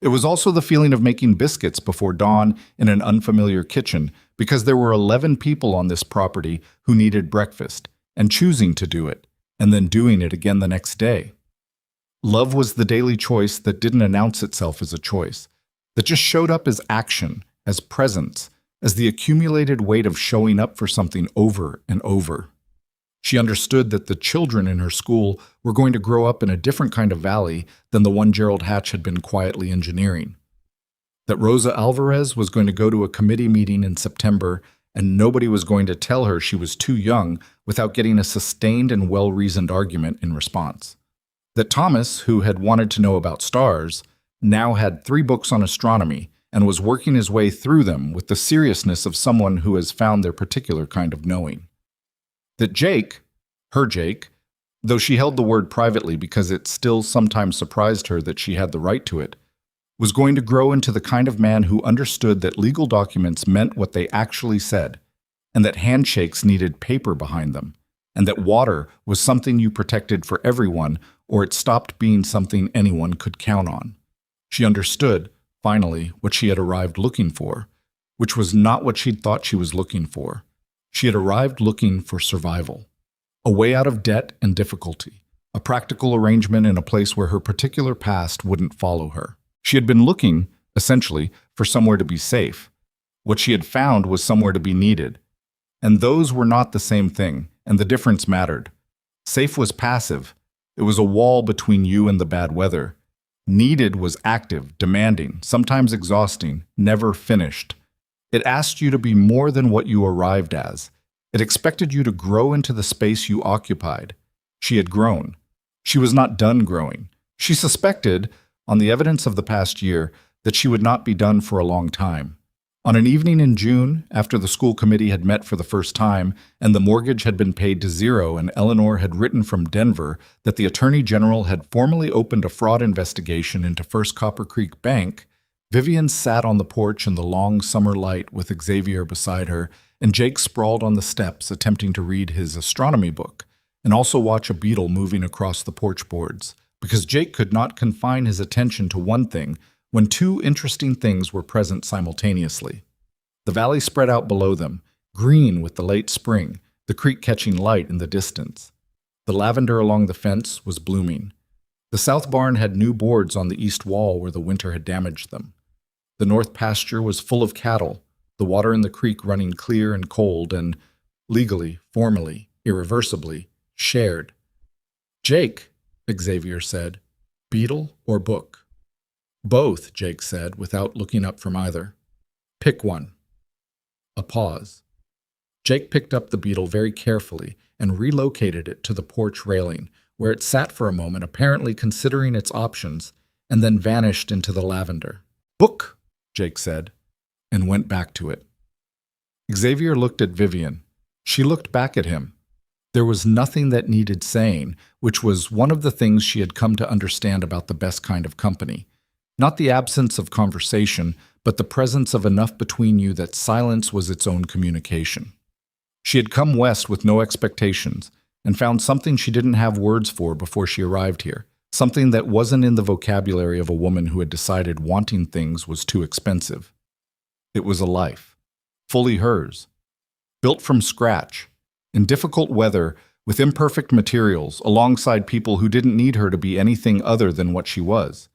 It was also the feeling of making biscuits before dawn in an unfamiliar kitchen because there were 11 people on this property who needed breakfast, and choosing to do it, and then doing it again the next day. Love was the daily choice that didn't announce itself as a choice, that just showed up as action, as presence, as the accumulated weight of showing up for something over and over. She understood that the children in her school were going to grow up in a different kind of valley than the one Gerald Hatch had been quietly engineering. That Rosa Alvarez was going to go to a committee meeting in September and nobody was going to tell her she was too young without getting a sustained and well-reasoned argument in response. That Thomas, who had wanted to know about stars, now had 3 books on astronomy and was working his way through them with the seriousness of someone who has found their particular kind of knowing. That Jake, her Jake, though she held the word privately because it still sometimes surprised her that she had the right to it, was going to grow into the kind of man who understood that legal documents meant what they actually said, and that handshakes needed paper behind them, and that water was something you protected for everyone or it stopped being something anyone could count on. She understood, finally, what she had arrived looking for, which was not what she'd thought she was looking for. She had arrived looking for survival, a way out of debt and difficulty, a practical arrangement in a place where her particular past wouldn't follow her. She had been looking, essentially, for somewhere to be safe. What she had found was somewhere to be needed. And those were not the same thing, and the difference mattered. Safe was passive. It was a wall between you and the bad weather. Needed was active, demanding, sometimes exhausting, never finished. It asked you to be more than what you arrived as. It expected you to grow into the space you occupied. She had grown. She was not done growing. She suspected, on the evidence of the past year, that she would not be done for a long time. On an evening in June, after the school committee had met for the first time and the mortgage had been paid to zero and Eleanor had written from Denver that the Attorney General had formally opened a fraud investigation into First Copper Creek Bank, Vivien sat on the porch in the long summer light with Xavier beside her, and Jake sprawled on the steps attempting to read his astronomy book and also watch a beetle moving across the porch boards, because Jake could not confine his attention to one thing when 2 interesting things were present simultaneously. The valley spread out below them, green with the late spring, the creek catching light in the distance. The lavender along the fence was blooming. The south barn had new boards on the east wall where the winter had damaged them. The north pasture was full of cattle, the water in the creek running clear and cold and, legally, formally, irreversibly, shared. "Jake," Xavier said, "beetle or book?" "Both," Jake said, without looking up from either. "Pick one." A pause. Jake picked up the beetle very carefully and relocated it to the porch railing, where it sat for a moment apparently considering its options, and then vanished into the lavender. "Book," Jake said, and went back to it. Xavier looked at Vivien. She looked back at him. There was nothing that needed saying, which was one of the things she had come to understand about the best kind of company. Not the absence of conversation, but the presence of enough between you that silence was its own communication. She had come west with no expectations, and found something she didn't have words for before she arrived here, something that wasn't in the vocabulary of a woman who had decided wanting things was too expensive. It was a life, fully hers, built from scratch, in difficult weather, with imperfect materials, alongside people who didn't need her to be anything other than what she was.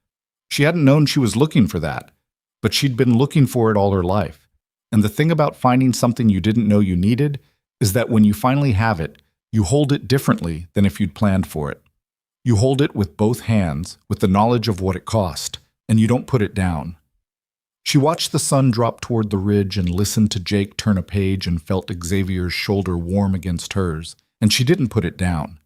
She hadn't known she was looking for that, but she'd been looking for it all her life. And the thing about finding something you didn't know you needed is that when you finally have it, you hold it differently than if you'd planned for it. You hold it with both hands, with the knowledge of what it cost, and you don't put it down. She watched the sun drop toward the ridge and listened to Jake turn a page and felt Xavier's shoulder warm against hers, and she didn't put it down.